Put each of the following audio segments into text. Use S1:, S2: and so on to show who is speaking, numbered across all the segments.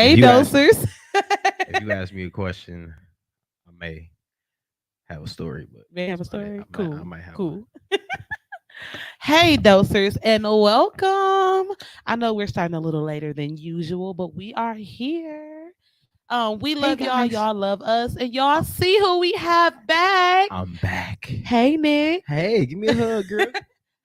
S1: Hey, dosers.
S2: If you ask me a question, I may have a story, but
S1: May have a
S2: that's about it.
S1: story?
S2: I
S1: Cool.
S2: might have one.
S1: Cool. Hey, dosers, and welcome. I know we're starting a little later than usual, but we are here. We
S2: Hey
S1: love y'all.
S2: guys,
S1: Y'all love us, and y'all see who we have back.
S2: I'm back.
S1: Hey, Nick.
S2: Hey, give me a hug, girl.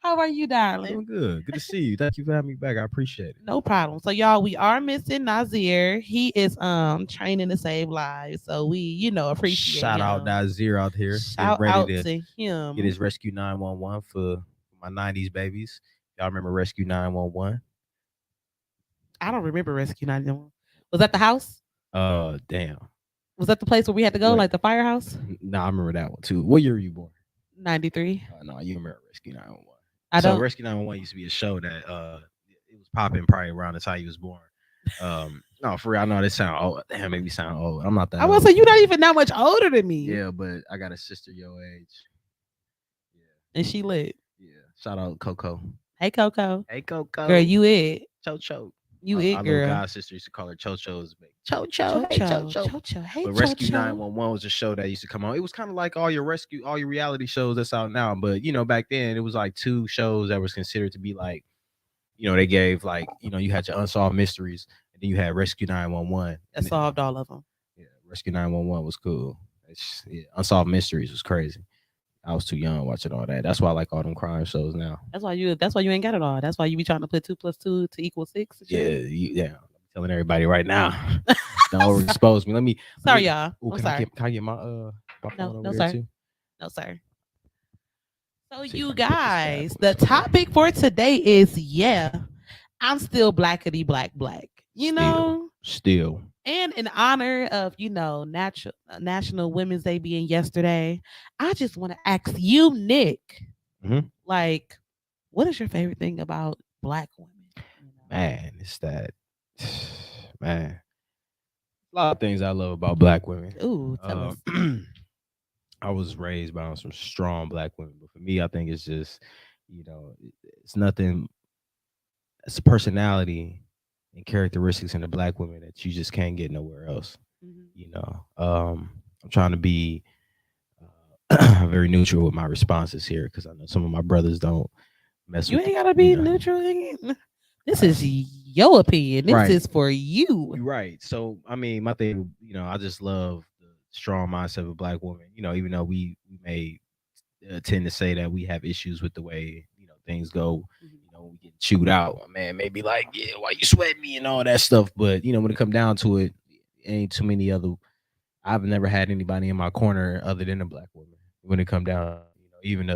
S1: How are you, darling?
S2: Doing good. Good to see you. Thank you for having me back. I appreciate it.
S1: No problem. So, y'all, we are missing Nazir. He is training to save lives, so we, appreciate
S2: Shout out
S1: him.
S2: Nazir out here, getting
S1: Shout
S2: ready
S1: out
S2: to
S1: to
S2: get
S1: him.
S2: his Rescue 911 for my '90s babies. Y'all remember Rescue 911?
S1: I don't remember Rescue 91. Was that the house?
S2: Damn.
S1: Was that the place where we had to go,
S2: What?
S1: like the firehouse?
S2: Nah, I remember that one too. What year were you born?
S1: 93.
S2: No, you remember Rescue 911.
S1: I
S2: So
S1: don't.
S2: Rescue 911 used to be a show that it was popping probably around the time you was born. No, for real, I know this sound old. Damn, make me sound old. I'm not that
S1: I was
S2: old.
S1: say you're not even that much older than me.
S2: Yeah, but I got a sister your age. Yeah,
S1: And she lit.
S2: yeah. Shout out Coco.
S1: Hey, Coco.
S2: Hey Coco.
S1: Girl, you it.
S2: Chocho.
S1: You
S2: Our
S1: it,
S2: little
S1: girl.
S2: god sister used to call her Chocho's baby.
S1: Chocho. Chocho. Hey,
S2: But Rescue
S1: Chocho.
S2: 911 was a show that used to come on. It was kind of like all your reality shows that's out now. But back then it was like two shows that was considered to be like, they gave like, you had your unsolved mysteries, and then you had Rescue 911.
S1: That solved all of them.
S2: Yeah, Rescue 911 was cool. Unsolved mysteries was crazy. I was too young watching all that. That's why I like all them crime shows now.
S1: That's why you ain't got it all. That's why you be trying to put 2 + 2 to equal 6.
S2: Yeah. I'm telling everybody right now. Don't overexpose me. Let me.
S1: Sorry, y'all.
S2: Ooh,
S1: I'm sorry.
S2: Can I get my phone
S1: No,
S2: over
S1: no,
S2: there
S1: sir.
S2: too?
S1: No, sir. So,
S2: See if
S1: you
S2: I can put this bad
S1: guys,
S2: boy
S1: the
S2: somewhere.
S1: topic for today is I'm still blackity black.
S2: Still.
S1: And in honor of, National Women's Day being yesterday, I just want to ask you, Nick,
S2: Mhm.
S1: like, what is your favorite thing about black women?
S2: Man, it's that. Man, a lot of things I love about black women.
S1: Ooh, tell
S2: Uh,
S1: us.
S2: I was raised by some strong black women, but for me, I think it's just, it's nothing. It's a personality and characteristics in the black women that you just can't get nowhere else.
S1: Mhm.
S2: I'm trying to be very neutral with my responses here because I know some of my brothers don't mess
S1: You
S2: with,
S1: ain't gotta be neutral. This is your opinion. This
S2: Right.
S1: is for you.
S2: You're right. So, I mean, my thing, I just love the strong mindset of a black woman. Even though we may tend to say that we have issues with the way things go. When we get chewed out, man, maybe like, yeah, why you sweat me and all that stuff. But when it come down to it, ain't too many other. I've never had anybody in my corner other than a black woman. When it come down, even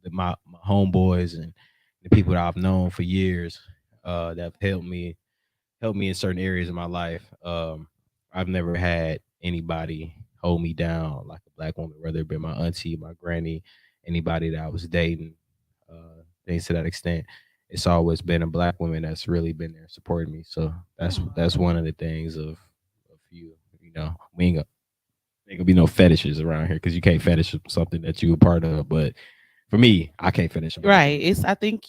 S2: my homeboys and the people that I've known for years, that have helped me in certain areas of my life. I've never had anybody hold me down like a black woman, whether it be my auntie, my granny, anybody that I was dating, things to that extent. It's always been a black woman that's really been there supporting me. So that's one of the things of you. We ain't gonna be no fetishes around here because you can't fetish something that you a part of. But for me, I can't finish.
S1: Right. It's I think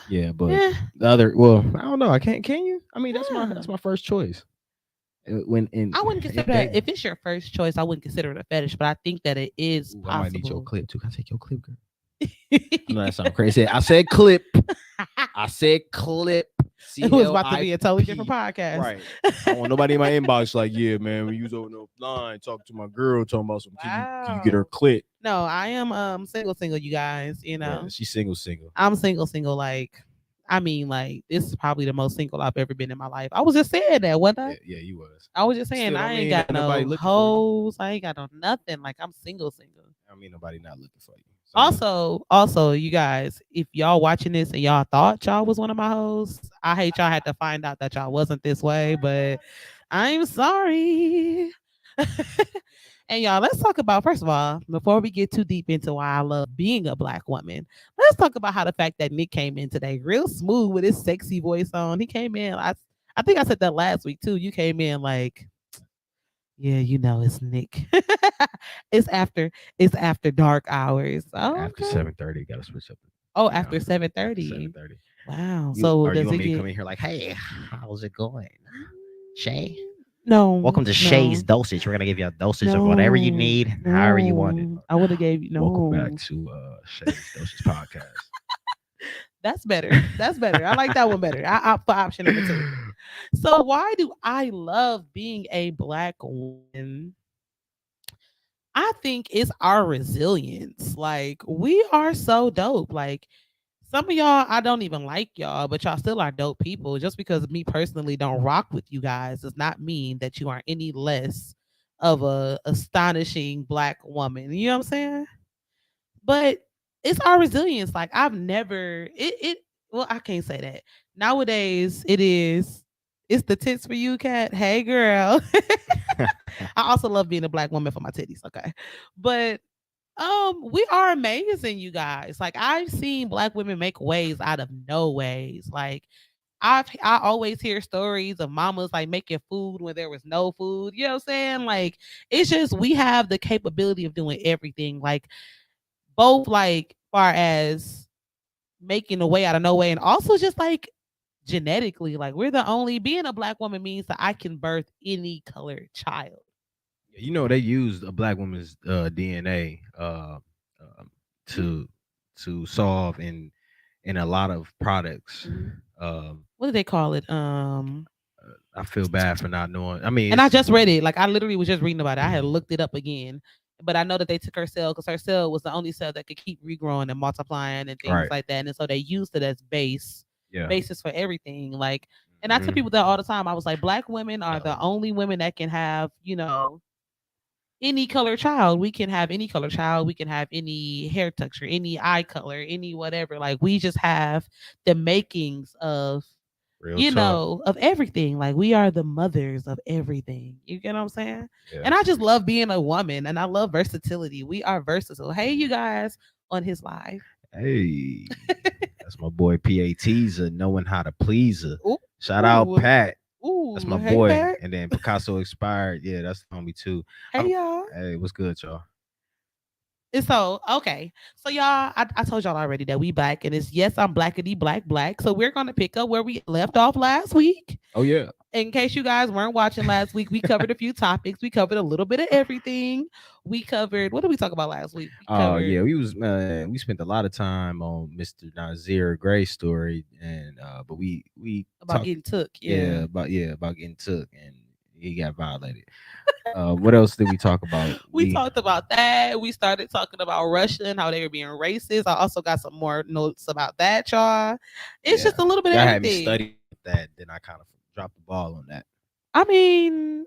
S2: Yeah, but
S1: yeah.
S2: the other, well, I don't know. I can't. Can you? I mean, that's my first choice. When in
S1: I wouldn't consider that if it's your first choice. I wouldn't consider it a fetish, but I think that it is
S2: I might need your
S1: possible.
S2: clip too. Can I take your clip, girl? I know that sounds crazy. I said clip. I said clip.
S1: It was about to be a totally different podcast.
S2: Right. I don't want nobody in my inbox like, yeah, man, when you was on the line talking to my girl, talking about some, can you get her clip?
S1: No, I am single, you guys.
S2: Yeah, she's single.
S1: I'm single. Like, I mean, like, this is probably the most single I've ever been in my life. I was just saying that, wasn't I?
S2: Yeah, you was.
S1: I was just saying
S2: Still,
S1: I
S2: I
S1: ain't
S2: mean,
S1: got
S2: nobody
S1: no
S2: looking for you.
S1: hoes. I ain't got no nothing. Like, I'm single.
S2: I mean, nobody not looking for you. So,
S1: Also, you guys, if y'all watching this and y'all thought y'all was one of my hoes, I hate y'all had to find out that y'all wasn't this way, but I'm sorry. And y'all, let's talk about, first of all, before we get too deep into why I love being a black woman, let's talk about how the fact that Nick came in today real smooth with his sexy voice on. He came in, I think I said that last week too. You came in like, yeah, it's Nick. it's after dark hours. Oh,
S2: after
S1: okay.
S2: 7:30, gotta switch up.
S1: After 7:30.
S2: 7:30.
S1: Wow.
S2: You,
S1: So
S2: or you
S1: does
S2: want
S1: it
S2: me to
S1: get?
S2: come in here like, hey, how's it going, Shay?
S1: No,
S2: Welcome to Shay's
S1: no,
S2: Dosage. We're gonna give you a dosage of whatever you
S1: no,
S2: need, however you want it.
S1: no. I would have gave you
S2: Welcome back
S1: no.
S2: to Shay's Dosage Podcast.
S1: That's better. That's better. I like that one better. I opt for option number two. So why do I love being a black woman? I think it's our resilience. Like we are so dope. Like some of y'all, I don't even like y'all, but y'all still are dope people. Just because me personally don't rock with you guys does not mean that you are any less of a astonishing black woman. You know what I'm saying? But it's our resilience. Like I've never it well, I can't say that. Nowadays it is it's the tits for you, cat. Hey girl. I also love being a black woman for my titties, okay? But we are amazing, you guys. Like I've seen black women make ways out of no ways. Like I always hear stories of mamas like making food when there was no food. You know what I'm saying? Like it's just we have the capability of doing everything. Like both like far as making a way out of no way and also just like genetically, like we're the only being a black woman means that I can birth any colored child.
S2: You know they used a black woman's DNA
S1: Mm,
S2: to solve in a lot of products.
S1: mhm.
S2: Um,
S1: What do they call it?
S2: I feel bad for not knowing. I mean,
S1: And I
S2: it's
S1: just read it. Like I literally was just reading about it. I had looked it up again. But I know that they took her cell because her cell was the only cell that could keep regrowing and multiplying and things
S2: right.
S1: like that. And so they used it as
S2: Yeah.
S1: basis for everything. Like, and I tell
S2: Mhm.
S1: people that all the time. I was like, black women are the
S2: No.
S1: only women that can have, any color child. We can have any color child. We can have any hair texture, any eye color, any whatever. Like we just have the makings of
S2: Real talk.
S1: of everything. Like we are the mothers of everything. You get what I'm saying?
S2: Yeah.
S1: And I just love being a woman and I love versatility. We are versatile. Hey, you guys on his live.
S2: Hey, that's my boy Pat's knowing how to please her.
S1: Ooh,
S2: Shout out
S1: ooh,
S2: Pat. That's
S1: ooh.
S2: my
S1: Hey,
S2: boy.
S1: Pat.
S2: And then Picasso expired. Yeah, that's the homie too.
S1: Hey,
S2: I'm,
S1: y'all.
S2: hey, what's good, y'all?
S1: And so, okay. So, y'all, I told y'all already that we black, and it's yes, I'm blackity black black. So, we're going to pick up where we left off last week.
S2: Oh yeah.
S1: In case you guys weren't watching last week, we covered a few topics. We covered a little bit of everything. We covered, what did we talk about last week? We
S2: Oh
S1: covered
S2: yeah, we spent a lot of time on Mr. Nazir Gray's story, and but we
S1: about
S2: talked
S1: getting took. Yeah.
S2: about getting took and he got violated. What else did we talk about?
S1: We
S2: We
S1: talked about that. We started talking about Russia and how they were being racist. I also got some more notes about that, y'all. It's
S2: Yeah,
S1: just a little bit of
S2: y'all had me
S1: everything.
S2: study that. Then I kind of dropped the ball on that.
S1: I mean,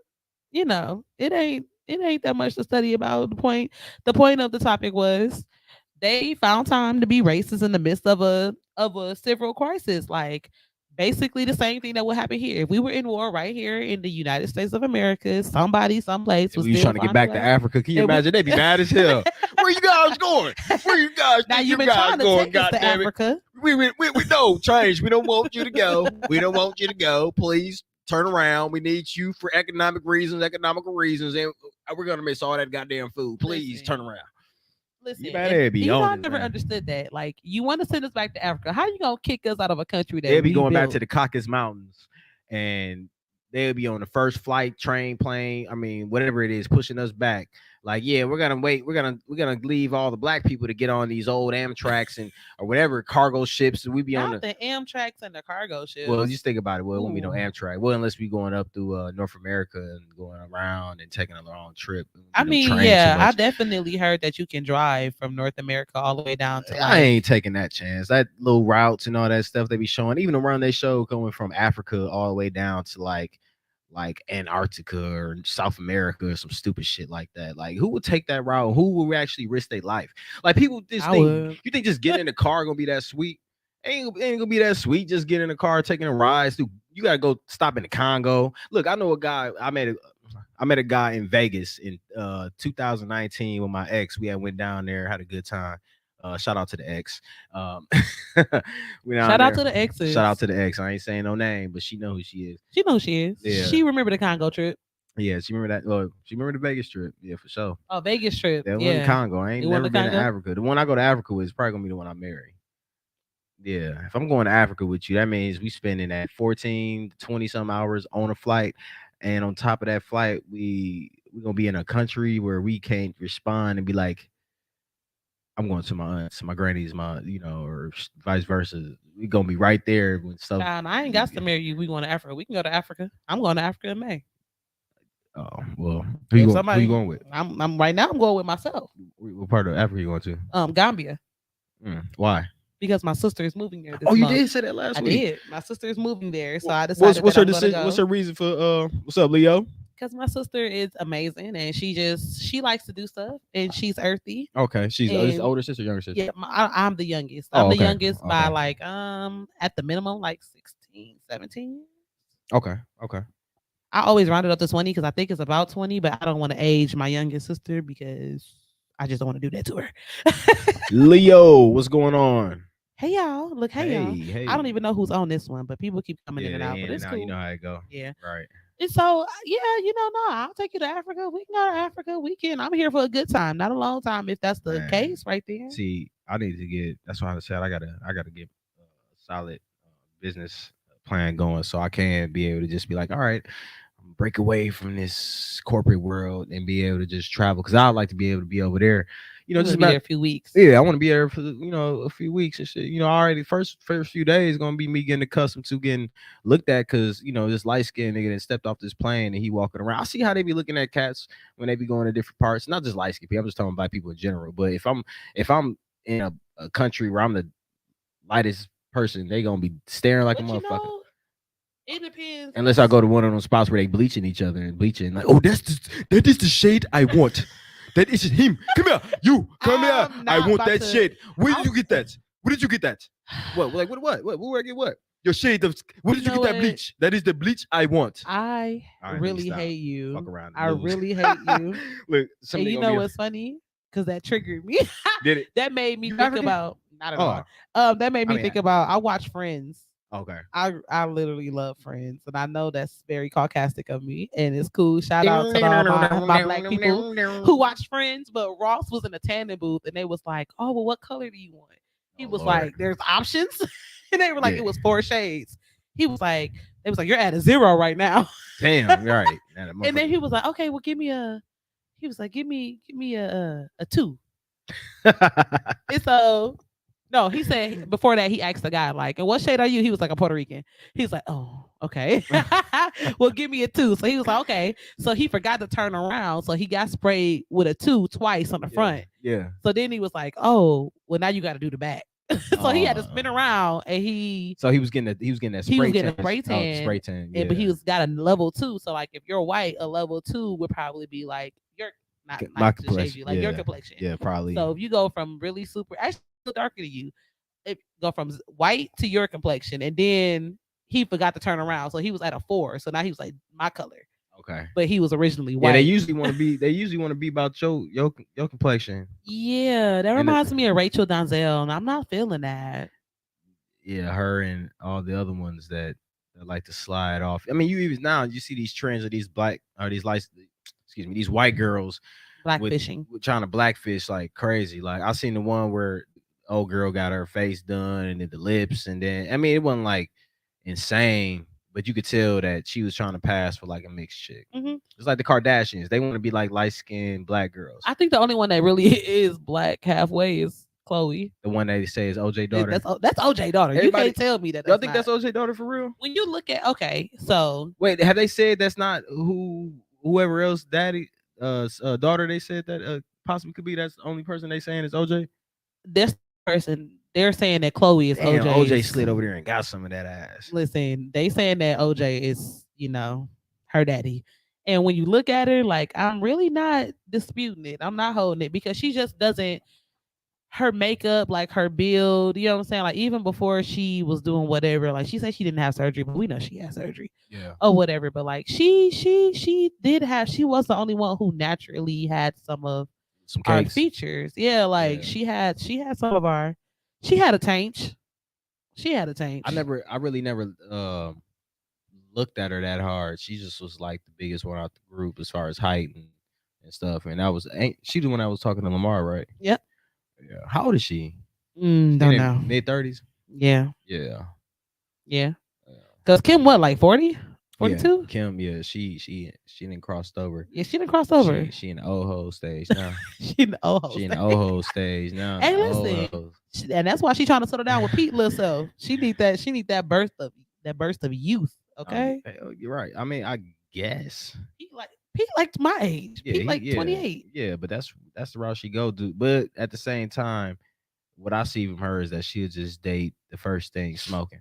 S1: it ain't that much to study about. The point of the topic was they found time to be racist in the midst of a civil crisis. Like basically the same thing that would happen here. If we were in war right here in the United States of America, somebody someplace
S2: And
S1: would
S2: we was
S1: still
S2: trying to get
S1: find a
S2: back to
S1: black.
S2: Africa. Can you
S1: It would
S2: imagine? They'd be mad as hell. Where you guys going? Where you guys
S1: now
S2: think
S1: you've
S2: you
S1: been
S2: guys
S1: trying to
S2: going?
S1: take us
S2: God
S1: to
S2: damn it!
S1: Africa.
S2: We no change. We don't want you to go. We don't want you to go. Please turn around. We need you for economical reasons, and we're gonna miss all that goddamn food. Please turn
S1: Listen,
S2: around. You
S1: listen,
S2: better
S1: and
S2: be
S1: you know
S2: on
S1: I
S2: this,
S1: never
S2: man.
S1: understood that. Like you want to send us back to Africa. How you gonna kick us out of a country that
S2: They'll be
S1: we
S2: going back to
S1: built?
S2: the Caucasus Mountains, and they'll be on the first flight, train, plane. I mean, whatever it is, pushing us back. Like, yeah, we're gonna wait. We're gonna leave all the black people to get on these old Amtraks and or whatever cargo ships. And we be on
S1: Not
S2: the
S1: the Amtrak's and the cargo
S2: well,
S1: ships.
S2: just think about it. Well, it won't be no
S1: Ooh.
S2: Amtrak. Well, unless we going up through North America and going around and taking a long trip. It won't
S1: I
S2: be no
S1: mean,
S2: train too
S1: yeah, I
S2: much.
S1: definitely heard that you can drive from North America all the way down to
S2: I ain't
S1: like
S2: taking that chance. That little routes and all that stuff they be showing, even around they show going from Africa all the way down to like Antarctica or South America or some stupid shit like that. Like who would take that route? Who would actually risk their life? Like people just
S1: I
S2: think
S1: would.
S2: you think just getting in the car gonna be that sweet? Ain't gonna be that sweet. Just get in the car, taking a ride. Through, you gotta go stop in the Congo. Look, I know a guy. I met a guy in Vegas in 2019 with my ex. We had went down there, had a good time. Shout out to the ex. Um, we down
S1: Shout out
S2: there.
S1: to the
S2: Shout out
S1: exes.
S2: to the ex. I ain't saying no name, but she know who she is.
S1: She knows she is.
S2: Yeah,
S1: She remember the Congo trip.
S2: yeah. She remember that. Well, she remember the Vegas trip. Yeah, for sure.
S1: Oh, Vegas trip.
S2: That one in
S1: Yeah.
S2: Congo. I
S1: You
S2: ain't
S1: want
S2: never
S1: the
S2: been to
S1: Congo?
S2: Africa. The one I go to Africa with is probably gonna be the one I marry. Yeah, if I'm going to Africa with you, that means we spending at 14 to 20 some hours on a flight and on top of that flight, we gonna be in a country where we can't respond and be like, I'm going to my aunts, my grannies, my or vice versa. We gonna be right there when stuff.
S1: Child, I ain't got to marry you. We going to Africa. We can go to Africa. I'm going to Africa in May.
S2: Oh well,
S1: If
S2: who you
S1: somebody,
S2: going with?
S1: I'm right now. I'm going with myself.
S2: What part of Africa you going to?
S1: Gambia,
S2: Why?
S1: because my sister is moving there this
S2: Oh, you
S1: month.
S2: did say that last
S1: I
S2: week.
S1: did. My sister is moving there, so I decided
S2: What's
S1: that
S2: her
S1: I'm gonna
S2: decision?
S1: go.
S2: What's her reason for? What's up, Leo?
S1: Because my sister is amazing and she likes to do stuff and she's earthy.
S2: Okay, she's
S1: And
S2: older sister, younger sister.
S1: yeah, I'm the youngest.
S2: Oh,
S1: I'm the
S2: okay.
S1: youngest by
S2: Okay.
S1: like at the minimum like 16, 17 years.
S2: Okay. Okay.
S1: I always round it up to 20 because I think it's about 20, but I don't want to age my youngest sister because I just don't want to do that to her.
S2: Leo, what's going on?
S1: Hey y'all, look, hey, y'all.
S2: Hey.
S1: I don't even know who's on this one, but people keep coming in
S2: Yeah,
S1: and
S2: they
S1: out.
S2: in
S1: But it's
S2: and out.
S1: cool.
S2: You know how it go.
S1: Yeah.
S2: Right.
S1: And so, yeah, no, I'll take you to Africa. We can go to Africa. We can. I'm here for a good time, not a long time. If that's the
S2: Man.
S1: case, right there.
S2: See, I need to get. That's why I said I gotta get a solid business plan going, so I can be able to just be like, all right, break away from this corporate world and be able to just travel. Because I'd like to be able to be over there.
S1: You know, just be there a few weeks.
S2: Yeah, I want to be there for a few weeks and shit. Already first few days gonna be me getting accustomed to getting looked at because this light skinned nigga that stepped off this plane and he walking around. I see how they be looking at cats when they be going to different parts. Not just light skinned people. I'm just talking about people in general. But if I'm in a country where I'm the lightest person, they gonna be staring like a motherfucker.
S1: It depends.
S2: Unless I go to one of those spots where they bleaching each other and bleaching like, oh, that is the shade I want. That is him. Come here. You come here. I want that shade. Where did you get that? Where did you get that? What? Like what? Where I get what? Your shade of. Where did you get that bleach? That is the bleach I want.
S1: I really hate you.
S2: Fuck around.
S1: I really hate you.
S2: Look,
S1: and you know what's funny? Because that triggered me.
S2: Did it?
S1: That made me think about. Not at all. That made me think about. I watch Friends.
S2: Okay.
S1: I literally love Friends, and I know that's very sarcastic of me, and it's cool. Shout out to all my black people who watch Friends. But Ross was in a tanning booth, and they was like, "Oh, well, what color do you want?" He was like, "There's options," and they were like, "It was 4 shades." They was like, "You're at a 0 right now."
S2: Damn, you're right.
S1: And then he was like, "Okay, well, give me a." He was like, "Give me a 2." And so. No, he said before that he asked the guy like, "And what shade are you?" He was like, "A Puerto Rican." He was like, "Oh, okay." Well, give me a 2. So he was like, "Okay." So he forgot to turn around, so he got sprayed with a 2 twice on the front.
S2: Yeah.
S1: So then he was like, "Oh, well now you got to do the back." So he had to spin around, and he.
S2: So he was getting that spray tan. Spray tan.
S1: Yeah. But he got a level 2. So like, if you're white, a level 2 would probably be like your not
S2: my
S1: complexion, like your complexion.
S2: Yeah, probably.
S1: So if you go from really super, actually darker than you, it go from white to your complexion, and then he forgot to turn around, so he was at a 4. So now he was like my color.
S2: Okay.
S1: But he was originally white.
S2: Yeah, they usually want to be about your complexion.
S1: Yeah, that reminds me of Rachel Donzel, and I'm not feeling that.
S2: Yeah, her and all the other ones that like to slide off. I mean, you even now you see these trends of these these white girls
S1: blackfishing,
S2: trying to blackfish like crazy. Like I seen the one where old girl got her face done and then the lips, and then I mean it wasn't like insane, but you could tell that she was trying to pass for like a mixed chick.
S1: Mm-hmm.
S2: It's like the Kardashians; they want to be like light skinned black girls.
S1: I think the only one that really is black halfway is Chloe.
S2: The one they say is OJ daughter.
S1: That's OJ daughter. You can't tell me that.
S2: Y'all think that's OJ daughter for real?
S1: When you look at so
S2: wait, have they said that's not whoever else daddy daughter they said that possibly could be? That's the only person they saying is OJ.
S1: This person they're saying that Chloe is OJ.
S2: OJ slid over there and got some of that ass.
S1: Listen, they saying that OJ is her daddy. And when you look at her, like, I'm really not disputing it. I'm not holding it because she just doesn't. Her makeup, like her build, you know what I'm saying? Like even before she was doing whatever, like she said she didn't have surgery, but we know she had surgery.
S2: Yeah.
S1: Or whatever. But like she was the only one who naturally had some of our features. Yeah, like she had some of our she had a taint. I
S2: really never looked at her that hard. She just was like the biggest one out the group as far as height and stuff. And she the one I was talking to Lamar, right?
S1: Yep.
S2: Yeah. How old is she?
S1: Don't know.
S2: Mid-30s?
S1: Yeah.
S2: Yeah.
S1: Yeah. Because Kim, what, like 40?
S2: Yeah,
S1: 42?
S2: Kim. Yeah, she didn't crossed over.
S1: Yeah, she done crossed over.
S2: She in the old ho stage now.
S1: She in the old
S2: She
S1: host.
S2: in the old ho stage now. The
S1: Hey,
S2: old
S1: listen,
S2: ho.
S1: and that's why she trying to settle down with Pete little self. She need that. She need that burst of youth.
S2: Oh, yeah,
S1: Okay.
S2: you're right. I mean, I guess.
S1: Pete like Pete like my age.
S2: Yeah,
S1: Pete like 28.
S2: yeah. But that's the route she go to. But at the same time, what I see from her is that she'll just date the first thing smoking.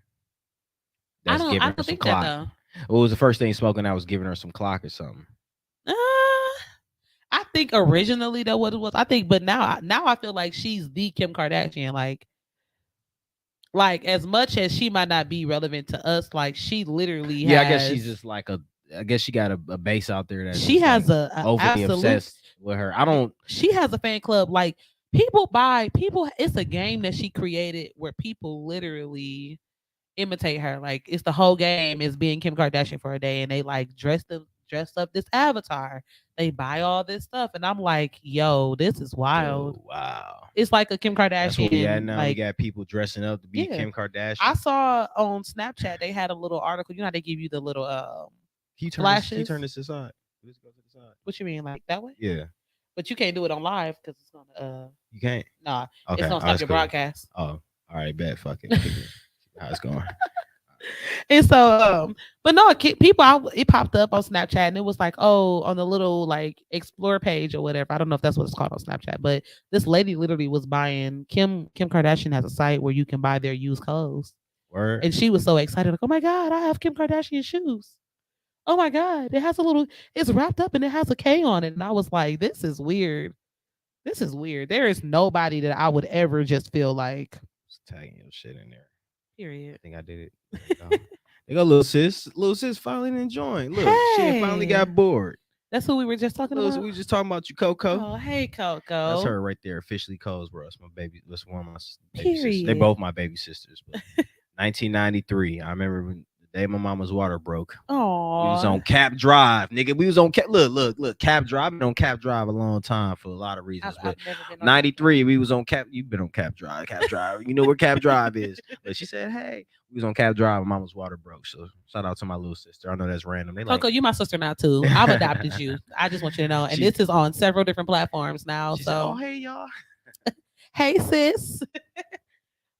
S2: That's
S1: I
S2: giving her
S1: don't
S2: some
S1: think that
S2: clock.
S1: though.
S2: What was the first thing smoking that was giving her some clock or something?
S1: Uh, I think originally that what it was. I think, but now I feel like she's the Kim Kardashian. Like as much as she might not be relevant to us, like she literally
S2: Yeah, I guess she's
S1: has
S2: just like a. I guess she got a base out there that's
S1: she
S2: just like
S1: has a
S2: overly
S1: absolute
S2: obsessed with her. I don't.
S1: she has a fan club. Like people, it's a game that she created where people literally imitate her. Like it's the whole game is being Kim Kardashian for a day, and they like dress up this avatar. They buy all this stuff, and I'm like, yo, this is wild.
S2: Oh wow.
S1: It's like a Kim
S2: That's what we at
S1: Kardashian.
S2: now. We
S1: Like,
S2: got people dressing up to be
S1: yeah,
S2: Kim Kardashian.
S1: I saw on Snapchat they had a little article. You know how they give you the little
S2: Can you turn this? Can you
S1: flashes.
S2: turn this aside? Let's go to the side.
S1: What you mean, like that way?
S2: Yeah,
S1: But you can't do it on live because it's gonna
S2: you can't.
S1: nah,
S2: Okay,
S1: it's gonna stop
S2: that's
S1: your
S2: cool.
S1: broadcast.
S2: Oh, all right, bet. Fuck it. How it's going?
S1: And so, but no, it popped up on Snapchat and it was like, oh, on the little like explore page or whatever. I don't know if that's what it's called on Snapchat, but this lady literally was buying Kim Kardashian has a site where you can buy their used clothes.
S2: Word.
S1: And she was so excited, like, oh my God, I have Kim Kardashian shoes. Oh my God, it's wrapped up and it has a K on it. And I was like, this is weird. This is weird. There is nobody that I would ever just feel like,
S2: Just tagging your shit in there.
S1: period.
S2: I think I did it. There we go. They go little sis. Little sis finally enjoying. Look, she finally
S1: Hey.
S2: got bored.
S1: That's who we were just talking
S2: Little,
S1: about.
S2: we just talking about you, Coco.
S1: Oh, hey, Coco.
S2: That's her right there. Officially Cole's bro. That's my baby. That's one of my baby sisters. They
S1: Period.
S2: both my baby sisters. But 1993. I remember when the day my mama's water broke. We was on
S1: Oh,
S2: Cap Drive, nigga. We was on Cap. Look. Cap Drive. I've been on Cap Drive a long time for a lot of reasons. But
S1: I've never been on
S2: 93, we was on Cap. You've been on Cap Drive. Cap Drive. You know where Cap Drive is. But she said, hey, we was on Cap Drive and mama's water broke. So shout out to my little sister. I know that's random. They like,
S1: Coco, you my sister now too. I've adopted you. I just want you to know. And
S2: She-
S1: this is on several different platforms now.
S2: she said, oh,
S1: So
S2: hey, y'all.
S1: hey sis.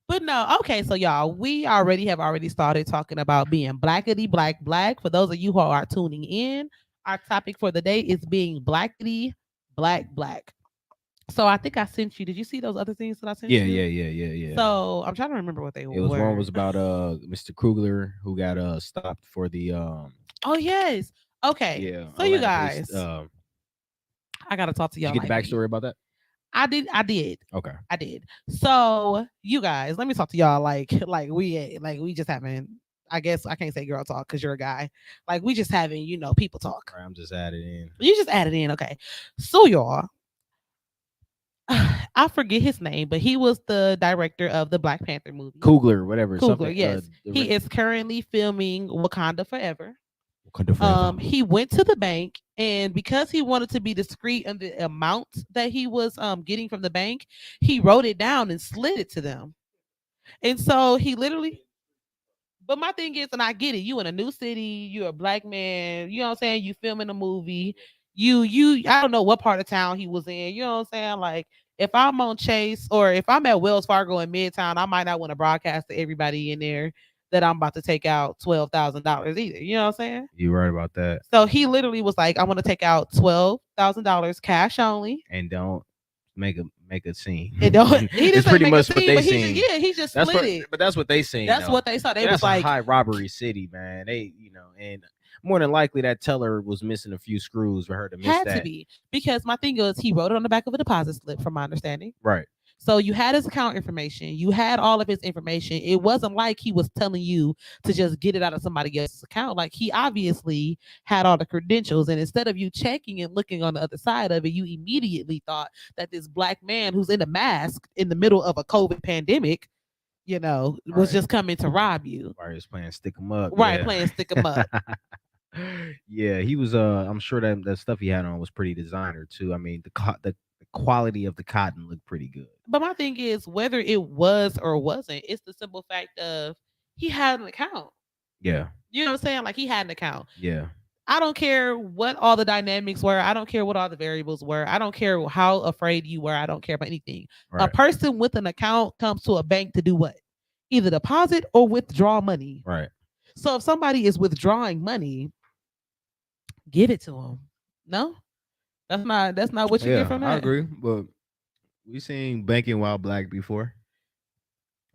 S1: But no, okay, so y'all, we already started talking about being blackity black. For those of you who are tuning in, our topic for the day is being blackity black. So I think I sent you. Did you see those other things that I sent
S2: Yeah,
S1: you?
S2: yeah.
S1: So I'm trying to remember what they
S2: It
S1: were.
S2: was one was about Mr. Krugler who got stopped for the
S1: Oh yes. Okay.
S2: yeah.
S1: So you
S2: Atlanta police,
S1: guys, I gotta talk to
S2: did
S1: y'all.
S2: you get the
S1: like
S2: backstory about that?
S1: I did.
S2: Okay.
S1: I did. So you guys, let me talk to y'all like we just having. I guess I can't say girl talk because you're a guy. Like we just having people talk.
S2: All right, I'm just added in.
S1: You just added in, okay? So y'all, I forget his name, but he was the director of the Black Panther movie.
S2: Kugler, whatever.
S1: Coogler,
S2: something,
S1: yes. He is currently filming Wakanda Forever.
S2: Forever.
S1: He went to the bank, and because he wanted to be discreet in the amount that he was getting from the bank, he wrote it down and slid it to them. And so he literally. But my thing is, and I get it, you in a new city, you're a black man, you know what I'm saying? You filming a movie. I don't know what part of town he was in, you know what I'm saying? Like if I'm on Chase or if I'm at Wells Fargo in Midtown, I might not want to broadcast to everybody in there that I'm about to take out $12,000 either. You know what I'm saying?
S2: You're right about that.
S1: So he literally was like, I want to take out $12,000 cash only.
S2: And don't make a scene.
S1: It don't. He
S2: It's
S1: just
S2: pretty
S1: make
S2: much
S1: a
S2: what
S1: scene,
S2: they
S1: but
S2: seen.
S1: he just
S2: That's
S1: split
S2: what,
S1: it.
S2: but that's what they seen.
S1: That's
S2: though.
S1: what they saw. They
S2: That's
S1: was
S2: a
S1: like,
S2: high robbery city, man. They, and more than likely that teller was missing a few screws for her to miss
S1: had
S2: that.
S1: to be because my thing was he wrote it on the back of a deposit slip, from my understanding.
S2: Right.
S1: So you had his account information, you had all of his information. It wasn't like he was telling you to just get it out of somebody else's account. Like he obviously had all the credentials, and instead of you checking and looking on the other side of it, you immediately thought that this black man who's in a mask in the middle of a COVID pandemic, was
S2: Right.
S1: just coming to rob you.
S2: Right. He's playing stick 'em up.
S1: Right,
S2: yeah.
S1: playing stick 'em up.
S2: Yeah, he was. I'm sure that stuff he had on was pretty designer too. I mean, the quality of the cotton looked pretty good.
S1: But my thing is, whether it was or wasn't, it's the simple fact of he had an account.
S2: Yeah.
S1: You know what I'm saying? Like he had an account.
S2: Yeah.
S1: I don't care what all the dynamics were. I don't care what all the variables were. I don't care how afraid you were. I don't care about anything. A
S2: Right.
S1: person with an account comes to a bank to do what? Either deposit or withdraw money.
S2: Right.
S1: So if somebody is withdrawing money, give it to them. No, that's not what you get
S2: Yeah,
S1: from
S2: I
S1: that.
S2: agree. But we seen banking while black before.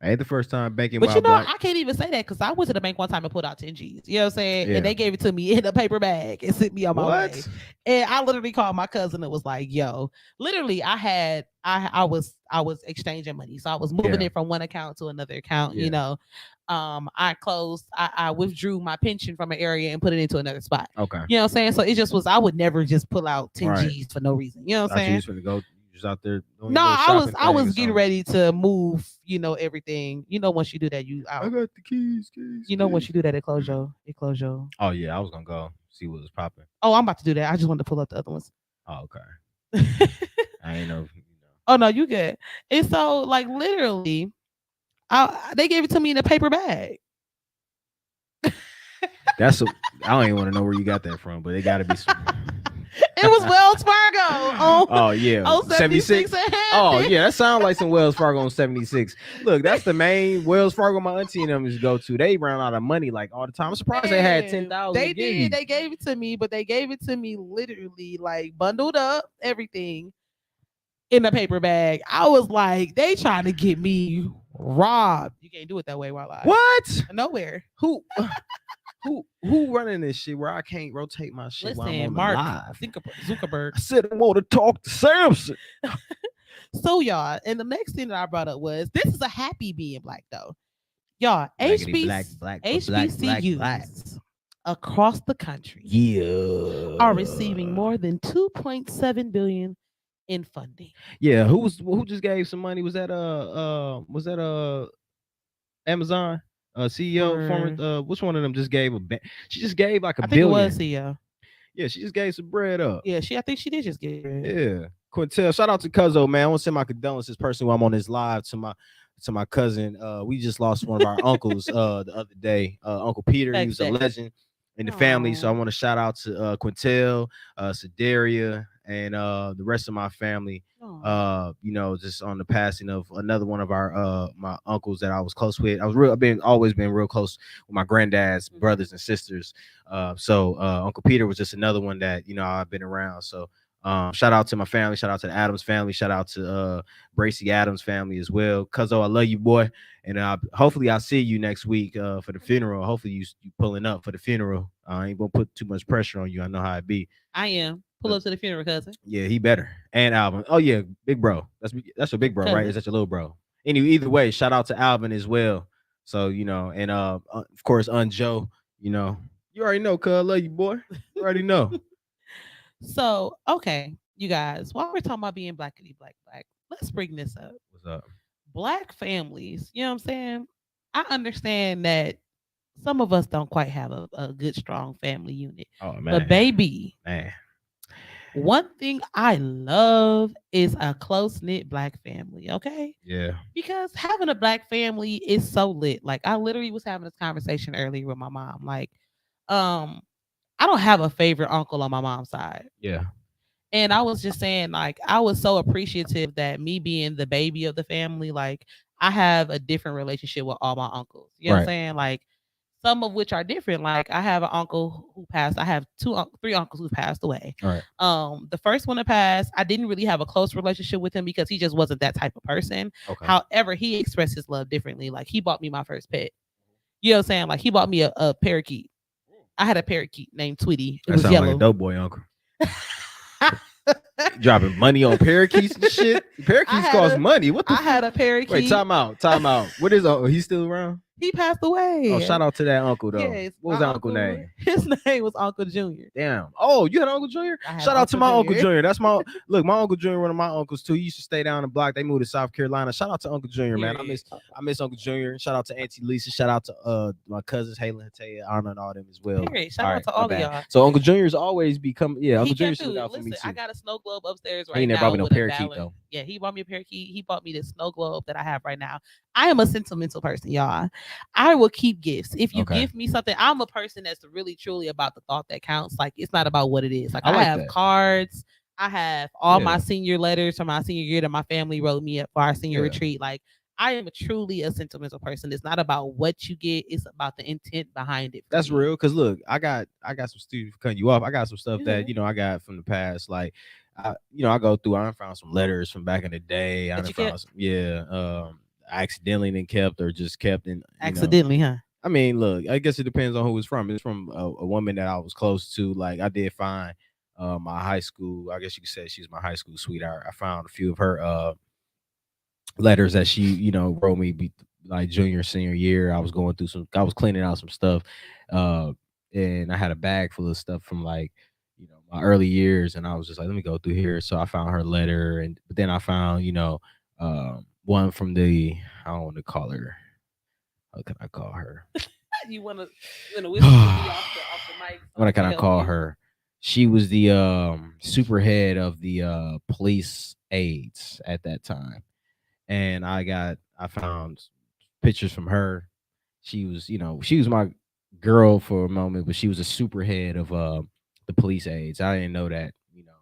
S2: I ain't the first time banking
S1: But
S2: while black.
S1: I can't even say that because I went to the bank one time and pulled out 10 G's. You know what I'm saying? And
S2: Yeah.
S1: they gave it to me in a paper bag and sent me on my way.
S2: What?
S1: And I literally called my cousin and was like, yo, literally I was exchanging money. So I was moving
S2: Yeah.
S1: it from one account to another account,
S2: Yeah.
S1: I withdrew my pension from an area and put it into another spot.
S2: Okay.
S1: You know what I'm saying? So it just was I would never just pull out 10
S2: Right.
S1: G's for no reason. You know what I'm
S2: Thought you
S1: saying?
S2: was gonna go. You just out there doing
S1: No,
S2: your little shopping
S1: I
S2: thing or
S1: was getting
S2: something.
S1: ready to move, everything. Once you do that, you
S2: I
S1: out.
S2: got the keys.
S1: Once you do that,
S2: Mhm.
S1: it close your.
S2: Oh yeah, I was gonna go see what was popping.
S1: Oh, I'm about to do that. I just wanted to pull up the other ones.
S2: Oh, okay. I ain't know.
S1: Oh no, you good. And so, like literally, they gave it to me in a paper bag.
S2: That's a. I don't even want to know where you got that from, but it got to be.
S1: It was Wells Fargo.
S2: Oh yeah,
S1: 76 and
S2: Oh yeah, that sounds like some Wells Fargo on 76. Look, that's the main Wells Fargo my auntie and them just go to. They run out of money like all the time. I'm surprised they had 10,000.
S1: They did. They gave it to me, but they gave it to me literally like bundled up, everything in a paper bag. I was like, they trying to get me robbed. You can't do it that way while I
S2: What?
S1: nowhere.
S2: Who? Who running this shit where I can't rotate my shit while I'm
S1: Listen,
S2: on the
S1: Mark
S2: live?
S1: Zuckerberg.
S2: I said I want to talk to Samson.
S1: So y'all, and the next thing that I brought up was this is a happy being black though. Y'all, HBCUs across the country are receiving more than 2.7 billion in funding.
S2: Yeah, who just gave some money? Was that Amazon CEO former which one of them just gave she just gave like a
S1: I think
S2: billion.
S1: it was CEO.
S2: Yeah, she just gave some bread up.
S1: Yeah, I think she did just get it.
S2: Yeah. Quintel, shout out to Cuzzo, man. I want to send my condolences personally while I'm on this live to my cousin. We just lost one of our uncles the other day. Uncle Peter, he was a legend in the family. So I want to shout out to Quintel, Sedaria, and the rest of my family. Just on the passing of another one of our my uncles that I was close with. I've always been real close with my granddad's brothers and sisters. So Uncle Peter was just another one that I've been around. So shout out to my family, shout out to the Adams family, shout out to Bracy Adams family as well. Cuzzo, I love you, boy. And hopefully I'll see you next week for the funeral. Hopefully you pulling up for the funeral. I ain't gonna put too much pressure on you. I know how it be.
S1: I am. Pull up to the funeral, cousin.
S2: Yeah, he better. And Alvin. Oh yeah, big bro. That's your big bro, right? Is that your little bro? Anyway, either way, shout out to Alvin as well. So and of course, Joe. You already know, cuz love you, boy. You already know.
S1: So okay, you guys, while we're talking about being blackity black, let's bring this up.
S2: What's up?
S1: Black families, you know what I'm saying? I understand that some of us don't quite have a good, strong family unit.
S2: Oh man.
S1: But baby,
S2: man.
S1: One thing I love is a close-knit black family, okay?
S2: Yeah.
S1: Because having a black family is so lit. Like I literally was having this conversation earlier with my mom. Like, I don't have a favorite uncle on my mom's side.
S2: Yeah.
S1: And I was just saying, like, I was so appreciative that me being the baby of the family, like, I have a different relationship with all my uncles. You know what I'm saying? Like, some of which are different. Like, I have an uncle who passed. I have three uncles who passed away.
S2: All right.
S1: The first one to pass, I didn't really have a close relationship with him because he just wasn't that type of person.
S2: Okay.
S1: However, he expressed his love differently. Like, he bought me my first pet. You know what I'm saying? Like, he bought me a parakeet. I had a parakeet named Tweety. It was yellow.
S2: Like a dope boy uncle. Dropping money on parakeets and shit. Parakeets cost money. What the?
S1: I had a parakeet.
S2: Wait, time out. What is? He's still around?
S1: He passed away.
S2: Oh, shout out to that uncle though. Yes, what was that uncle name?
S1: His name was Uncle Junior.
S2: Damn. Oh, you had Uncle Junior? Shout out to my Uncle Junior. That's my my Uncle Junior, one of my uncles too. He used to stay down the block. They moved to South Carolina. Shout out to Uncle Junior, man. I miss Uncle Junior. Shout out to Auntie Lisa. Shout out to my cousins Halen and Taya, Anna, and all them as well.
S1: Shout out to all of y'all.
S2: So Uncle Junior's always become Uncle Junior's look out for me too.
S1: I got a snow globe upstairs right now.
S2: He ain't never brought me no parakeet though.
S1: Yeah, he bought me a parakeet. He bought me this snow globe that I have right now. I am a sentimental person, y'all. I will keep gifts. If you
S2: Okay.
S1: give me something, I'm a person that's really truly about the thought that counts. Like it's not about what it is. Like
S2: I
S1: I
S2: like
S1: have
S2: that.
S1: cards. I have all my
S2: Yeah.
S1: senior letters from my senior year that my family wrote me up for our senior
S2: Yeah.
S1: retreat. Like I am truly a sentimental person. It's not about what you get, it's about the intent behind it for
S2: That's
S1: me.
S2: real. Cause look, I got some stuff cutting you off. I got some stuff
S1: Mhm.
S2: that I got from the past. Like, I go through. I done found some letters from back in the day. I
S1: That
S2: done
S1: you kept
S2: found some. Yeah. I accidentally done kept or just kept in.
S1: accidentally, huh?
S2: I mean, look. I guess it depends on who it's from. It's from a woman that I was close to. Like, I did find my high school. I guess you could say she's my high school sweetheart. I found a few of her letters that she wrote me like junior senior year. I was cleaning out some stuff, uh and I had a bag full of stuff from like my early years, and I was just like, let me go through here. So I found her letter, and but then I found one from the, I don't want to call her, how can I call her?
S1: You wanna whisper to me off the mic so
S2: What
S1: I
S2: can
S1: can
S2: I
S1: help
S2: call
S1: you?
S2: her? She was the super head of the police aides at that time, and I found pictures from her. She was my girl for a moment, but she was a super head of the police aides. I didn't know that.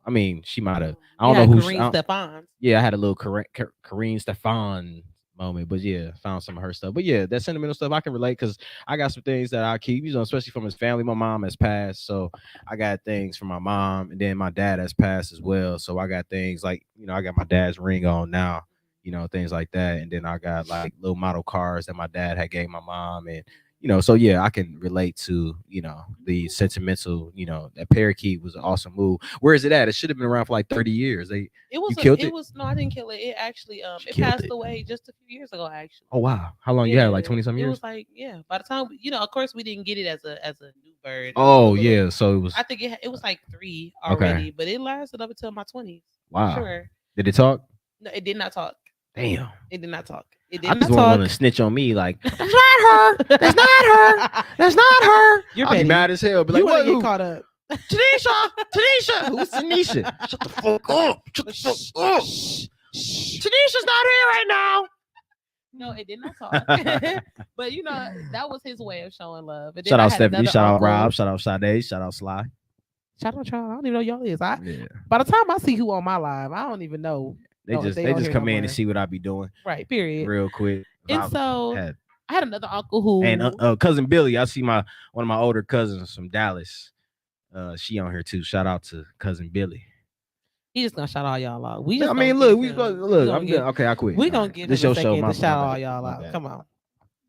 S2: I mean, she might have. I
S1: You
S2: don't know
S1: had
S2: who. She,
S1: Kareem
S2: I,
S1: Stephans.
S2: yeah, I had a little Kareem Stefan moment, but yeah, found some of her stuff. But yeah, that sentimental stuff I can relate because I got some things that I keep, especially from his family. My mom has passed, so I got things from my mom, and then my dad has passed as well. So I got things like I got my dad's ring on now, things like that, and then I got like little model cars that my dad had gave my mom, and so yeah, I can relate to the sentimental. That parakeet was an awesome move. Where is it at? It should have been around for like 30 years. You killed
S1: It
S2: it.
S1: was no, I didn't kill it. It actually
S2: She
S1: it
S2: killed
S1: passed
S2: it.
S1: away just a few years ago actually.
S2: Oh wow, how long you had? Like
S1: Yeah.
S2: 20 some
S1: It was
S2: years.
S1: like yeah, by the time of course we didn't get it as a new bird. It was a
S2: Oh
S1: little
S2: yeah, so it
S1: I
S2: was
S1: think it was like 3
S2: okay.
S1: already, but it lasted up until my 20s for
S2: Wow.
S1: sure.
S2: Did it talk?
S1: No, it did not talk.
S2: Damn.
S1: It did not talk. It
S2: I
S1: did
S2: just
S1: not
S2: won't want
S1: talk.
S2: to snitch on me. Like that's not her. That's not her. That's not her.
S1: You're
S2: I'll be
S1: petty.
S2: mad as hell. Be
S1: You
S2: like,
S1: want to
S2: what?
S1: get
S2: Who?
S1: caught up.
S2: Tanisha. Tanisha. Who's Tanisha? Shut the fuck up. Shut the fuck
S1: Shh,
S2: up.
S1: shh, shh.
S2: Tanisha's not here right
S1: No, it did not talk.
S2: now.
S1: But that was his way of showing love. And then
S2: Shout
S1: I
S2: out
S1: had
S2: Stephanie.
S1: another
S2: Shout out Rob.
S1: uncle.
S2: Shout out Sade. Shout out Sly.
S1: Shout out y'all. I don't even know y'all is.
S2: Yeah.
S1: By the time I see who on my live, I don't even know.
S2: They
S1: No, if
S2: just
S1: they
S2: they
S1: on
S2: just
S1: here no
S2: come in and
S1: more.
S2: see what I be doing
S1: Right. Period.
S2: real quick.
S1: And
S2: I
S1: so
S2: had
S1: I had another uncle
S2: and
S1: who
S2: cousin Billy. I see one of my older cousins from Dallas. She on here too. Shout out to cousin Billy.
S1: he just gonna shout all y'all out. We
S2: I
S1: just gonna
S2: mean, look,
S1: give him. We
S2: look.
S1: gonna
S2: I'm done.
S1: give.
S2: Okay, I quit.
S1: We
S2: All
S1: gonna
S2: right.
S1: give
S2: This
S1: him a
S2: your show.
S1: second
S2: My
S1: to
S2: my
S1: shout
S2: bad.
S1: all y'all
S2: My
S1: out.
S2: bad.
S1: Come on.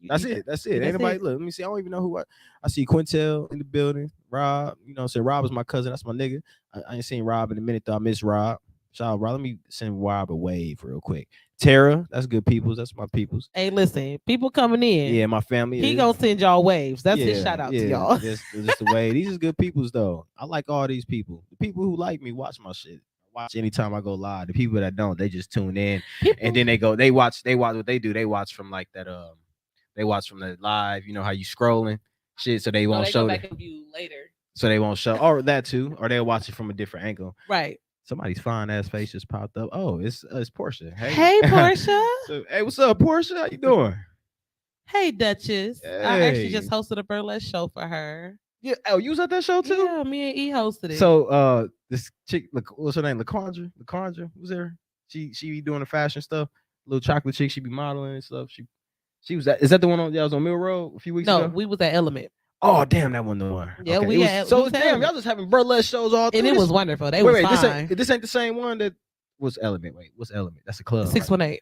S2: That's it. That's it. Ain't
S1: That's
S2: nobody
S1: it.
S2: look. Let me see. I don't even know who I see. Quintel in the building. Rob. Say Rob is my cousin. That's my nigga. I ain't seen Rob in a minute though. I miss Rob. Shout out Rob. Let me send Rob a wave real quick. Tara, that's good peoples. That's my peoples.
S1: Hey, listen, people coming in.
S2: Yeah, my family
S1: He
S2: is.
S1: gonna send y'all waves. That's his
S2: Yeah,
S1: shout out to
S2: yeah.
S1: y'all.
S2: Just the way. These is good peoples though. I like all these people. The people who like me watch my shit. Watch anytime I go live. The people that don't, they just tune in and
S1: People,
S2: then they watch what they do. They watch from like that they watch from the live, how you scrolling shit, so they
S1: no,
S2: won't
S1: they go
S2: show
S1: back and view later.
S2: so they won't show or that too, or they'll watch it from a different angle.
S1: Right.
S2: Somebody's fine ass face just popped up. Oh, it's Portia. Hey.
S1: Hey, Portia.
S2: So, hey, what's up, Portia? How you doing?
S1: Hey, Duchess. I actually
S2: Hey.
S1: just hosted a burlesque show for her.
S2: Yeah. Oh, you was at that show too?
S1: Yeah, me and E hosted it.
S2: So this chick, what's her name? LaCondra was there. She be doing the fashion stuff. Little chocolate chick, she be modeling and stuff. She was is that the one that was on Mill Road a few weeks
S1: no,
S2: ago?
S1: we was at Element.
S2: Oh damn, that wasn't the one.
S1: Yeah,
S2: Okay.
S1: we
S2: It was,
S1: had
S2: so
S1: we was at
S2: damn,
S1: Element.
S2: y'all just having burlesque shows all through
S1: And it
S2: this?
S1: was wonderful. They
S2: Wait,
S1: was
S2: this
S1: fine.
S2: ain't the same one that was Element. Wait, what's Element? That's a club. Right?
S1: 618.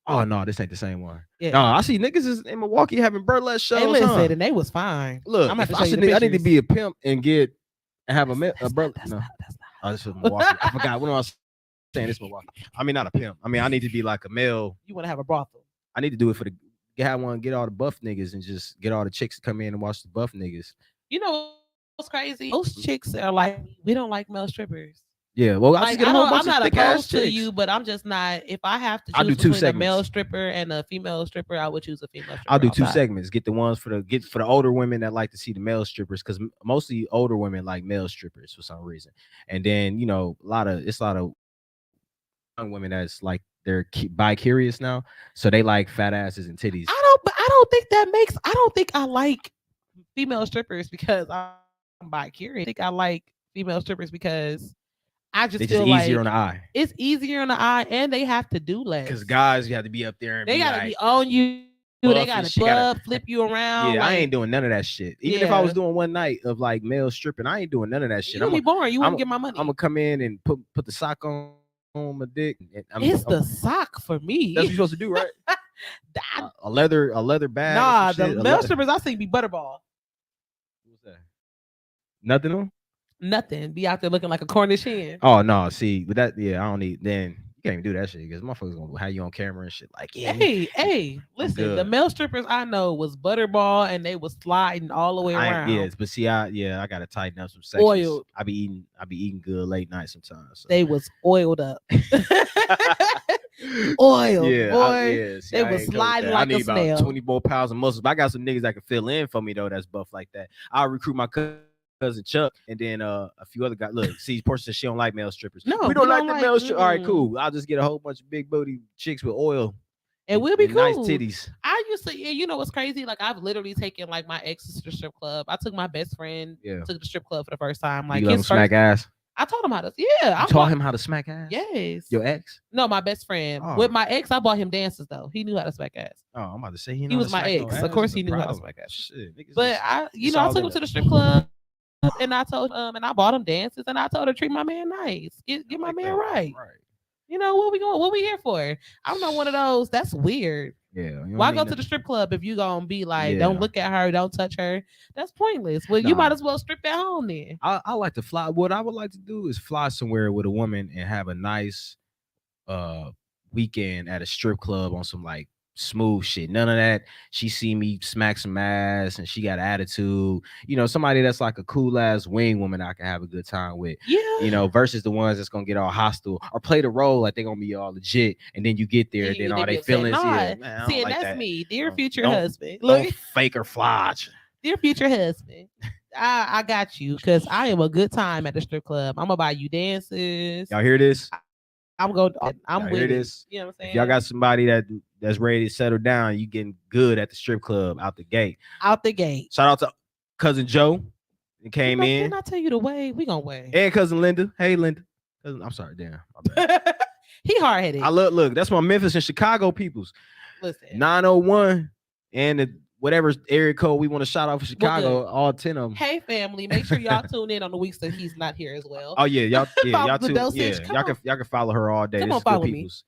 S2: Oh no, this ain't the same one.
S1: Yeah.
S2: No, I see niggas is in Milwaukee having burlesque shows.
S1: Hey, listen,
S2: Huh?
S1: and they was fine.
S2: Look,
S1: I'm gonna have to
S2: if
S1: show
S2: I,
S1: you
S2: should,
S1: the
S2: I need to
S1: pictures.
S2: be a pimp and have a
S1: That's
S2: burlesque.
S1: not,
S2: No,
S1: that's not.
S2: oh, this was Milwaukee. I forgot. What was I saying? This Milwaukee. I mean, not a pimp. I mean, I need to be like a male.
S1: You want to have a brothel?
S2: I need to do it for the get all the buff niggas and just get all the chicks to come in and watch the buff niggas.
S1: You know what's crazy? Most chicks are like, we don't like male strippers.
S2: Yeah, well, I
S1: Like
S2: just get a whole bunch
S1: I'm not
S2: of thick ass
S1: opposed to
S2: chicks.
S1: you, but I'm just not. If I have to
S2: I'll
S1: choose
S2: do two
S1: between a male
S2: segments.
S1: stripper and a female stripper, I would choose a female stripper.
S2: I'll do two
S1: outside.
S2: segments. Get the ones for the older women that like to see the male strippers, because mostly older women like male strippers for some reason. And then a lot of young women that's like they're bi-curious now, so they like fat asses and titties.
S1: But I don't think that makes. I don't think I like female strippers because I'm bi-curious. I think I like female strippers because I just
S2: They
S1: feel
S2: just easier
S1: like
S2: on the eye.
S1: it's easier on the eye, and they have to do
S2: Because
S1: less.
S2: guys, you have to be up there and
S1: They
S2: be
S1: gotta
S2: like
S1: be on you. They
S2: buff
S1: gotta
S2: and shit. Gotta
S1: flip you around.
S2: yeah. I
S1: Like
S2: ain't doing none of that shit. Even if I was
S1: yeah,
S2: doing one night of like male stripping, I ain't doing none of that shit.
S1: you'll be boring. You
S2: I'm
S1: wouldn't get my money.
S2: gonna come in and put the sock on my dick. And
S1: It's the sock for me.
S2: That's what you're supposed to do, right?
S1: That-
S2: A leather bag.
S1: nah,
S2: or some
S1: the
S2: shit,
S1: male strippers I see be butterball.
S2: What's that? Nothing on.
S1: Nothing. Be out there looking like a Cornish hen.
S2: Oh no, see, with that, yeah, I don't need. Then you can't even do that shit because motherfuckers gonna have you on camera and shit. Like, yeah,
S1: Hey, listen, the
S2: good.
S1: male strippers I know was butterball and they was sliding all the way around.
S2: Yes, but see, I gotta tighten up some sections.
S1: Oiled.
S2: I be eating good late night sometimes. So.
S1: They was oiled up. Oiled,
S2: yeah,
S1: boy.
S2: see,
S1: They
S2: I
S1: was
S2: ain't cool with
S1: sliding
S2: that.
S1: like
S2: I
S1: a
S2: need
S1: snail.
S2: about 24 pounds of muscles. But I got some niggas that can fill in for me though. That's buff like that. I'll recruit my cousin Chuck, and then a few other guys. Look, see, Portia says she don't like male strippers.
S1: No,
S2: we don't like the
S1: like
S2: male strippers. All right, cool. I'll just get a whole bunch of big booty chicks with oil.
S1: And we'll be cool.
S2: Nice titties.
S1: I used to, you know what's crazy? Like I've literally taken like my exes to the strip club. I took my best friend to the strip club for the first time. Like
S2: you let him smack ass.
S1: I told him how to. Yeah,
S2: I taught him how to smack ass.
S1: Yes.
S2: Your ex?
S1: No, my best friend.
S2: Oh.
S1: With my ex, I bought him dances though. He knew how to smack ass.
S2: Oh, I'm about to say he
S1: was my ex. Of course, he knew how to smack ass.
S2: Shit,
S1: but I took him to the strip club. And I told and I bought him dances and I told her treat my man nice. Get my man right. You know what we going? What we here for? I'm not one of those. That's weird.
S2: Yeah.
S1: Why go to the strip club if you gonna be like, don't look at her, don't touch her? That's pointless. Well, you might as well strip at home then.
S2: I like to fly. What I would like to do is fly somewhere with a woman and have a nice weekend at a strip club on some like smooth shit. None of that. She see me smack some ass and she got attitude. You know, somebody that's like a cool ass wing woman I can have a good time with.
S1: Yeah.
S2: You know, versus the ones that's gonna get all hostile or play the role like they're gonna be all legit, and then you get there and then all they feelings. Yeah, man,
S1: see,
S2: like
S1: that's
S2: that.
S1: me, dear future husband.
S2: Look, fake or flodge.
S1: Dear future husband. I got you because I am a good time at the strip club. I'm gonna buy you dances.
S2: Y'all hear this?
S1: I'm with
S2: this.
S1: You know what I'm saying?
S2: If y'all got somebody that's ready to settle down, you getting good at the strip club out the gate.
S1: Out the gate.
S2: Shout out to cousin Joe. It came in.
S1: Didn't I tell you to wave? We gonna wave.
S2: And cousin Linda. Hey Linda. I'm sorry, damn. My bad.
S1: He hard headed.
S2: I look. That's my Memphis and Chicago peoples.
S1: Listen,
S2: 901 and the whatever area code we want to shout out for Chicago. All 10 of them.
S1: Hey family, make sure y'all tune in on the weeks that he's not here as well.
S2: Oh yeah, y'all too.
S1: Dosage.
S2: Yeah, y'all can follow her all day.
S1: Come
S2: this
S1: on,
S2: is good
S1: follow
S2: peoples.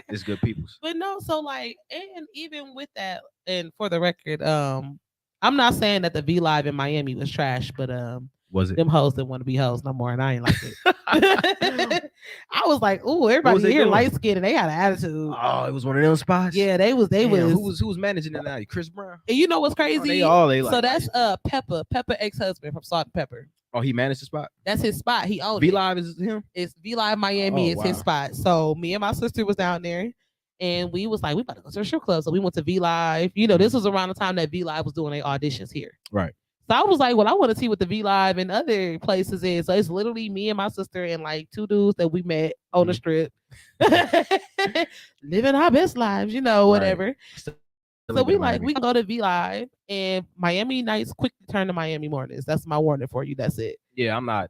S2: It's good peoples.
S1: But no, so like, and even with that, and for the record, I'm not saying that the V Live in Miami was trash, but
S2: was it?
S1: Them hoes didn't want to be hoes no more, and I ain't like it. I was like, "Ooh, everybody here light skinned, and they had an attitude."
S2: Oh, it was one of them spots.
S1: Yeah, they was.
S2: Who was managing it now? Chris Brown.
S1: And you know what's crazy?
S2: They
S1: so that's Pepper ex-husband from Salt and Pepper.
S2: Oh, he managed the spot.
S1: That's his spot. He owned
S2: V Live is him.
S1: It's V Live Miami. It's his spot. So me and my sister was down there. And we was like, we about to go to the strip club. So we went to V Live. You know, this was around the time that V Live was doing their auditions here.
S2: Right.
S1: So I was like, well, I want to see what the V Live and other places is. So it's literally me and my sister and like two dudes that we met on the strip. Living our best lives, you know, whatever. Right. So we like, we go to V Live and Miami nights quickly turn to Miami mornings. That's my warning for you. That's it.
S2: Yeah, I'm not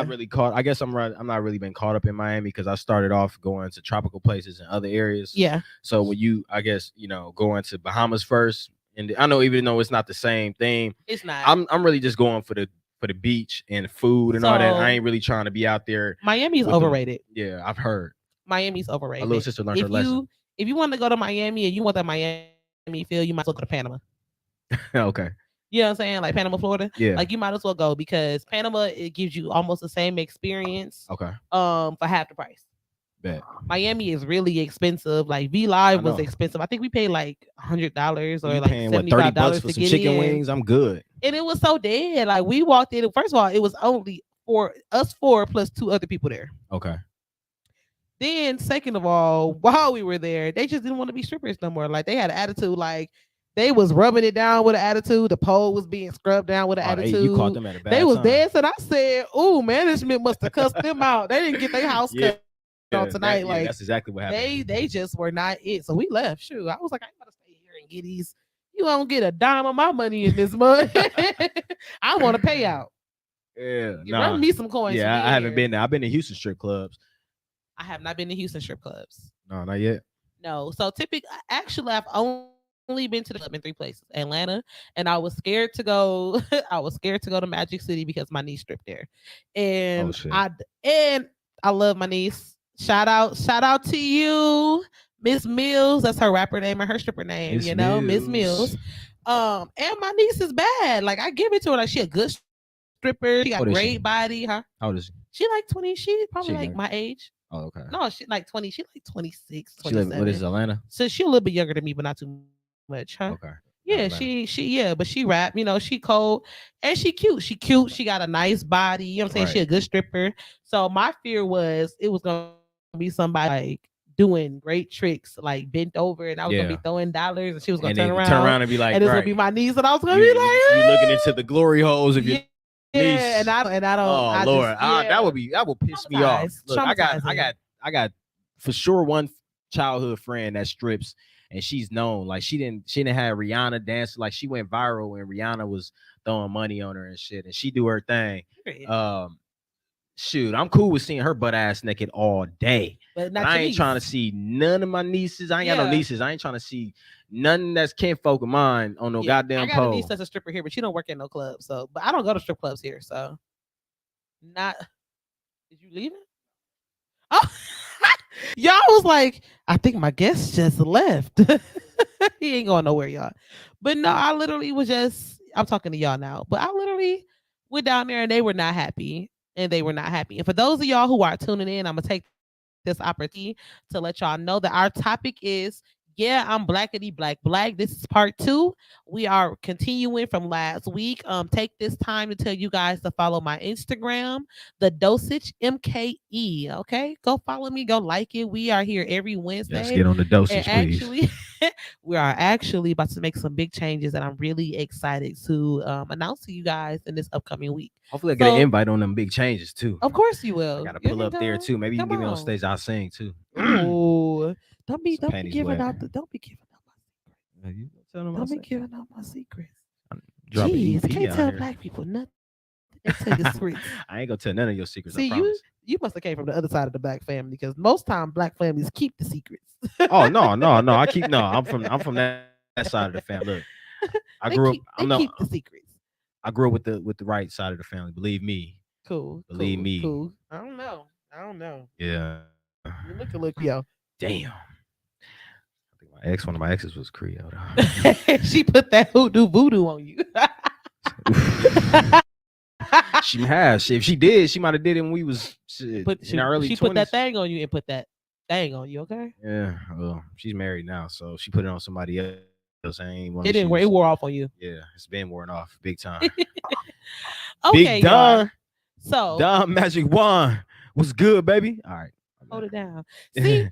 S2: really caught. I guess I'm not really been caught up in Miami because I started off going to tropical places in other areas.
S1: Yeah.
S2: So when you, I guess, you know, going to Bahamas first, and I know even though it's not the same thing,
S1: it's not.
S2: I'm really just going for the beach and food and all that. I ain't really trying to be out there.
S1: Miami's overrated.
S2: Yeah, I've heard.
S1: Miami's overrated.
S2: My little sister learned her lesson.
S1: If you want to go to Miami and you want that Miami feel, you might as well go to Panama.
S2: Okay.
S1: You know what I'm saying? Like Panama, Florida.
S2: Yeah.
S1: Like you might as well go because Panama, it gives you almost the same experience.
S2: Okay.
S1: For half the price.
S2: Bet.
S1: Miami is really expensive. Like V Live was expensive. I think we paid like $100 or like $75
S2: for
S1: to
S2: some
S1: get
S2: chicken
S1: in.
S2: wings. I'm good.
S1: And it was so dead. Like we walked in. First of all, it was only for us 4 plus 2 other people there.
S2: Okay.
S1: Then second of all, while we were there, they just didn't want to be strippers no more. Like they had an attitude. Like they was rubbing it down with an attitude. The pole was being scrubbed down with an attitude.
S2: You caught them at a bad
S1: They was
S2: time.
S1: dancing. I said, "Ooh, management must have cussed them out. They didn't get their house cut on tonight.
S2: Yeah,
S1: Like
S2: that's exactly what happened.
S1: they just were not it. So we left. Shoot, I was like, I ain't gotta stay here and get these. You don't get a dime of my money in this month. I want to pay out.
S2: Yeah,
S1: You run
S2: nah.
S1: me some coins for
S2: Yeah, I
S1: being
S2: haven't
S1: here.
S2: been there. I've been to Houston strip clubs.
S1: I have not been to Houston strip clubs.
S2: No, not yet.
S1: No. So typically, actually, I've only been to the club in 3 places: Atlanta, and I was scared to go. I was scared to go to Magic City because my niece stripped there,
S2: Oh
S1: and
S2: shit.
S1: I love my niece. Shout out to you, Miss Mills. That's her rapper name and her stripper name.
S2: Miss
S1: You know, Miss
S2: Mills.
S1: Mills. And my niece is bad. Like I give it to her. Like she a good stripper. She got great
S2: How old is she?
S1: body, huh?
S2: How old is she?
S1: She like 20. She probably
S2: She
S1: like
S2: young.
S1: my age.
S2: Oh, okay.
S1: No, she like 20. She like 26,
S2: She live. What is
S1: 27.
S2: Atlanta?
S1: So she a little bit younger than me, but not too much, huh?
S2: Okay.
S1: Yeah,
S2: Not Atlanta.
S1: yeah, but she rap, she cold and she cute. She cute. She got a nice body. You know what I'm saying? She
S2: Right.
S1: a good stripper. So my fear was it was gonna be somebody like doing great tricks, like bent over, and I was gonna be
S2: Yeah.
S1: throwing dollars, and she was gonna
S2: And
S1: turn
S2: then you turn
S1: around,
S2: around and be like,
S1: and it was gonna
S2: right.
S1: be my niece, and I was gonna
S2: You
S1: be
S2: you looking
S1: like,
S2: into the glory holes of your
S1: yeah,
S2: niece.
S1: and I don't,
S2: Oh
S1: I
S2: Lord,
S1: just yeah,
S2: that would piss me off.
S1: traumatized,
S2: Look,
S1: traumatizing.
S2: I got for sure one childhood friend that strips, and she's known. Like she didn't have Rihanna dance. Like she went viral when Rihanna was throwing money on her and shit, and she do her thing.
S1: Period.
S2: Shoot, I'm cool with seeing her butt ass naked all day.
S1: But
S2: But
S1: not
S2: I
S1: your
S2: ain't trying to
S1: niece.
S2: see none of my nieces. I ain't got no
S1: Yeah.
S2: nieces. I ain't trying to see none that's kinfolk of mine on no
S1: Yeah, I
S2: goddamn
S1: got a niece
S2: pole.
S1: that's a stripper here, but she don't work at no club. So, but I don't go to strip clubs here. So, not. Did you leave it? Oh, y'all was like, I think my guest just left. He ain't going nowhere, y'all. But no, I literally was just. I'm talking to y'all now, but I literally went down there and they were not happy, and they were not happy. And for those of y'all who are tuning in, I'm gonna take this opportunity to let y'all know that our topic is yeah, I'm blackity black. This is part 2. We are continuing from last week. Take this time to tell you guys to follow my Instagram, the Dosage MKE. Okay, go follow me, go like it. We are here every
S2: Yes,
S1: Wednesday,
S2: get on the
S1: and
S2: dosage, please.
S1: actually, we are actually about to make some big changes, and I'm really excited to announce to you guys in this upcoming week.
S2: Hopefully, I get an
S1: So,
S2: invite on them big changes too.
S1: of course, you
S2: I
S1: will.
S2: gotta
S1: You
S2: pull
S1: can
S2: up there
S1: come.
S2: too. Maybe you can
S1: Come
S2: get me on
S1: on.
S2: stage. I'll sing too.
S1: Ooh,
S2: Some
S1: don't be
S2: panties
S1: giving
S2: wet.
S1: out don't be giving out
S2: You tell them I'll
S1: don't be
S2: sing.
S1: giving out my secrets.
S2: I'm dropping
S1: Jeez,
S2: EP
S1: can't
S2: out
S1: tell
S2: here.
S1: black people nothing. They tell your secrets.
S2: I ain't gonna tell none of your secrets. I
S1: See,
S2: promise.
S1: you must have came from the other side of the black family because most time black families keep the secrets.
S2: Oh no. I keep no. I'm from that side of the family. Look, I grew up.
S1: They keep the secrets.
S2: I grew up with the right side of the family. Believe me.
S1: Cool,
S2: Believe
S1: cool,
S2: me.
S1: cool. I don't know. I don't know.
S2: Yeah.
S1: You look yo.
S2: Damn. I think one of my exes was Creole.
S1: She put that hoodoo voodoo on you.
S2: She has. If she did, she might have did it when we was in our early
S1: she
S2: 20s.
S1: put that thing on you and put that thing on you. Okay.
S2: Yeah. Well, she's married now, so she put it on somebody else. I ain't want
S1: It didn't. It wore off on you.
S2: Yeah, it's been worn off big time.
S1: Okay,
S2: Big Don,
S1: so
S2: Don Magic Wand, what's good, baby? All right,
S1: hold it down. See,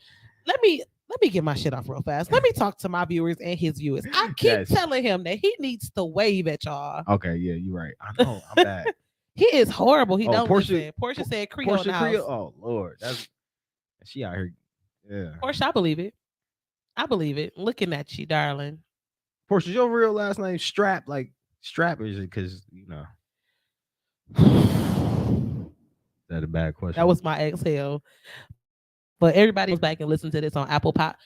S1: let me get my shit off real fast. Let me talk to my viewers and his viewers. I keep telling him that he needs to wave at y'all.
S2: Okay, yeah, you're right. I know, I'm bad.
S1: He is horrible. He don't
S2: Portia,
S1: listen. Portia said Creole in the house.
S2: Creole. Oh Lord, that's she out here. Yeah,
S1: Portia, I believe it. I believe it. Looking at you, darling.
S2: Portia's your real last name Strap? Like Strap, or is it because that a bad question?
S1: That was my exhale. But everybody goes back and listen to this on Apple Pod.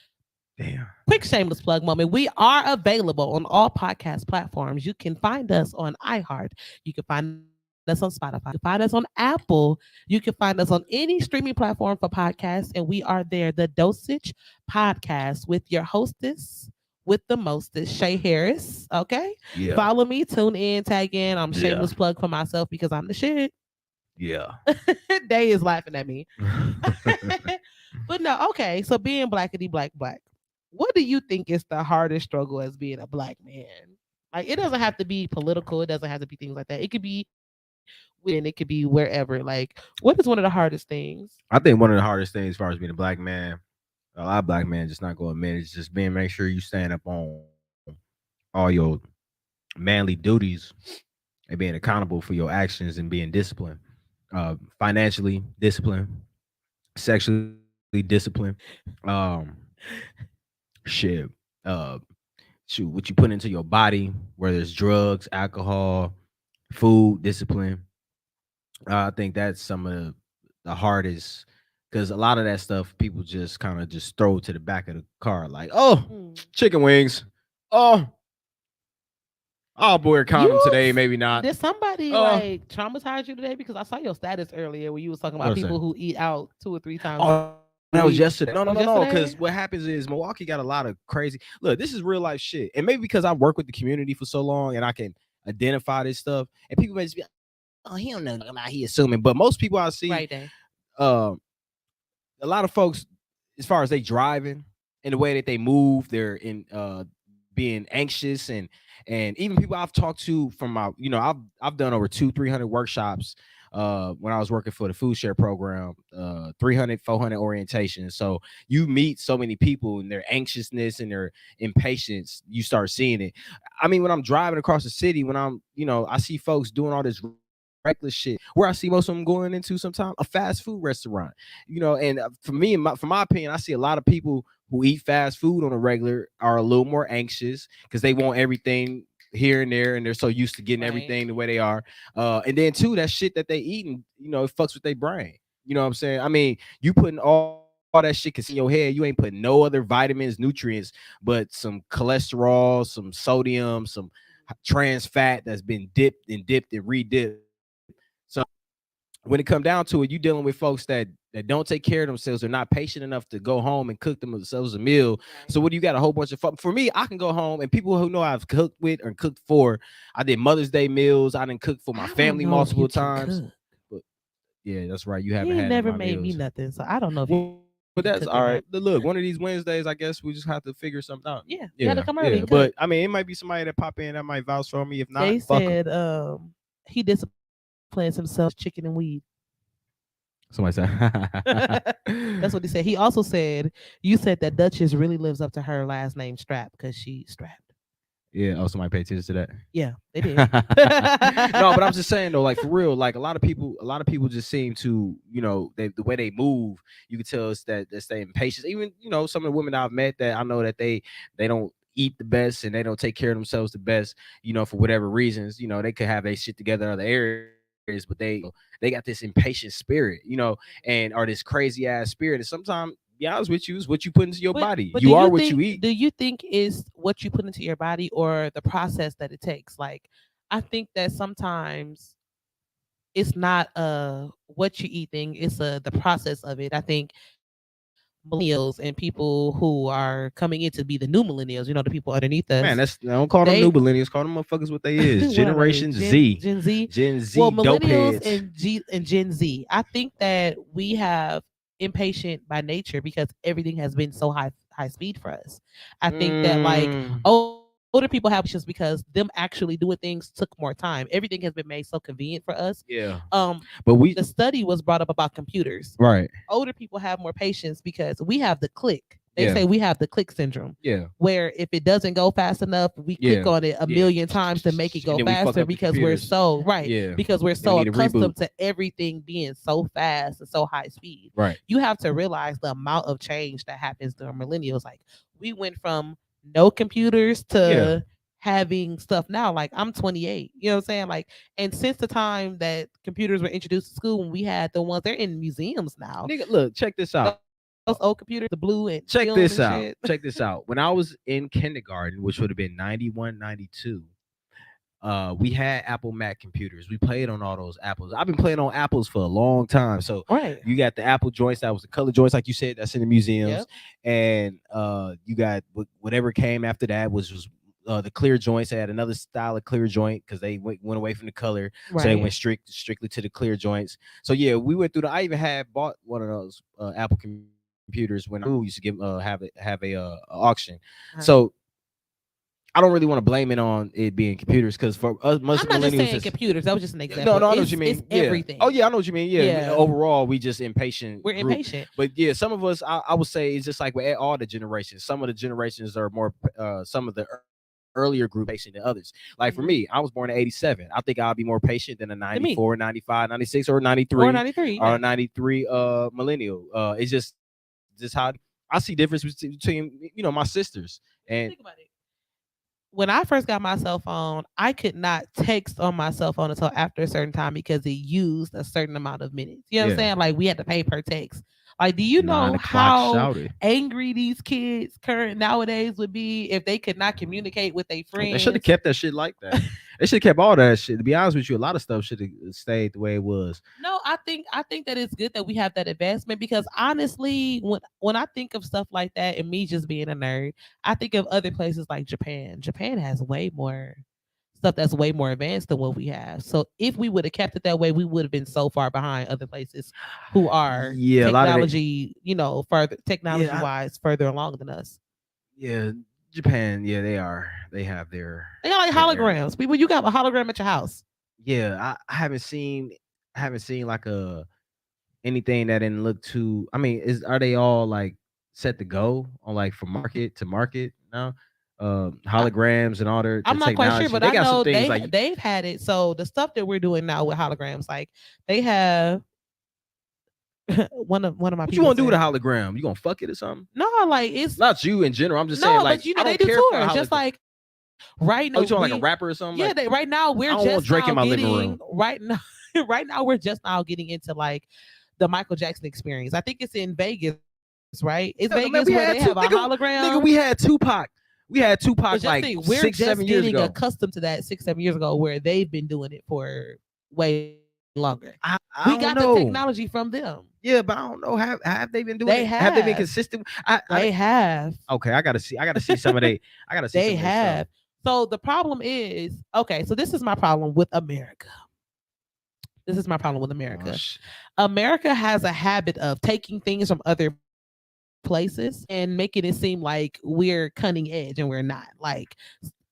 S2: Damn.
S1: Quick shameless plug moment. We are available on all podcast platforms. You can find us on iHeart. You can find us on Spotify. You can find us on Apple. You can find us on any streaming platform for podcasts. And we are there, the Dosage Podcast, with your hostess, with the mostest, Shay Harris. Okay.
S2: Yeah.
S1: Follow me, tune in, tag in. I'm shameless plug for myself because I'm the shit.
S2: Yeah.
S1: Day is laughing at me. But no, okay. So being blackity black. What do you think is the hardest struggle as being a black man? Like it doesn't have to be political. It doesn't have to be things like that. It could be within. It could be wherever. Like, what is one of the hardest things?
S2: I think one of the hardest things as far as being a black man, a lot of black men just not going to admit it's just being make sure you stand up on all your manly duties and being accountable for your actions and being disciplined, financially disciplined, sexually discipline. Um, shit. Uh, shoot, what you put into your body, whether it's drugs, alcohol, food, discipline. I think that's some of the hardest because a lot of that stuff people just kind of just throw to the back of the car, like, oh,
S1: Mm.
S2: chicken wings. Oh, I'll wear a condom
S1: You
S2: today, maybe not.
S1: did somebody
S2: Oh,
S1: like traumatize you today? Because I saw your status earlier where you was talking
S2: what
S1: about
S2: was that?
S1: people who eat out 2 or 3 times a
S2: Oh,
S1: week.
S2: that was yesterday. No,
S1: That was
S2: no. Because
S1: yesterday.
S2: what happens is Milwaukee got a lot of crazy. Look, this is real life shit, and maybe because I work with the community for so long and I can identify this stuff, and people may just be, like, oh, he don't know nothing about he assuming. But most people I see,
S1: Right there.
S2: um, a lot of folks, as far as they driving and the way that they move, they're in being anxious and even people I've talked to from my, I've done over 200-300 workshops when I was working for the food share program, 300-400 orientations. So you meet so many people and their anxiousness and their impatience, you start seeing it. I mean, when I'm driving across the city, when I'm, I see folks doing all this reckless shit. Where I see most of them going into sometime a fast food restaurant, and for me, from my opinion, I see a lot of people who eat fast food on a regular are a little more anxious because they want everything here and there, and they're so used to getting
S1: Right.
S2: everything the way they are. And then too, that shit that they eating, it fucks with their brain. You know what I'm saying? I mean, you putting all that shit can see in your head. You ain't putting no other vitamins, nutrients, but some cholesterol, some sodium, some trans fat that's been dipped and re-dipped. So when it come down to it, you dealing with folks that don't take care of themselves. They're not patient enough to go home and cook themselves a meal. So
S1: Right.
S2: what do you got? A whole bunch of fun. For me, I can go home and people who know I've cooked with or cooked for. I did Mother's Day meals. I didn't cook for my
S1: I don't
S2: family
S1: know if you
S2: multiple
S1: can
S2: times.
S1: cook.
S2: But yeah, that's right. You
S1: You
S2: haven't
S1: ain't
S2: had in
S1: never
S2: my
S1: made me
S2: meals.
S1: nothing, so I don't know if you
S2: Well,
S1: can
S2: that's
S1: cook or
S2: all right.
S1: not.
S2: Look, one of these Wednesdays, I guess we just have to figure something out.
S1: Yeah, you got to
S2: Yeah,
S1: come early and
S2: yeah.
S1: cook.
S2: But I mean, it might be somebody that pop in that might vouch for me. If not,
S1: They
S2: fuck them.
S1: said he disciplines himself with chicken and weed.
S2: Somebody said,
S1: That's what he said. He also said you said that Duchess really lives up to her last name Strap because she strapped.
S2: yeah. Oh, somebody pay attention to that.
S1: Yeah, they did.
S2: No, but I'm just saying though, like for real, like a lot of people just seem to, the way they move, you can tell it's that they're impatient. Even, some of the women I've met that I know that they don't eat the best and they don't take care of themselves the best, for whatever reasons. They could have their shit together in other areas, but they got this impatient spirit, and or this crazy ass spirit. And sometimes, be honest with you, is what you put into your body.
S1: But
S2: You are what you eat.
S1: do you think is what you put into your body or the process that it takes? Like I think that sometimes it's not what you eat thing, it's the process of it. I think millennials and people who are coming in to be the new millennials, the people underneath
S2: Man,
S1: us,
S2: that's don't call them
S1: they
S2: new millennials. Call them motherfuckers what they is.
S1: what are they?
S2: Generation Z,
S1: Gen Z?
S2: Gen
S1: Well,
S2: Z dope
S1: millennials
S2: heads.
S1: and Gen Z. I think that we have impatient by nature because everything has been so high speed for us. I think that like
S2: Mm,
S1: older people have patience because them actually doing things took more time. Everything has been made so convenient for us.
S2: yeah,
S1: Um,
S2: but
S1: the
S2: we
S1: study was brought up about computers.
S2: right.
S1: Older people have more patience because we have the click. They
S2: Yeah,
S1: say we have the click syndrome,
S2: yeah,
S1: where if it doesn't go fast enough, we click
S2: yeah,
S1: on it a
S2: yeah.
S1: million times to make it
S2: And
S1: go
S2: then we fuck
S1: faster
S2: up the
S1: because we're
S2: computers.
S1: so right
S2: Yeah,
S1: because we're
S2: then we
S1: so
S2: need a reboot.
S1: accustomed to everything being so fast and so high speed.
S2: Right.
S1: You have to realize the amount of change that happens during millennials. Like we went from no computers
S2: Yeah,
S1: to having stuff now. Like I'm 28. You know what I'm saying? Like, and since the time that computers were introduced to school, when we had the ones they're in museums now.
S2: nigga, look, check this
S1: Those
S2: out.
S1: old computers, the blue and film
S2: Check
S1: and
S2: this
S1: shit.
S2: out. Check this out. When I was in kindergarten, which would have been 91, 92. We had Apple Mac computers. We played on all those apples. I've been playing on apples for a long time. So
S1: Right.
S2: you got the Apple joints, that was the color joints, like you said, that's in the museums.
S1: Yep.
S2: And you got whatever came after that was the clear joints. They had another style of clear joint because they went away from the color, so they
S1: Right.
S2: went strictly to the clear joints. So yeah, we went through the. I even had bought one of those Apple computers when I was in school. Used to give have a auction.
S1: Uh-huh.
S2: So I don't really want to blame it on it being computers because for us, most
S1: I'm not just
S2: millennials,
S1: saying
S2: is
S1: computers. That was just an
S2: no,
S1: example.
S2: no, I know what you
S1: It's
S2: mean. Yeah. Oh,
S1: everything.
S2: yeah, I know what you mean. Yeah.
S1: Yeah.
S2: Overall, we just impatient
S1: We're
S2: group.
S1: impatient.
S2: But yeah, some of us, I would say, it's just like with all the generations. Some of the generations are more, some of the earlier group patient than others. Like for me,
S1: Hmm.
S2: I was born in 87. I think I'll be more patient than a
S1: To me.
S2: 94, 95, 96, or
S1: Or
S2: 93
S1: 93.
S2: or
S1: Yeah.
S2: 93 millennial. It's just this how I see difference between my sisters and
S1: Think about it. When I first got my cell phone, I could not text on my cell phone until after a certain time because it used a certain amount of minutes. You know what I'm
S2: yeah.
S1: saying? Like we had to pay per text. Like, do you
S2: Nah,
S1: know
S2: the clock
S1: how
S2: shouted.
S1: angry these kids current nowadays would be if they could not communicate with their
S2: They should have
S1: friends?
S2: kept that shit like that. They should have kept all that shit. To be honest with you, a lot of stuff should have stayed the way it was.
S1: No, I think that it's good that we have that advancement because honestly, when I think of stuff like that and me just being a nerd, I think of other places like Japan. Japan has way more stuff that's way more advanced than what we have. So if we would have kept it that way, we would have been so far behind other places who are
S2: Yeah, a lot of it.
S1: technology, further technology
S2: Yeah,
S1: wise further along than us.
S2: yeah, Japan. Yeah, they are. They have their
S1: They got like
S2: area.
S1: holograms. People, you got a hologram at your house.
S2: Yeah, I haven't seen like a anything that didn't look too. I mean, are they all like set to go on like from market to market now?
S1: I,
S2: Holograms and all their
S1: I'm not quite sure,
S2: technology.
S1: but
S2: They
S1: I
S2: got some
S1: know
S2: things like
S1: they've had it. So the stuff that we're doing now with holograms, like they have one of my
S2: what you
S1: people
S2: want to do with a
S1: said,
S2: hologram? You gonna fuck it or something?
S1: no, like it's
S2: Not you in general. I'm just saying,
S1: no,
S2: like,
S1: but you
S2: I
S1: know they
S2: don't
S1: do
S2: care for a
S1: tours. Just
S2: hologram.
S1: like right
S2: Oh,
S1: now
S2: you talking like a
S1: we
S2: rapper or something?
S1: yeah,
S2: Like,
S1: they right now
S2: I
S1: we're
S2: don't want
S1: just
S2: Drake in
S1: now
S2: my living
S1: getting
S2: room.
S1: right now right now we're just now getting into like the Michael Jackson experience. I think it's in Vegas, right? It's
S2: Yeah, man,
S1: Vegas
S2: we
S1: where
S2: had
S1: they
S2: two
S1: have a
S2: nigga.
S1: hologram.
S2: We had Tupac. We had
S1: But
S2: Tupac
S1: just
S2: like
S1: think, we're
S2: six,
S1: just
S2: 7 years
S1: getting
S2: ago.
S1: accustomed to that 6, 7 years ago, where they've been doing it for way longer. We
S2: I
S1: got the
S2: don't know.
S1: technology from them.
S2: Yeah, but I don't know. Have they been doing
S1: They
S2: it? Have they been
S1: have.
S2: consistent?
S1: They have.
S2: Okay. I gotta see. I gotta see some of they. I gotta see
S1: They
S2: some of their stuff.
S1: have. So the problem is, okay, so this is my problem with America. This is my problem with
S2: Oh,
S1: America. America has a habit of taking things from other places and making it seem like we're cutting edge and we're not. Like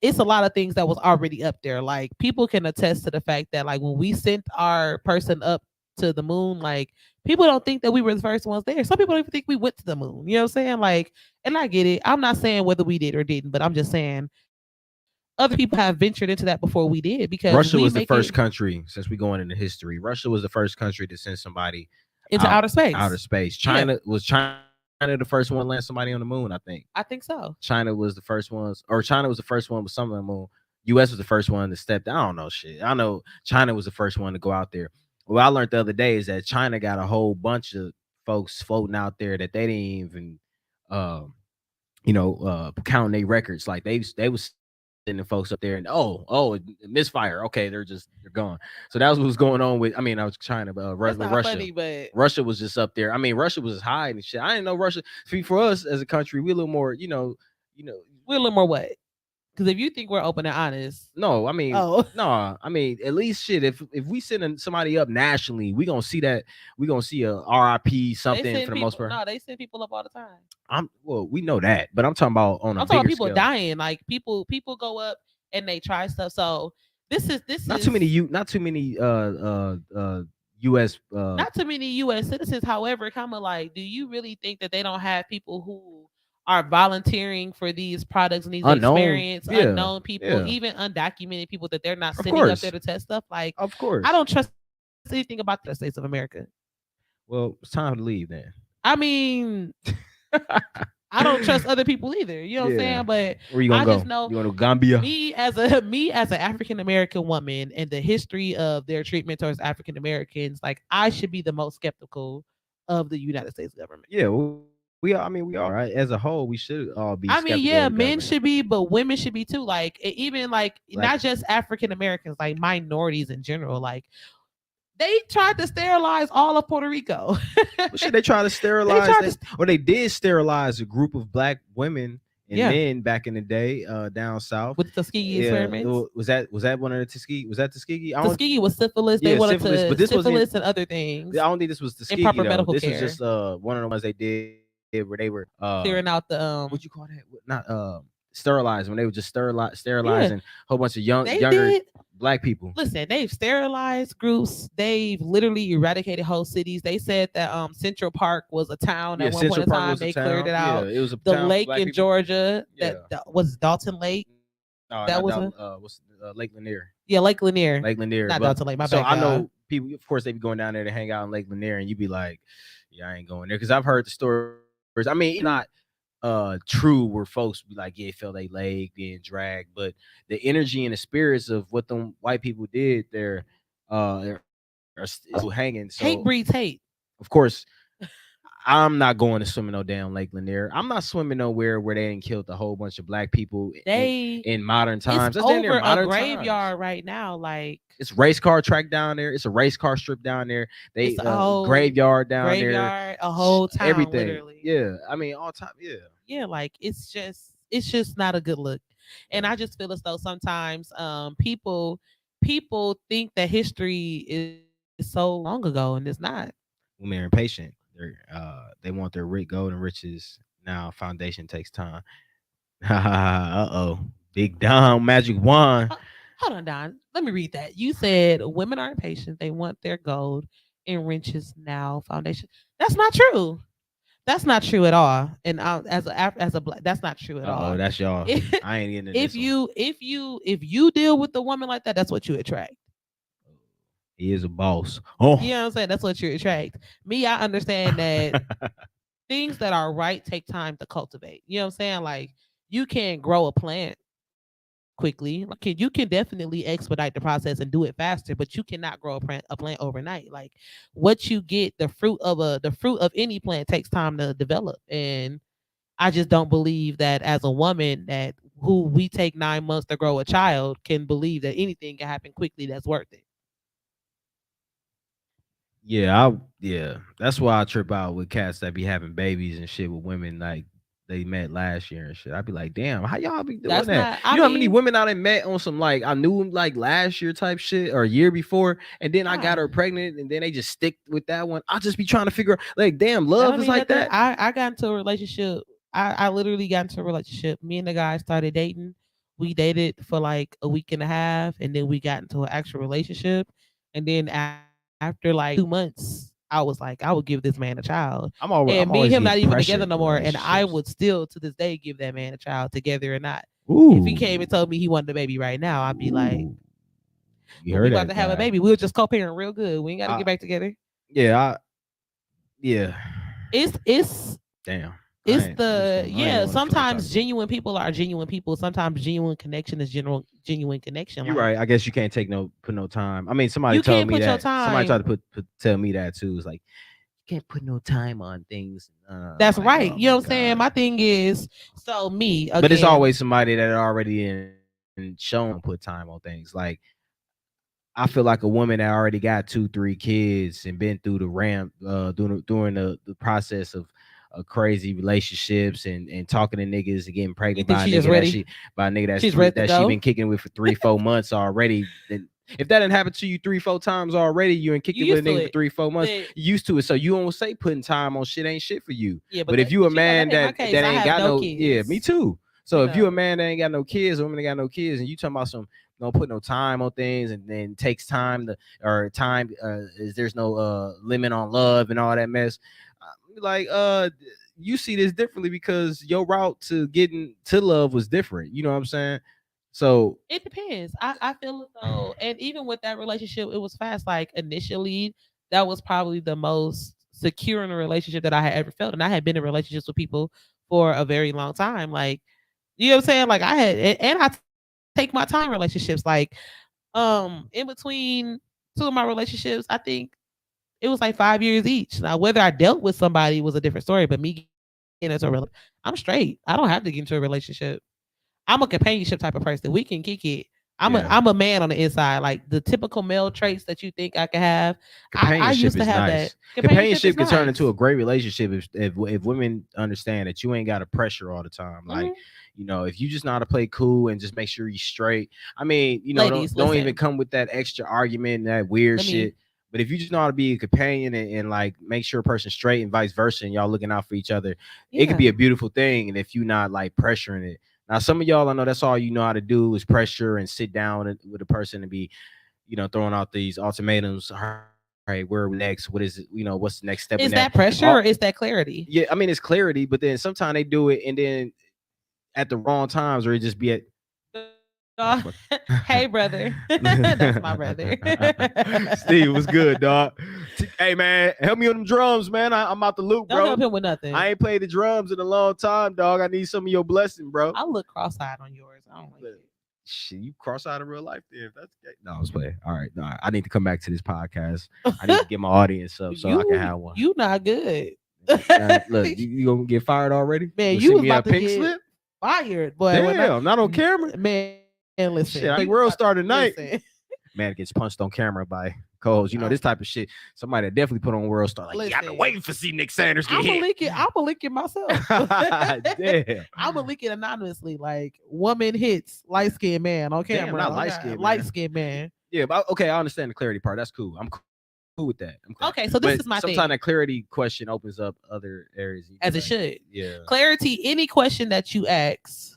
S1: it's a lot of things that was already up there. Like people can attest to the fact that like when we sent our person up to the moon, like people don't think that we were the first ones there. Some people don't even think we went to the moon. You know what I'm saying? Like, and I get it. I'm not saying whether we did or didn't, but I'm just saying other people have ventured into that before we did because we
S2: Russia
S1: make
S2: was the
S1: it
S2: first country since we going into history. Russia was the first country to send somebody
S1: into
S2: out
S1: outer space.
S2: outer space.
S1: Yeah,
S2: China the first one to land somebody on the moon. I think
S1: I think so.
S2: China was the first ones, or China was the first one with something on the moon. U.S. was the first one to step down. I don't know shit. I know China was the first one to go out there. What I learned the other day is that China got a whole bunch of folks floating out there that they didn't even, um, counting their records. Like they was sending folks up there and misfire. Okay, they're gone. So that was what was going on with. I mean, I was China, but
S1: That's not
S2: Russia.
S1: funny, but
S2: Russia was just up there. I mean, Russia was hiding and shit. I didn't know Russia. For us as a country, we a little more,
S1: we're a little more what? Because if you think we're open and honest,
S2: no, I mean,
S1: oh,
S2: no, I mean, at least shit. If we sending somebody up nationally, we gonna see that. We gonna see a RIP
S1: they
S2: something
S1: send
S2: for the most
S1: people.
S2: part.
S1: No, they send people up all the time.
S2: We know that, but I'm talking about on a
S1: I'm talking about
S2: bigger
S1: people
S2: scale.
S1: dying. Like people go up and they try stuff. So this
S2: Not
S1: is
S2: too many U.S.
S1: not too many U.S. citizens. However, kind of like, do you really think that they don't have people who are volunteering for these products and these
S2: unknown.
S1: experience,
S2: Yeah,
S1: unknown people,
S2: yeah.
S1: even undocumented people that they're not
S2: Of
S1: sending up there
S2: course,
S1: to test stuff? Like,
S2: of
S1: I
S2: course.
S1: don't trust anything about the United States of America.
S2: Well, it's time to leave then.
S1: I mean, I don't trust other people either. You know what I'm
S2: Yeah.
S1: saying? But
S2: Where you gonna
S1: I just
S2: go?
S1: know
S2: You want to Gambia?
S1: me as an African American woman and the history of their treatment towards African Americans, like I should be the most skeptical of the United States government.
S2: Yeah, we are. I mean, we are right. As a whole, we should all be
S1: I mean,
S2: skeptical of the
S1: yeah, men
S2: government.
S1: should be, but women should be too. Like even like
S2: Like,
S1: not just African Americans, like minorities in general. Like they tried to sterilize all of Puerto Rico.
S2: but shit, they try to
S1: They
S2: sterilize
S1: tried
S2: that,
S1: to,
S2: or they did sterilize a group of black women and
S1: yeah,
S2: men back in the day, down south.
S1: with the Tuskegee
S2: Yeah,
S1: experiments.
S2: was that one of the Tuskegee? Was that Tuskegee? I don't.
S1: Tuskegee was syphilis. They
S2: Yeah,
S1: wanted
S2: syphilis, but
S1: to
S2: this wasn't.
S1: syphilis and other things,
S2: I don't think this was Tuskegee
S1: improper
S2: though.
S1: medical
S2: This was
S1: care,
S2: just one of the ones they did where they were
S1: clearing out the
S2: what you call that? Not sterilizing, when they were just
S1: yeah,
S2: sterilizing a whole bunch of
S1: they
S2: younger
S1: did.
S2: black people.
S1: Listen, they've sterilized groups. They've literally eradicated whole cities. They said that Central Park was a town
S2: Yeah,
S1: at one point
S2: Central
S1: in
S2: Park
S1: time.
S2: was a
S1: They cleared
S2: town.
S1: it
S2: Yeah,
S1: out.
S2: it was a
S1: The
S2: town for
S1: lake
S2: black
S1: in
S2: people.
S1: Georgia
S2: Yeah.
S1: that was Dalton Lake.
S2: No,
S1: That
S2: not
S1: was
S2: what's Lake Lanier.
S1: yeah, Lake Lanier,
S2: Lake Lanier.
S1: not
S2: But
S1: Dalton Lake. My
S2: so
S1: bad,
S2: I
S1: y'all.
S2: know people, of course, they be going down there to hang out in Lake Lanier, and you be like, yeah, I ain't going there because I've heard the stories I mean, it's not true where folks be like, yeah, felt they leg being dragged, but the energy and the spirits of what them white people did there are still hanging. So
S1: Hate breeds hate.
S2: of course, I'm not going to swim in no damn Lake Lanier. I'm not swimming nowhere where they ain't killed a whole bunch of black people
S1: They
S2: in modern
S1: It's
S2: times. That's damn near
S1: over a
S2: modern times.
S1: graveyard right now. Like
S2: It's race car track down there. It's a race car strip down there. They
S1: it's a whole
S2: graveyard down there.
S1: graveyard, a whole town,
S2: Everything.
S1: literally.
S2: Yeah. I mean, all time. Yeah.
S1: Yeah, like it's just not a good look. And I just feel as though sometimes people think that history is so long ago and it's not.
S2: Women are impatient. They want their golden riches now. Foundation takes time. Uh oh. Big Dom magic wand.
S1: Ho- Hold on, Don. Let me read that. You said women are impatient. They want their gold and riches now. Foundation. That's not true. That's not true at all. And as a black, that's not true at
S2: Uh oh,
S1: all.
S2: that's y'all.
S1: If,
S2: I ain't getting into
S1: if
S2: this one.
S1: you deal with a woman like that, that's what you attract.
S2: He is a boss.
S1: You
S2: Oh.
S1: know what I'm saying? That's what you attract. Me, I understand that things that are right take time to cultivate. You know what I'm saying? Like you can't grow a plant quickly. Like you can definitely expedite the process and do it faster, but you cannot grow a plant overnight. Like what you get, the fruit of any plant takes time to develop. And I just don't believe that as a woman that who we take 9 months to grow a child can believe that anything can happen quickly that's worth it.
S2: Yeah. That's why I trip out with cats that be having babies and shit with women like they met last year and shit. I'd be like, damn, how y'all be doing
S1: That's
S2: that?
S1: not.
S2: You
S1: I
S2: know how many
S1: mean,
S2: women I done met on some like I knew them like last year type shit or a year before, and then I got
S1: yeah.
S2: her pregnant, and then they just stick with that one. I'll just be trying to figure out like, damn,
S1: That
S2: love
S1: don't
S2: is
S1: mean
S2: like
S1: nothing.
S2: that.
S1: I got into a relationship. I literally got into a relationship. Me and the guy started dating. We dated for like a week and a half, and then we got into an actual relationship. And then after like 2 months, I was like, I would give this man a child. And me
S2: I'm
S1: and him
S2: always
S1: not
S2: getting
S1: even together no
S2: pressured
S1: more.
S2: with
S1: And I
S2: relationships.
S1: would still to this day give that man a child, together or not. If he came and
S2: Ooh,
S1: told me he wanted a baby right now, I'd be like,
S2: ooh, you
S1: well, we
S2: heard
S1: about
S2: that
S1: to have a
S2: guy?
S1: baby. We'll just co-parent real good. We ain't got to
S2: I
S1: get back together.
S2: yeah, yeah.
S1: It's
S2: Damn,
S1: it's
S2: I'm just
S1: the
S2: gonna. I ain't
S1: yeah.
S2: want to feel no type
S1: Sometimes
S2: of way.
S1: genuine people are genuine people. Sometimes genuine connection is genuine connection.
S2: You're
S1: Like
S2: right. I guess you can't put no time. I mean, somebody
S1: you
S2: told
S1: can't
S2: me
S1: put your
S2: that. Somebody tried
S1: time.
S2: to tell me that too. It's like you can't put no time on things. I'm
S1: That's
S2: like,
S1: right.
S2: oh
S1: You know
S2: my
S1: what I'm saying?
S2: god.
S1: My thing is, so me
S2: But it's
S1: again.
S2: always somebody that already in shown put time on things. Like I feel like a woman that already got 2, 3 kids and been through the ramp, during the process of crazy relationships and talking to niggas and getting
S1: You
S2: pregnant
S1: think
S2: by a
S1: she's just
S2: nigga that
S1: ready?
S2: she by a nigga that's
S1: She's
S2: three
S1: ready to
S2: that she
S1: go.
S2: been kicking with for 3, 4 months already. Then if that didn't happen to you 3, 4 times already, you and kicked
S1: You
S2: it with a
S1: used to
S2: nigga for
S1: it.
S2: 3, 4 months,
S1: The
S2: you used to it. So you don't say putting time on shit ain't shit for you.
S1: Yeah,
S2: But if you a
S1: but that
S2: man
S1: ain't my case.
S2: that
S1: I
S2: ain't
S1: have
S2: got
S1: no
S2: no, yeah, me
S1: kids.
S2: too.
S1: You
S2: So if you a
S1: know,
S2: man that ain't got no kids, a woman that got no kids, and you talking about some don't put no time on things and then takes time to or time is there's no limit on love and all that mess. Like you see this differently because your route to getting to love was different. You know what I'm saying? So
S1: it depends. I feel as though, and even with that relationship, it was fast. Like initially, that was probably the most secure in a relationship that I had ever felt, and I had been in relationships with people for a very long time. Like you know what I'm saying? Like I had, and I take my time in relationships. Like in between two of my relationships, I think it was like 5 years each. Now whether I dealt with somebody was a different story, but me getting into a relationship, I'm straight. I don't have to get into a relationship. I'm a companionship type of person. We can kick it.
S2: yeah,
S1: I'm a man on the inside. Like the typical male traits that you think I can have. I
S2: companionship
S1: used to
S2: is
S1: have that.
S2: nice.
S1: Companionship is
S2: Companionship can turn into
S1: nice.
S2: a great relationship if women understand that you ain't got to pressure all the time. Like,
S1: Mhm.
S2: if you just know how to play cool and just make sure you straight. I mean,
S1: Ladies,
S2: don't even
S1: listen.
S2: come with that extra argument and that weird
S1: Let me
S2: shit. But if you just know how to be a companion and like make sure a person's straight and vice versa, and y'all looking out for each other, it could be
S1: yeah.
S2: a beautiful thing. And if you not like pressuring it. Now, some of y'all, I know that's all you know how to do is pressure and sit down with a person and be, throwing out these ultimatums. All right, where are we next? What is it? What's the next step in that?
S1: Is that
S2: All,
S1: pressure or is that clarity?
S2: yeah, I mean, it's clarity, but then sometimes they do it and then at the wrong times, or it just be at
S1: The wrong Dog. Hey, brother. That's my brother.
S2: Steve, what's good, dog? Hey, man, help me on them drums, man. I'm out the loop,
S1: Don't help
S2: bro.
S1: him with nothing.
S2: I ain't played the drums in a long time, dog. I need some of your blessing, bro.
S1: I look cross-eyed on yours. I don't like
S2: Look,
S1: it.
S2: shit, you cross out in real life there. If that's gay. No, I was playing. All right, no, I need to come back to this podcast. I need to get my audience up so I can have one.
S1: You not good.
S2: Look, you gonna get fired already?
S1: Man,
S2: You
S1: you
S2: see
S1: was
S2: me
S1: about
S2: at
S1: to
S2: Pink
S1: get
S2: Slip?
S1: fired, boy.
S2: Damn, not on camera.
S1: Man, listen.
S2: Shit, like World Star tonight.
S1: Listen.
S2: Man gets punched on camera by co-host. You know, this type of shit. Somebody that definitely put on World Star. Like, yeah, I've been waiting for see Nick Sanders get hit.
S1: I'm gonna leak it myself.
S2: Damn.
S1: I'm gonna leak it anonymously. Like, woman hits light skinned man on camera.
S2: Damn, not light skinned,
S1: light skinned man.
S2: Yeah, but okay, I understand the clarity part. That's cool. I'm cool with that.
S1: Okay, so this is my
S2: sometimes
S1: thing.
S2: that clarity question opens up other areas.
S1: As it should.
S2: Yeah.
S1: Clarity, any question that you ask.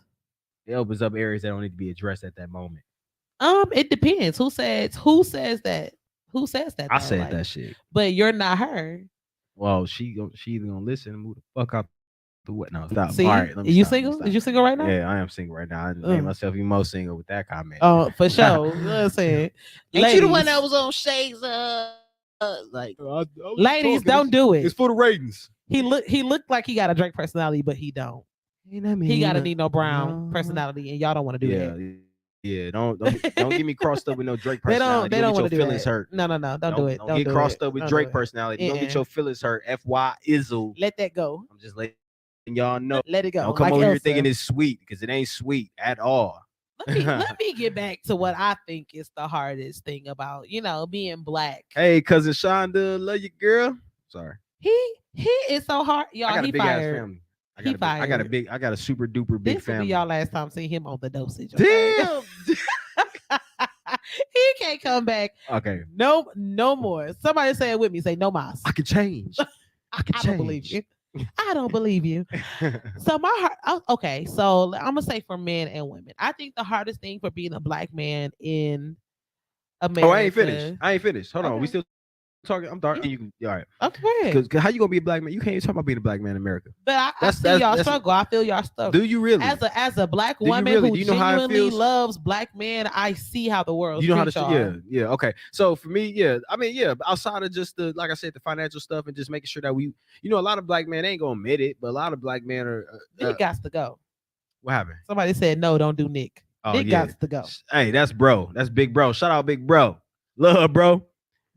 S2: It opens up areas that don't need to be addressed at that moment.
S1: It depends. Who says that? Who says that?
S2: I said that shit.
S1: But you're not her.
S2: Well, she either gonna listen and move the fuck out the what? No, stop.
S1: See,
S2: all right, let me
S1: you
S2: stop,
S1: single? Is you single right now?
S2: Yeah, I am single right now. I made myself even more single with that comment.
S1: Oh, for sure. Listen,
S2: ain't you the one that was on Shades?
S1: Ladies, don't do it.
S2: It's for the ratings.
S1: He looked like he got a Drake personality, but he don't. He got a Nino Brown personality, and y'all don't want to do that.
S2: Yeah, don't get me crossed up with no Drake personality.
S1: They don't want to do
S2: feelings
S1: that.
S2: hurt.
S1: No, don't do it.
S2: Don't get crossed up with Drake personality.
S1: Yeah.
S2: Don't get your feelings hurt. FY Izzle.
S1: Let that go.
S2: I'm just letting y'all know.
S1: Let it go.
S2: Don't come over here thinking it's sweet because it ain't sweet at all.
S1: Let me get back to what I think is the hardest thing about, being black.
S2: Hey, cousin Shonda, love you, girl. Sorry.
S1: He is so hard. Y'all,
S2: I got a big
S1: fired.
S2: ass family. I got a super duper big
S1: this
S2: family.
S1: This will be y'all last time seeing him on the Dosage.
S2: Okay? Damn.
S1: He can't come back.
S2: Okay.
S1: No more. Somebody say it with me. Say no mas.
S2: I can change. I
S1: don't believe you. I don't believe you. So my heart. Okay. So I'm gonna say for men and women, I think the hardest thing for being a black man in America.
S2: Oh, I ain't finished. Hold on. We still talking. I'm talking. You can. All right.
S1: Okay.
S2: Because how you gonna be a black man? You can't even talk about being a black man in America.
S1: But I see y'all struggle. I feel y'all stuff.
S2: Do you really?
S1: As a black woman who genuinely loves black men, I see how the world.
S2: You know how to. Yeah. Okay. So for me, outside of just the, like I said, the financial stuff and just making sure that we, a lot of black men ain't gonna admit it, but a lot of black men are.
S1: Nick got to go.
S2: What happened?
S1: Somebody said no. Don't do Nick.
S2: Oh,
S1: Nick got to go.
S2: Hey, that's bro. That's big bro. Shout out big bro. Love bro.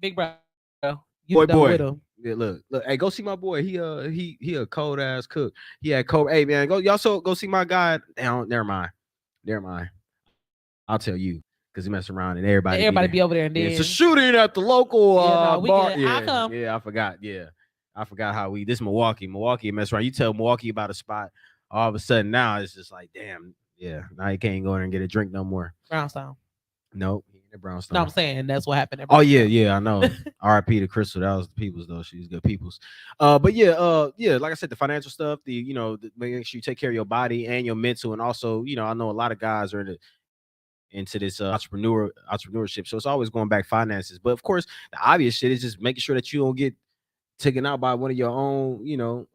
S1: Big bro.
S2: Boy. Yeah, look. Hey, go see my boy. He a cold ass cook. He had cold. Hey man, go see my guy. Never mind. I'll tell you because he mess around and everybody
S1: be over there and then
S2: it's a shooting at the local bar.
S1: I
S2: forgot. I forgot how this Milwaukee mess around. You tell Milwaukee about a spot, all of a sudden now it's just like damn. Yeah, now you can't go in there and get a drink no more.
S1: Brownstone.
S2: Nope. Brownstone.
S1: No, I'm saying that's what happened.
S2: Oh yeah, I know. R.I.P. to Crystal. That was the people's though. She's good people's. But like I said, the financial stuff. Making sure you take care of your body and your mental, and also, I know a lot of guys are into this entrepreneurship. So it's always going back finances. But of course, the obvious shit is just making sure that you don't get taken out by one of your own,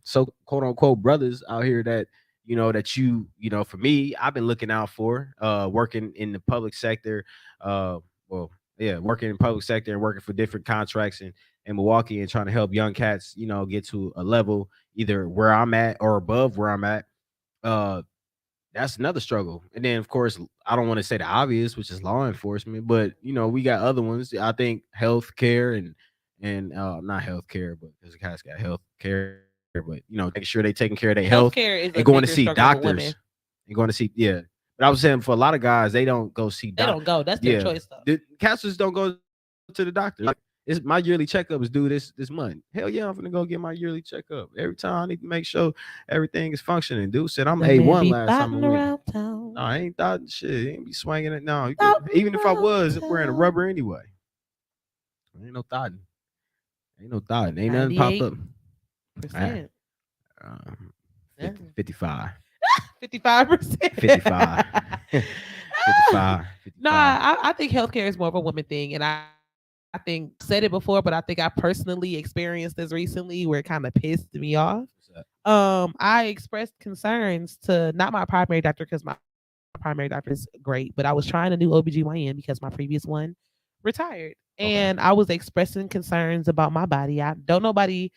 S2: so quote unquote brothers out here that. For me, I've been looking out for working in the public sector. Working in public sector and working for different contracts in Milwaukee and trying to help young cats, get to a level either where I'm at or above where I'm at. That's another struggle. And then, of course, I don't want to say the obvious, which is law enforcement, but we got other ones. I think healthcare and not healthcare, but because the cats got healthcare. But making sure they taking care of their health and going to see doctors and going to see But I was saying for a lot of guys, they don't go see doctors.
S1: They don't go. That's their choice though.
S2: The cats just don't go to the doctor. Like, it's my yearly checkup is due this month. Hell yeah, I'm gonna go get my yearly checkup every time. I need to make sure everything is functioning. Dude said I'm A1 last time I went. No, I ain't thought shit. I ain't be swinging it now. Even if I was wearing a rubber anyway, ain't no thought. Ain't nothing popped up. 55.
S1: 55%.
S2: 55. 55.
S1: No, I think healthcare is more of a woman thing, and I think said it before, but I think I personally experienced this recently where it kind of pissed me off. I expressed concerns to not my primary doctor because my primary doctor is great, but I was trying to do OBGYN because my previous one retired.
S2: Okay.
S1: And I was expressing concerns about my body. I don't nobody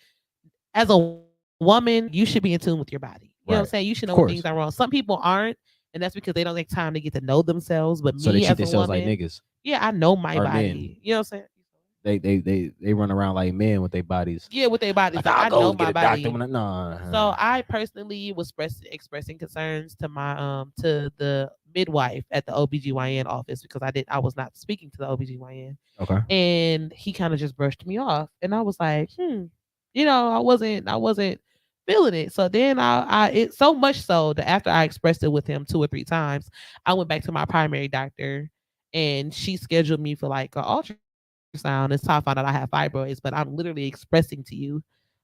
S1: as a woman, you should be in tune with your body. You know what I'm saying? You
S2: Right.
S1: should know when
S2: Of
S1: things are
S2: course.
S1: wrong. Some people aren't, and that's because they don't take time to get to know themselves. But
S2: So
S1: me
S2: they
S1: as
S2: treat
S1: a
S2: themselves like
S1: woman,
S2: niggas
S1: yeah, I know my
S2: or men.
S1: body. You know what I'm saying?
S2: They run around like men with their bodies.
S1: Yeah, with their bodies.
S2: Like
S1: Like
S2: I'll
S1: I know
S2: go get
S1: my
S2: a doctor
S1: body.
S2: when I
S1: So
S2: no.
S1: I personally was expressing concerns to my to the midwife at the OBGYN office because I was not speaking to the OBGYN.
S2: Okay.
S1: And he kind of just brushed me off. And I was like, I wasn't feeling it. So then it so much so that after I expressed it with him 2 or 3 times, I went back to my primary doctor and she scheduled me for like an ultrasound. It's how I found out I have fibroids, but I'm literally expressing to you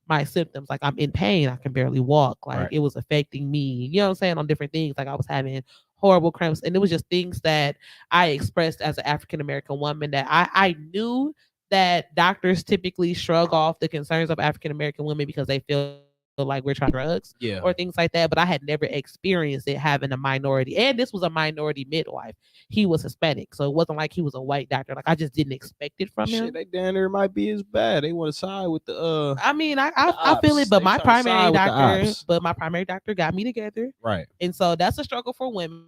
S1: my symptoms. Like I'm in pain. I can barely walk. Like it
S2: Right.
S1: was affecting me, you know what I'm saying, on different things. Like I was having horrible cramps. And it was just things that I expressed as an African American woman that I knew that doctors typically shrug off the concerns of African American women because they feel like we're trying to sell drugs or
S2: Yeah.
S1: things like that. But I had never experienced it having a minority. And this was a minority midwife. He was Hispanic. So it wasn't like he was a white doctor. Like I just didn't expect it from
S2: Shit,
S1: him.
S2: they down there might be as bad. They want to side with
S1: I mean,
S2: the
S1: I feel it,
S2: ops.
S1: but
S2: They trying to side with the ops.
S1: my primary doctor got me together,
S2: Right.
S1: and so that's a struggle for women.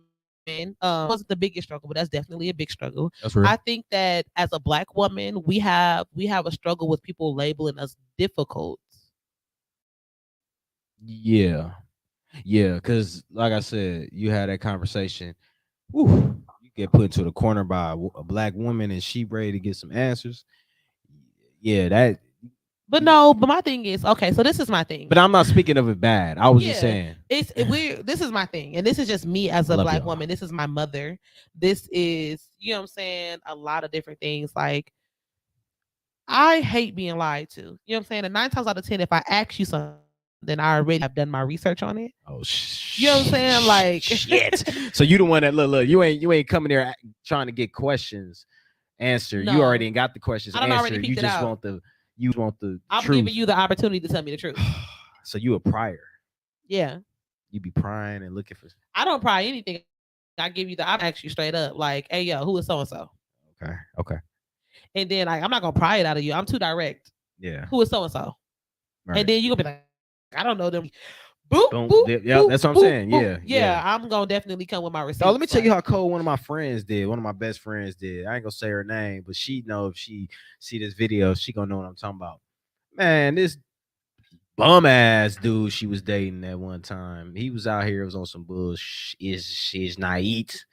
S1: Wasn't the biggest struggle, but that's definitely a big struggle.
S2: That's
S1: I
S2: real.
S1: think that as a black woman, we have a struggle with people labeling us difficult.
S2: Yeah. Yeah. Cause like I said, you had that conversation. Whew, you get put into the corner by a black woman and she ready to get some answers. Yeah, that
S1: But no, but my thing is okay. So this is my thing.
S2: but I'm not speaking of it bad. I was just
S1: Yeah,
S2: saying.
S1: we. This is my thing, and this is just me as
S2: I
S1: a
S2: love
S1: black
S2: y'all.
S1: woman. This is my mother. This is you know what I'm saying. A lot of different things like I hate being lied to. You know what I'm saying? And 9 times out of 10, if I ask you something, I already have done my research on it.
S2: Oh
S1: You know what I'm saying? Like,
S2: shit. So you the one that look, you ain't coming there trying to get questions answered. You
S1: no,
S2: already ain't got the questions
S1: I don't already
S2: answered. You
S1: peeped it
S2: just
S1: out.
S2: want the
S1: I'm
S2: truth.
S1: giving you the opportunity to tell me the truth.
S2: So you a prior.
S1: Yeah,
S2: You be prying and looking for
S1: I don't pry anything. I give you the. I ask you straight up, like, hey yo, who is so and so?
S2: okay. Okay.
S1: And then like I'm not gonna pry it out of you. I'm too direct.
S2: Yeah.
S1: Who is so and so? And
S2: Right.
S1: then you gonna be like, I don't know them. Boop
S2: Boom.
S1: boop
S2: Yeah,
S1: boop
S2: that's what I'm
S1: boop
S2: saying.
S1: boop.
S2: Yeah.
S1: Yeah,
S2: Yeah.
S1: I'm gonna definitely come with my
S2: Oh, let me
S1: receipts.
S2: tell you
S1: Like,
S2: how cold one of my friends did. One of my best friends did. I ain't gonna say her name, but she know if she see this video, she gonna know what I'm talking about. Man, this bum ass dude she was dating at one time. He was out here, was on some bullshit is naive.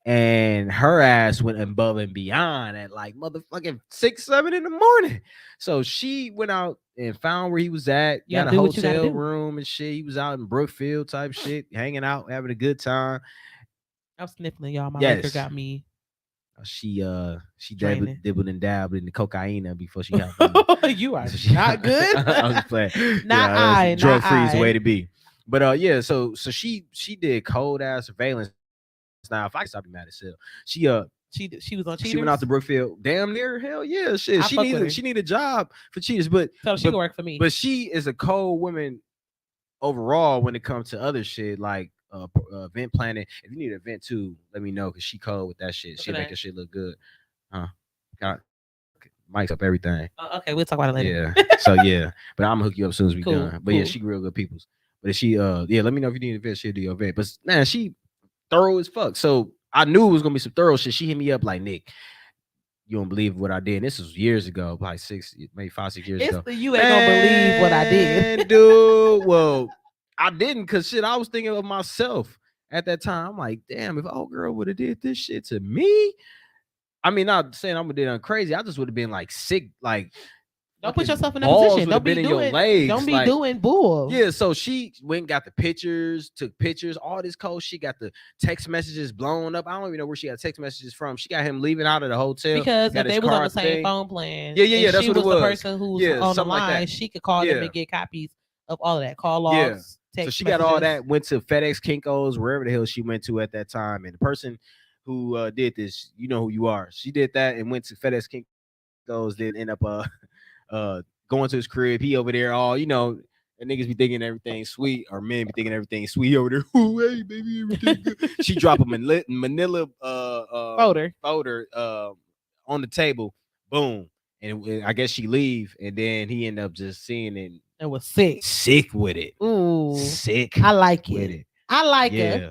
S2: And her ass went above and beyond at like motherfucking 6, 7 in the morning. So she went out and found where he was at,
S1: you
S2: got
S1: gotta
S2: a
S1: do what you gotta
S2: hotel
S1: do.
S2: room and shit. He was out in Brookfield type shit, hanging out, having a good time.
S1: I'm sniffling, y'all. My liquor
S2: Yes.
S1: got me
S2: She
S1: draining.
S2: dibbled and dabbled in the cocaine before she got me.
S1: You are
S2: So she,
S1: not good.
S2: I was playing.
S1: Not
S2: That's
S1: I, not
S2: drug free is the way
S1: I.
S2: to be. But yeah, so she did cold ass surveillance. Now if I could, I'd be mad as hell.
S1: She was on
S2: She went out to
S1: Cheaters.
S2: Brookfield. Damn near hell yeah, shit.
S1: I fuck with her.
S2: She need a job for Cheaters, but
S1: So she
S2: but
S1: can work for me.
S2: but she is a cold woman overall when it comes to other shit like event planning. If you need an event too, let me know because she cold with that shit.
S1: What's
S2: She
S1: her
S2: make
S1: name?
S2: her shit look good. Huh? Got mics up everything.
S1: Okay, we'll talk about it later.
S2: Yeah. So yeah, but I'm gonna hook you up as soon as we
S1: Cool,
S2: done. But yeah,
S1: cool.
S2: she real good people's. But if she yeah, let me know if you need an event. She'll do your event. But man, she thorough as fuck. So I knew it was gonna be some thorough shit. She hit me up like Nick. You don't believe what I did. And this was years ago, probably 6, maybe 5, 6 years
S1: It's
S2: ago.
S1: the you ain't gonna believe what I did.
S2: Dude. Well, I didn't because shit, I was thinking of myself at that time. I'm like, damn, if old girl would have did this shit to me. I mean, not saying I would have done crazy. I just would have been like sick, like
S1: Don't put yourself in that
S2: balls
S1: position.
S2: would have been in your legs.
S1: Don't be
S2: like,
S1: doing bull.
S2: yeah, so she went and got the pictures, took pictures, all this cold. She got the text messages blown up. I don't even know where she got text messages from. She got him leaving out of the hotel
S1: Because
S2: got
S1: if
S2: his
S1: they was on
S2: car
S1: the same
S2: thing.
S1: phone plan,
S2: Yeah,
S1: and
S2: that's
S1: she
S2: what it
S1: was the
S2: was.
S1: person who's
S2: Yeah,
S1: on the
S2: something like
S1: line,
S2: that.
S1: she could call them
S2: Yeah.
S1: and get copies of all of that. Call
S2: Yeah.
S1: logs, text
S2: So she
S1: messages.
S2: got all that, went to FedEx, Kinko's, wherever the hell she went to at that time. And the person who did this, you know who you are. She did that and went to FedEx, Kinko's, then end up going to his crib. He over there all, And niggas be thinking everything sweet, or men be thinking everything sweet over there. Oh, hey, baby, everything good. She drop a manila
S1: Folder.
S2: folder on the table. Boom. And I guess she leave, and then he end up just seeing it,
S1: It was sick.
S2: sick with it,
S1: Ooh,
S2: sick
S1: I like
S2: with
S1: it.
S2: it.
S1: I like it.
S2: Yeah,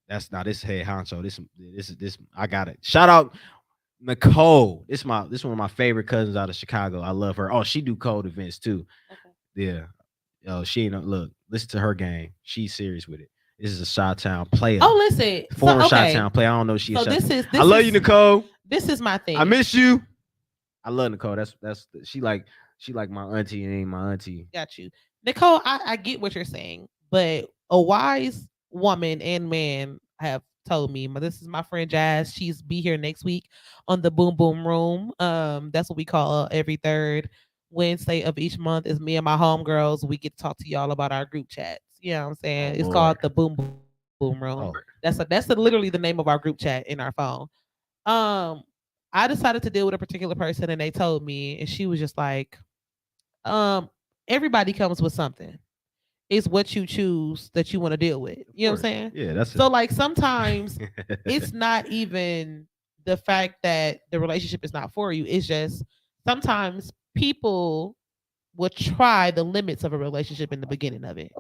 S2: that's not this head honcho. This I got it. Shout out Nicole. This one of my favorite cousins out of Chicago. I love her. Oh, she do cold events too.
S1: Okay.
S2: Yeah. Oh, she ain't look. Listen to her game. She's serious with it. This is a Shot Town player.
S1: Oh, listen.
S2: Former
S1: So,
S2: Shot
S1: okay.
S2: Town player. I don't know if she.
S1: So
S2: a Shot
S1: this
S2: Town.
S1: is
S2: I love you,
S1: is
S2: Nicole.
S1: this is my thing.
S2: I miss you. I love Nicole. That's she like my auntie and ain't my auntie.
S1: Got you, Nicole. I get what you're saying, but a wise woman and man have told me. This is my friend Jazz. She's be here next week on the Boom Boom Room. That's what we call every third Wednesday of each month. Is me and my homegirls. We get to talk to y'all about our group chats. You know what I'm
S2: Oh
S1: saying? It's called
S2: Lord.
S1: the Boom Boom Room.
S2: Oh,
S1: That's literally the name of our group chat in our phone. Um, I decided to deal with a particular person, and they told me, and she was just like, um, everybody comes with something. It's what you choose that you want to deal with.
S2: of
S1: You know what I'm
S2: course.
S1: saying?
S2: Yeah, that's
S1: So
S2: it.
S1: like sometimes it's not even the fact that the relationship is not for you. It's just sometimes people will try the limits of a relationship in the beginning of it.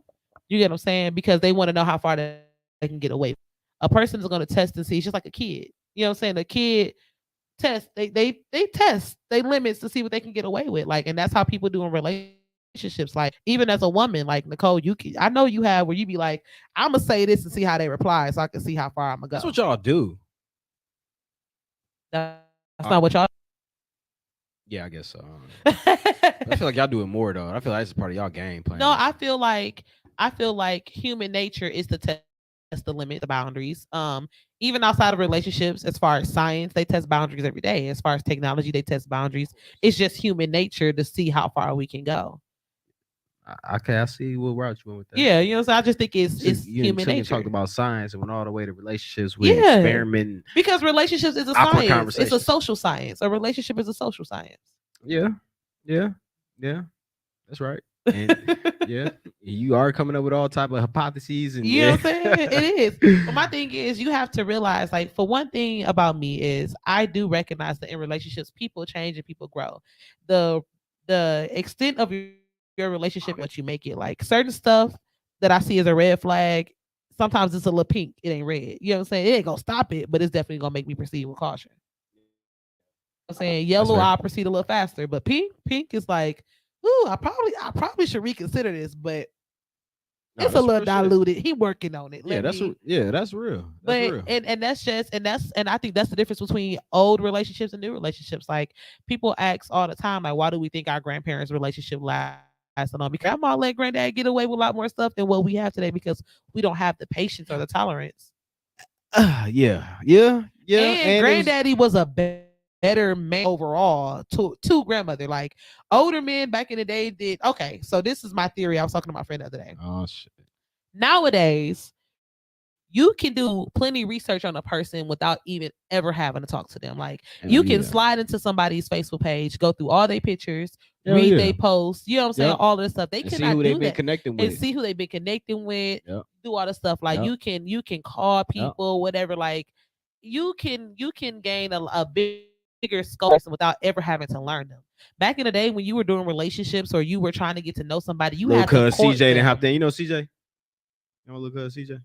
S1: You get what I'm saying? Because they want to know how far they can get away. A person is going to test and see. It's just like a kid. You know what I'm saying? A kid test they test they limits to see what they can get away with. Like, and that's how people do in relationships. Like, even as a woman, like Nicole, I know you have where you be like, I'm gonna say this and see how they reply so I can see how far I'm gonna go.
S2: That's what y'all do.
S1: That's not what y'all
S2: Yeah, I guess so.
S1: do.
S2: I feel like y'all do it more though. I feel like it's a part of y'all game plan.
S1: No, I feel like human nature is to test the limits, the boundaries. Even outside of relationships, as far as science, they test boundaries every day. As far as technology, they test boundaries. It's just human nature to see how far we can go.
S2: Okay, I see what route you went with that.
S1: Yeah, you know, so I just think it's
S2: You
S1: human
S2: took and
S1: nature.
S2: talked about science and went all the way to relationships with
S1: Yeah,
S2: experimenting.
S1: because relationships is a
S2: Awkward
S1: science. It's a
S2: conversations.
S1: social science. A relationship is a social science.
S2: Yeah, yeah, yeah. That's right. And yeah, you are coming up with all type of hypotheses and
S1: You know
S2: yeah.
S1: what I'm saying? It is. But my thing is, you have to realize, like, for one thing about me is I do recognize that in relationships, people change and people grow. The the extent of your relationship and what you make it. Like certain stuff that I see as a red flag, sometimes it's a little pink. It ain't red. You know what I'm saying? It ain't gonna stop it, but it's definitely gonna make me proceed with caution. You know what I'm saying?
S2: That's
S1: Yellow,
S2: fair.
S1: I'll proceed a little faster, but pink is like, ooh, I probably should reconsider this, but
S2: No,
S1: it's a
S2: that's
S1: little
S2: real shit.
S1: diluted. He working on it.
S2: Yeah,
S1: Let me.
S2: that's real. That's
S1: But
S2: real.
S1: and that's just and I think that's the difference between old relationships and new relationships. Like people ask all the time, like, why do we think our grandparents' relationship lasted on? Because grandma let granddad get away with a lot more stuff than what we have today because we don't have the patience or the tolerance.
S2: Yeah.
S1: And
S2: And it was
S1: granddaddy was a better man overall to grandmother. Like older men back in the day did. Okay, so this is my theory. I was talking to my friend the other day.
S2: oh shit.
S1: Nowadays, you can do plenty research on a person without even ever having to talk to them. Like you
S2: Hell
S1: can
S2: yeah.
S1: slide into somebody's Facebook page, go through all their pictures,
S2: Hell
S1: read
S2: yeah.
S1: their posts, you know what I'm saying?
S2: Yep.
S1: All of this stuff. They
S2: And see
S1: cannot
S2: who they've
S1: do
S2: been
S1: that.
S2: connecting
S1: And
S2: with.
S1: see who they've been connecting with,
S2: Yep.
S1: do all the stuff. Like
S2: Yep.
S1: you can call
S2: Yep.
S1: people, whatever. Like you can gain a bigger scope without ever having to learn them. Back in the day when you were doing relationships or you were trying to get to know somebody, you had
S2: Little
S1: to
S2: cuz
S1: court
S2: CJ didn't
S1: them.
S2: have that. You know CJ? You know little cuz CJ?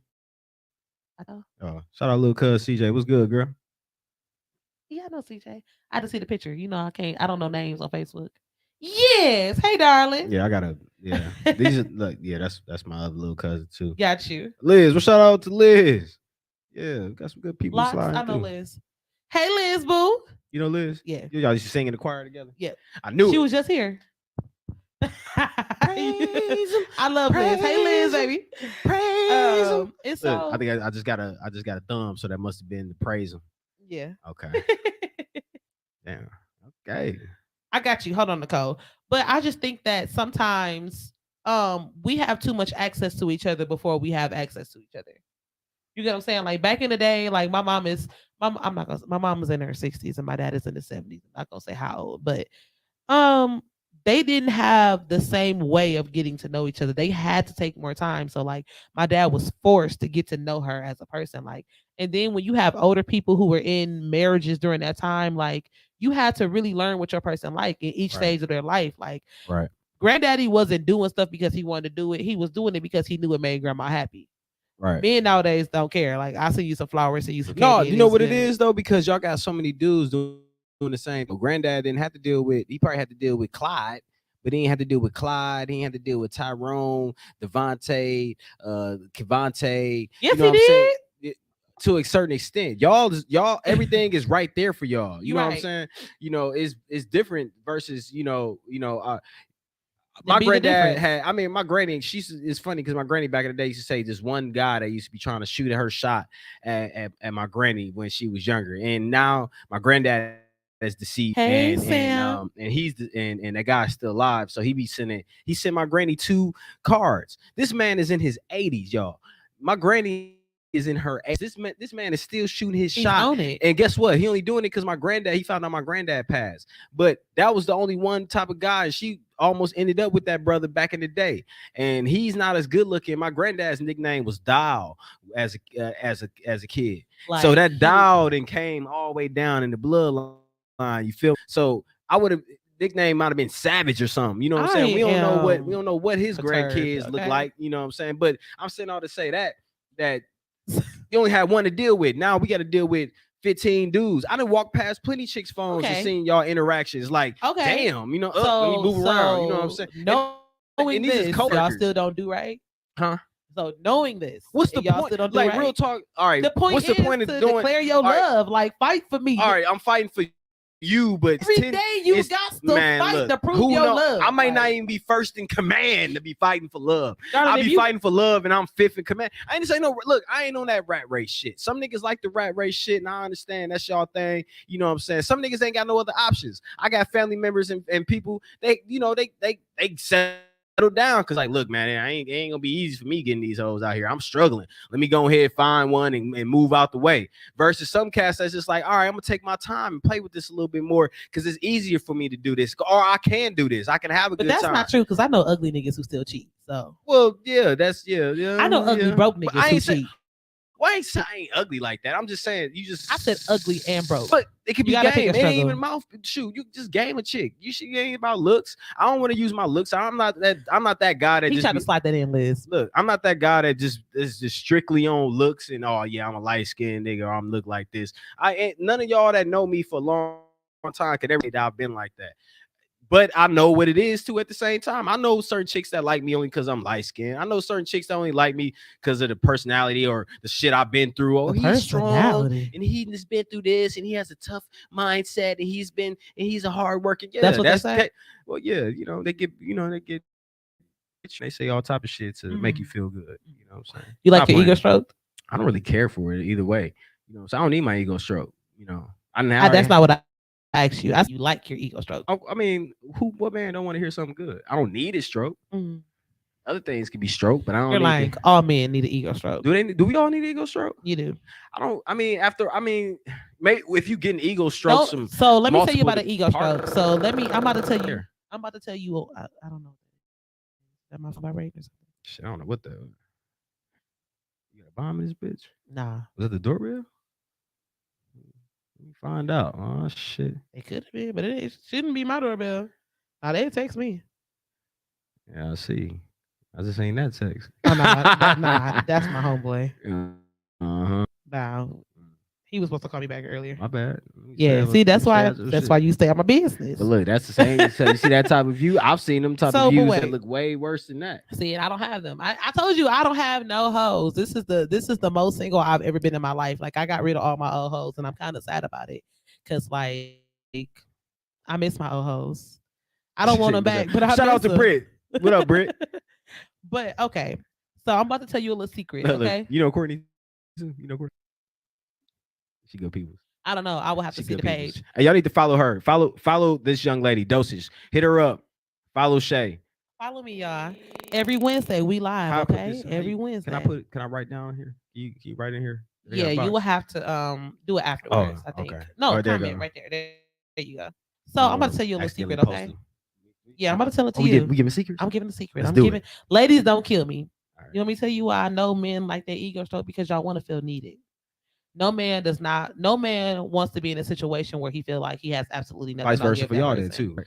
S1: I know.
S2: Oh, shout out little cuz CJ. What's good, girl?
S1: Yeah, I know CJ. I had to see the picture. You know, I don't know names on Facebook. Yes. Hey, darling.
S2: Yeah, I gotta. Yeah, these are look. Yeah, that's my other little cousin too.
S1: Got you.
S2: Liz, well, shout out to Liz. Yeah, got some good people
S1: Locks. I
S2: sliding
S1: know
S2: through.
S1: Liz. Hey, Liz, boo.
S2: You know Liz?
S1: Yeah.
S2: Y'all used to sing in the choir together.
S1: Yeah.
S2: I knew
S1: She
S2: it.
S1: was just here.
S2: Praise him,
S1: I love Liz. Hey, Liz,
S2: praise him,
S1: baby.
S2: praise him.
S1: And
S2: Look, I
S1: so
S2: think I just got a thumb, so that must have been the praise him.
S1: yeah.
S2: Okay, damn. Okay,
S1: I got you. Hold on, Nicole. But I just think that sometimes we have too much access to each other before we have access to each other. You get what I'm saying? Like back in the day, like I'm not gonna my mom was in her 60s and my dad is in the 70s. I'm not gonna say how old, but um they didn't have the same way of getting to know each other. They had to take more time. So like my dad was forced to get to know her as a person. Like, and then when you have older people who were in marriages during that time, like you had to really learn what your person like in each
S2: Right.
S1: stage of their life. Like
S2: Right.
S1: granddaddy wasn't doing stuff because he wanted to do it. He was doing it because he knew it made grandma happy.
S2: Right.
S1: Men nowadays don't care. Like I send you some flowers, send you some
S2: No,
S1: candy,
S2: you
S1: and
S2: know
S1: it's
S2: what it
S1: good.
S2: is though, because y'all got so many dudes doing the same. Granddad didn't have to deal with. He probably had to deal with Clyde, but he didn't have to deal with Clyde. He didn't have to deal with Tyrone, Devontae, Kevontae. You
S1: Yes,
S2: know what
S1: he
S2: I'm saying?
S1: did.
S2: To a certain extent, y'all, everything is right there for y'all. You
S1: You
S2: know what I'm
S1: right.
S2: saying? It's different versus
S1: Then
S2: my
S1: be the
S2: granddad
S1: difference.
S2: had. I mean, my granny. It's funny because my granny back in the day used to say this one guy that used to be trying to shoot at her shot at my granny when she was younger, and now my granddad is deceased,
S1: Hey
S2: and
S1: Sam.
S2: and that guy's still alive. So he sent my granny 2 cards. This man is in his 80s, y'all. My granny is in her 80s. This man is still shooting his shot.
S1: He's on
S2: And
S1: it.
S2: guess what? He only doing it because my granddad, he found out my granddad passed. But that was the only one type of guy. And she almost ended up with that brother back in the day. And he's not as good looking. My granddad's nickname was Dial as a kid. So
S1: Like
S2: that
S1: he was
S2: Dial then came all the way down in the bloodline. You feel me? So I would have nickname might have been Savage or something. You know what I'm saying?
S1: I
S2: We don't know what his
S1: perturbed,
S2: grandkids look
S1: okay?
S2: like. You know what I'm saying? But I'm saying all to say that you only had one to deal with. Now we got to deal with 15 dudes. I done walked past plenty chicks' phones and
S1: Okay.
S2: seen y'all interactions. Like,
S1: Okay.
S2: damn, let me
S1: So
S2: move around. You know what I'm
S1: so
S2: saying?
S1: knowing
S2: And these
S1: this,
S2: is
S1: y'all still
S2: coworkers,
S1: don't do right?
S2: huh?
S1: So knowing this,
S2: What's
S1: and
S2: the
S1: y'all
S2: point?
S1: still don't do
S2: Like, real
S1: right.
S2: talk. All right,
S1: The point
S2: what's the
S1: is
S2: point of
S1: to
S2: doing?
S1: declare your
S2: All right,
S1: love. Like fight for me.
S2: all right, I'm fighting for you, but it's
S1: Every
S2: 10.
S1: day you
S2: It's
S1: got to
S2: man,
S1: fight
S2: look,
S1: to prove
S2: who
S1: your
S2: know? I
S1: love.
S2: might not
S1: Like,
S2: even be first in command to be fighting for love.
S1: darling,
S2: I'll
S1: if
S2: be
S1: you
S2: fighting for love, and I'm fifth in command. I ain't say no. Look, I ain't on that rat race shit. Some niggas like the rat race shit, and I understand that's y'all thing. You know what I'm saying? Some niggas ain't got no other options. I got family members and people. They settle down because like, look, man, it ain't gonna be easy for me getting these hoes out here. I'm struggling. Let me go ahead find one and move out the way. Versus some cats that's just like, all right, I'm gonna take my time and play with this a little bit more because it's easier for me to do this, or I can do this. I can have a
S1: but
S2: good
S1: that's
S2: time.
S1: not true because I know ugly niggas who still cheat. So
S2: Well, yeah, that's yeah,
S1: I know
S2: yeah,
S1: ugly
S2: yeah.
S1: broke
S2: But
S1: niggas
S2: I
S1: who
S2: ain't say
S1: cheat.
S2: why I ain't ugly like that. I'm just saying you just
S1: I said ugly and broke.
S2: But it could
S1: You
S2: be
S1: gotta pick
S2: game.
S1: a
S2: It ain't
S1: struggle.
S2: even mouth. Shoot, you just game a chick. You ain't about looks. I don't want to use my looks. I'm not that guy that
S1: He
S2: just
S1: tried to
S2: be
S1: slide that in, Liz.
S2: look. I'm not that guy that just is just strictly on looks and oh yeah, I'm a light skinned nigga or I'm look like this. I ain't none of y'all that know me for a long time could ever say that I've been like that. But I know what it is too at the same time. I know certain chicks that like me only because I'm light skinned. I know certain chicks that only like me because of the personality or the shit I've been through. Oh,
S1: The
S2: he's strong
S1: personality.
S2: and he's been through this and he has a tough mindset and he's a hard working.
S1: That's
S2: Yeah,
S1: what they say.
S2: well, yeah, they get bitch. They say all type of shit to make you
S1: Mm.
S2: feel good. You know what I'm saying?
S1: You like
S2: Stop
S1: your ego
S2: playing.
S1: stroked?
S2: I don't really care for it either way. So I don't need my ego stroke. I now
S1: That's not what I asked you. I said, you like your ego stroked.
S2: I mean, what man don't want to hear something good? I don't need a stroke.
S1: Mm.
S2: Other things can be stroke, but I
S1: You're
S2: don't need
S1: like,
S2: the.
S1: all men need an ego stroke.
S2: Do we all need ego stroke?
S1: You do.
S2: I don't. I mean, maybe if you get an ego stroke,
S1: No,
S2: some
S1: so let me tell you
S2: multiple
S1: about an ego stroke. So I'm about to tell you.
S2: there.
S1: I'm about to tell you. I don't know. That my vibrator or something.
S2: Shit, I don't know what the. You got a bomb in this bitch?
S1: Nah,
S2: Was that the doorbell? Let me find out. Oh shit.
S1: it could have been, but it shouldn't be my doorbell. Now they text me.
S2: Yeah, I see. I just ain't that text.
S1: Oh no, that's my homeboy.
S2: Uh-huh.
S1: Nah, he was supposed to call me back earlier.
S2: My bad.
S1: Yeah, see, that's why you stay on my business.
S2: But look, that's the same. So you see that type of view? I've seen them type of views that
S1: wait.
S2: look way worse than that.
S1: See, and I don't have them. I told you I don't have no hoes. This is the most single I've ever been in my life. Like I got rid of all my old hoes, and I'm kind of sad about it because like I miss my old hoes. I don't want them back, but I
S2: shout out
S1: miss
S2: to
S1: them.
S2: Britt. What up, Britt?
S1: But okay, so I'm about to tell you a little secret.
S2: Look,
S1: Okay,
S2: you know Courtney. You know Courtney. She good people.
S1: I don't know. I will have to see the page.
S2: Hey, y'all need to follow her. Follow this young lady, Dosage. Hit her up. Follow Shay.
S1: Follow me, y'all. Every Wednesday we live. Okay, every Wednesday.
S2: Can I write down here? Can you write in here?
S1: Yeah, you will have to do it afterwards. I think.
S2: okay.
S1: No,
S2: Oh, there you
S1: comment
S2: go.
S1: right there. There you go. So I'm about to tell you a little secret. Okay. Yeah, I'm about to tell it
S2: Oh,
S1: to you.
S2: we giving secrets.
S1: I'm giving a secret.
S2: Let's
S1: I'm
S2: do
S1: giving
S2: it.
S1: ladies don't kill me.
S2: All right.
S1: You want me to tell you why I know men like their ego stroke because y'all want to feel needed. No man does not. No man wants to be in a situation where he feel like he has absolutely nothing
S2: Vice
S1: to
S2: versa
S1: give
S2: for
S1: that
S2: y'all then
S1: person.
S2: too.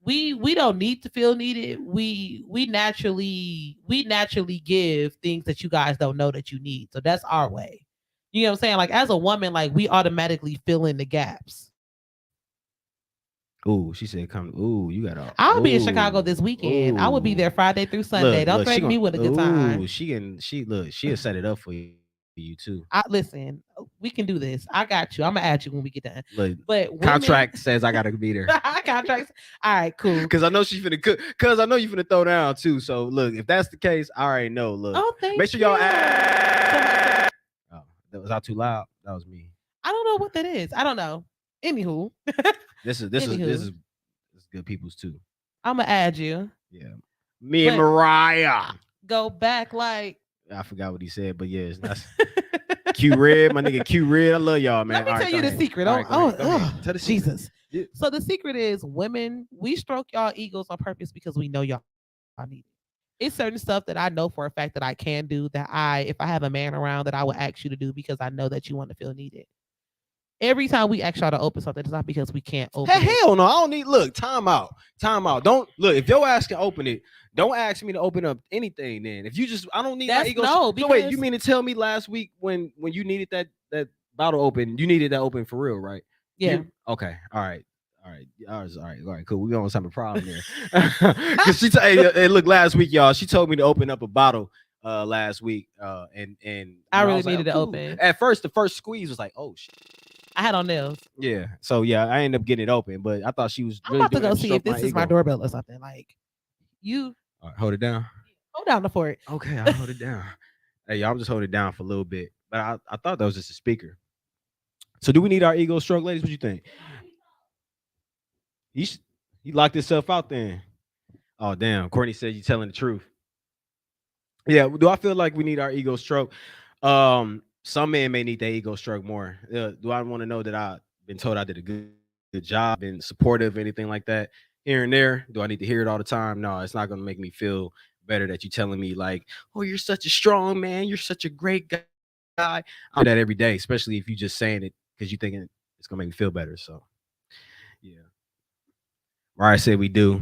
S1: We don't need to feel needed. We naturally give things that you guys don't know that you need. So that's our way. You know what I'm saying? Like as a woman, like we automatically fill in the gaps.
S2: Ooh, she said, "Come." Ooh, you got all.
S1: I'll be in Chicago
S2: Ooh,
S1: this weekend. I will be there
S2: ooh.
S1: Friday through Sunday. Don't
S2: She
S1: threaten
S2: gonna.
S1: me with a good
S2: Ooh,
S1: time.
S2: she look. She'll set it up for you too.
S1: I listen. We can do this. I got you. I'm gonna add you when we get done.
S2: Look,
S1: But women,
S2: contract says I gotta be there.
S1: contracts. All right, cool.
S2: Cause I know she's finna cook. Cause I know you finna throw down too. So look, if that's the case, I already know. Look,
S1: Oh, thank
S2: make sure
S1: you.
S2: y'all add. Oh, that was out too loud. That was me.
S1: I don't know what that is. I don't know. Anywho,
S2: This is good people's too.
S1: I'm gonna add you.
S2: Yeah, me and
S1: But
S2: Mariah.
S1: go back like.
S2: I forgot what he said, but yeah, it's not. Q Red, my nigga Q Red. I love y'all, man.
S1: Let me
S2: All right,
S1: tell you
S2: go
S1: the
S2: ahead.
S1: secret.
S2: All right, go ahead. Go ahead. Tell the secret.
S1: Jesus.
S2: Yeah.
S1: So the secret is women, we stroke y'all egos on purpose because we know y'all need it. It's certain stuff that I know for a fact that I can do that if I have a man around, that I will ask you to do because I know that you want to feel needed. Every time we ask y'all to open something, it's not because we can't open
S2: Hey,
S1: it.
S2: hell no. I don't need. Look, time out. Time out. Don't look. If your ass can open it, don't ask me to open up anything. Then, if you just, I don't need my
S1: That's
S2: ego.
S1: no,
S2: So wait, you
S1: because
S2: mean to tell me last week when you needed that bottle open, you needed that open for real, right?
S1: yeah.
S2: Okay. All right. All right. All right. Cool. We almost have a problem there. Because hey, look, last week, y'all, she told me to open up a bottle last week. And
S1: I really
S2: was like,
S1: needed to
S2: cool.
S1: open.
S2: At first, the first squeeze was like, oh shit.
S1: I had on nails.
S2: Yeah. So yeah, I ended up getting it open, but I thought she was
S1: I'm
S2: really
S1: about to
S2: doing
S1: go
S2: that to
S1: see if
S2: stroke
S1: this
S2: my
S1: is my
S2: ego.
S1: doorbell or something. Like you
S2: All right, hold it down.
S1: hold down the fort.
S2: Okay, I'll hold it down. Hey, y'all, I'm just holding it down for a little bit. But I thought that was just a speaker. So do we need our ego stroke, ladies? What you think? He locked himself out then. Oh damn. Courtney said you telling the truth. Yeah, do I feel like we need our ego stroke? Some men may need their ego stroke more. Do I want to know that I've been told I did a good job, been supportive, anything like that here and there? Do I need to hear it all the time? No, it's not going to make me feel better that you're telling me like, oh, you're such a strong man, you're such a great guy. I do that every day, especially if you just saying it because you thinking it's gonna make me feel better. So yeah, Mariah said we do.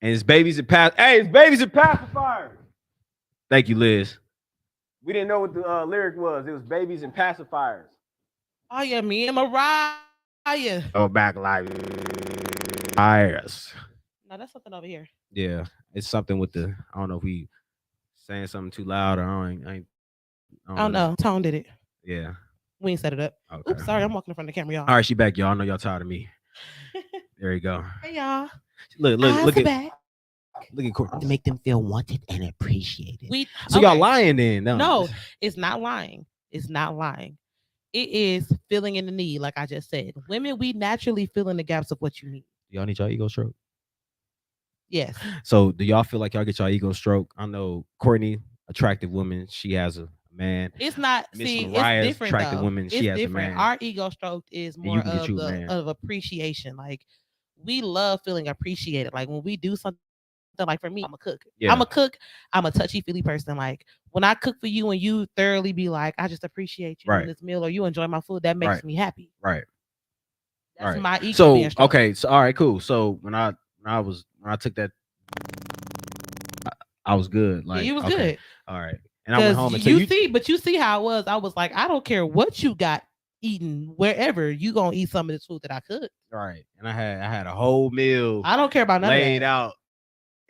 S2: And it's babies and pass. Hey, it's babies and pacifiers. Thank you, Liz. We didn't know what the lyric was. It was babies and pacifiers.
S1: Oh yeah, me and Mariah.
S2: Oh, back like fires.
S1: No, that's something over here.
S2: Yeah, it's something with the. I don't know if we saying something too loud or I don't
S1: Oh
S2: really.
S1: no, Tone did it.
S2: Yeah.
S1: We ain't set it up.
S2: Okay.
S1: Oops, sorry, I'm walking in front of the camera, y'all.
S2: All right, she back, y'all. I know y'all tired of me. There you go.
S1: Hey y'all.
S2: Look at
S1: back.
S2: look at Courtney.
S3: To make them feel wanted and appreciated.
S2: So y'all lying then?
S1: No, it's not lying. It's not lying. It is filling in the need, like I just said. Women, we naturally fill in the gaps of what you need.
S2: Do y'all need y'all ego stroke?
S1: Yes.
S2: So do y'all feel like y'all get y'all ego stroke? I know Courtney, attractive woman, she has a man.
S1: It's not.
S2: Miss
S1: See,
S2: Mariah's
S1: it's different.
S2: attractive
S1: though.
S2: woman,
S1: It's
S2: she has
S1: different.
S2: a man.
S1: Our ego stroke is
S2: And
S1: more
S2: you can get you a
S1: of
S2: man.
S1: of appreciation. Like we love feeling appreciated. Like when we do something. Like for me, I'm a cook.
S2: Yeah.
S1: I'm a cook. I'm a touchy feely person. Like when I cook for you and you thoroughly be like, I just appreciate you in this meal or you enjoy my food, that makes me happy.
S2: Right.
S1: That's my ego.
S2: So
S1: being strong.
S2: okay, so all right, cool. So when I took that, I was good. Like
S1: you was
S2: okay.
S1: good.
S2: All right. And I went home and so
S1: you see how it was. I was like, I don't care what you got eating, wherever you gonna eat some of this food that I cooked.
S2: All right. And I had a whole meal
S1: I don't care about none
S2: laid
S1: of that.
S2: out.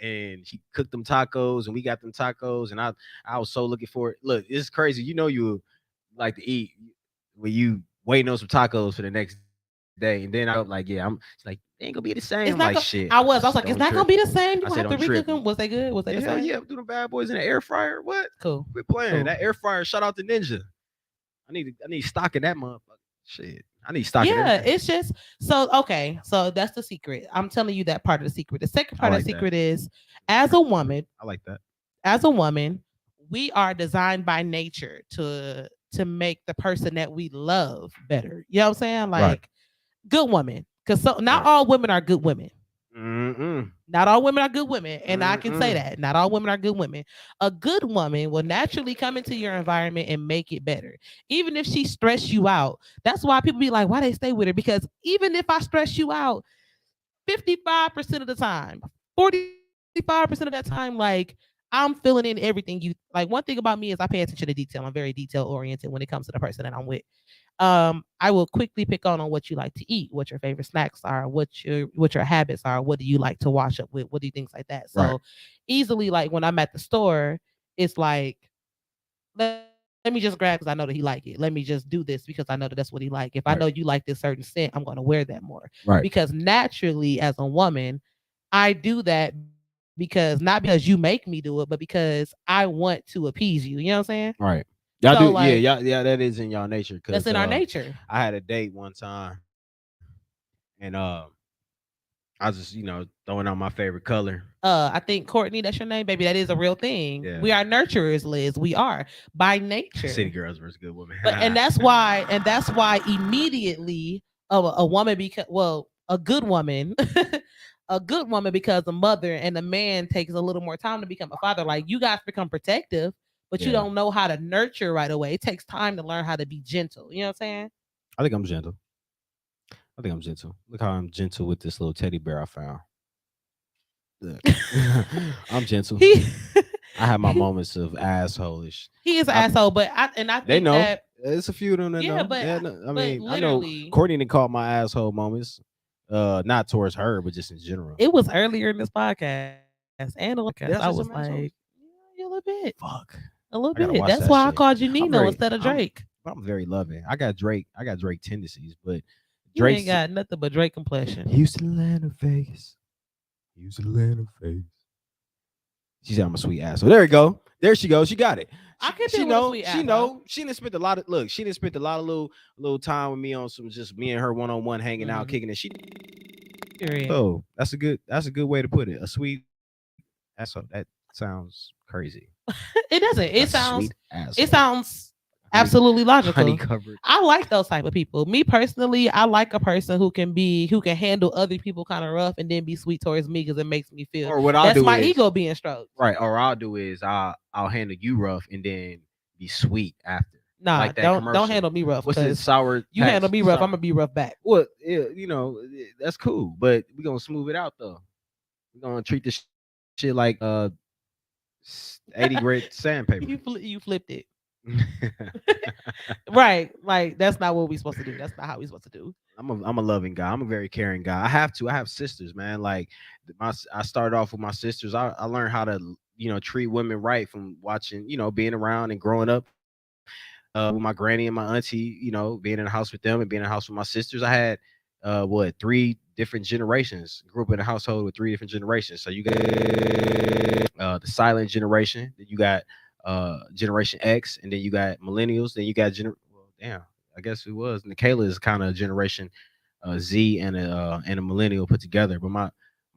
S2: And he cooked them tacos, and we got them tacos, and I was so looking for it. Look, it's crazy. You know you like to eat when you waiting on some tacos for the next day, and then I was like, yeah, she's like, they ain't gonna be the same.
S1: It's
S2: I'm
S1: not
S2: like, shit.
S1: I was like, it's not gonna be the same. You
S2: I
S1: gonna
S2: said,
S1: have to
S2: don't trip.
S1: recook them. Was they good? Was they the
S2: Hell
S1: same?
S2: yeah, do them bad boys in the air fryer. What?
S1: Cool.
S2: We're playing
S1: Cool.
S2: that air fryer. Shout out to Ninja. I need stock in that motherfucker. Shit. I need stock in
S1: Yeah,
S2: everything.
S1: it's just so okay. So that's the secret. I'm telling you that part of the secret. The second part of the secret is as a woman,
S2: I like that.
S1: As a woman, we are designed by nature to make the person that we love better. You know what I'm saying? Like good woman. Because not all women are good women.
S2: Mm-mm.
S1: Not all women are good women, and I can say
S2: Mm-mm.
S1: that. Not all women are good women. A good woman will naturally come into your environment and make it better. Even if she stress you out. That's why people be like, why they stay with her? Because even if I stress you out, 55% of the time, 45% of that time, like I'm filling in everything you like. One thing about me is I pay attention to detail. I'm very detail oriented when it comes to the person that I'm with. I will quickly pick on what you like to eat, what your favorite snacks are, what your habits are, what do you like to wash up with, what do you things like that.
S2: Right.
S1: So easily, like when I'm at the store, it's like, let me just grab because I know that he like it. Let me just do this because I know that that's what he like. If I know you like
S2: Right.
S1: this certain scent, I'm going to wear that more
S2: Right.
S1: because naturally, as a woman, I do that because not because you make me do it, but because I want to appease you. You know what I'm saying?
S2: Right. Y'all
S1: So
S2: do. Yeah.
S1: like
S2: Y'all. Yeah. That is in y'all nature.
S1: that's
S2: Cause
S1: in our nature.
S2: I had a date one time, and I was just throwing out my favorite color.
S1: I think Courtney, that's your name, baby. That is a real thing.
S2: Yeah.
S1: We are nurturers, Liz. We are by
S2: City
S1: nature.
S2: girls versus good women.
S1: But and that's why immediately a woman because a good woman a good woman becomes a mother and a man takes a little more time to become a father. Like you guys become protective, but you
S2: Yeah.
S1: don't know how to nurture right away. It takes time to learn how to be gentle. You know what I'm saying?
S2: I think I'm gentle. I think I'm gentle. Look how I'm gentle with this little teddy bear I found. Look. I'm gentle.
S1: He
S2: I have my moments of assholish.
S1: he is an
S2: I,
S1: asshole, but I
S2: they
S1: think
S2: know.
S1: that
S2: It's a few of them that
S1: yeah,
S2: know.
S1: but
S2: I
S1: but
S2: mean, I know
S1: literally
S2: Courtney didn't call my asshole moments. Not towards her, but just in general.
S1: it was earlier in this podcast and the last podcast. I
S2: Did I
S1: was
S2: say some
S1: like,
S2: assholes?
S1: yeah, a little bit.
S2: Fuck.
S1: A little
S2: I gotta
S1: bit.
S2: watch
S1: That's
S2: that
S1: why I
S2: shit.
S1: called you
S2: I'm
S1: Nino
S2: very
S1: instead of Drake.
S2: I'm very loving. I got Drake. I got Drake tendencies, but
S1: You ain't
S2: Drake's
S1: got nothing but Drake complexion.
S2: Houston, Atlanta, Vegas. Houston, Atlanta, Vegas. She said I'm a sweet asshole. There we go. There she goes. She got it.
S1: I
S2: She
S1: can
S2: she
S1: deal with a
S2: know.
S1: sweet
S2: She
S1: asshole.
S2: know. She didn't spend a lot of look. She didn't spend a lot of little time with me on some just me and her one on one hanging out,
S1: Mhm.
S2: kicking it. She
S1: Period.
S2: so that's a good way to put it. A sweet asshole. That sounds crazy.
S1: It doesn't.
S2: A sweet
S1: It
S2: asshole.
S1: sounds
S2: Honey,
S1: absolutely
S2: honey
S1: logical.
S2: covered.
S1: I like those type of people. Me personally, I like a person who can handle other people kind of rough and then be sweet towards me because it makes me feel
S2: Or what I'll
S1: that's
S2: do
S1: my
S2: is
S1: ego being stroked.
S2: right. Or I'll do is I'll handle you rough and then be sweet after,
S1: Nah,
S2: like that
S1: don't
S2: commercial.
S1: handle me rough
S2: What's it?
S1: because
S2: Sour
S1: you handle
S2: patch.
S1: me rough, I'm gonna be rough back.
S2: Well, yeah, that's cool, but we're gonna smooth it out though. We're gonna treat this shit like 80 grit sandpaper.
S1: You flipped it. Right. Like that's not what we supposed to do. That's not how we supposed to do.
S2: I'm a loving guy. I'm a very caring guy. I have to. I have sisters, man. Like I started off with my sisters. I learned how to treat women right from watching, being around and growing up with my granny and my auntie. Being in the house with them and being in the house with my sisters. I had three different generations. Grew up in a household with three different generations. So you got the silent generation. Then you got Generation X, and then you got millennials. Then you got well, damn. I guess it was. Nikayla is kind of Generation Z and a millennial put together. But my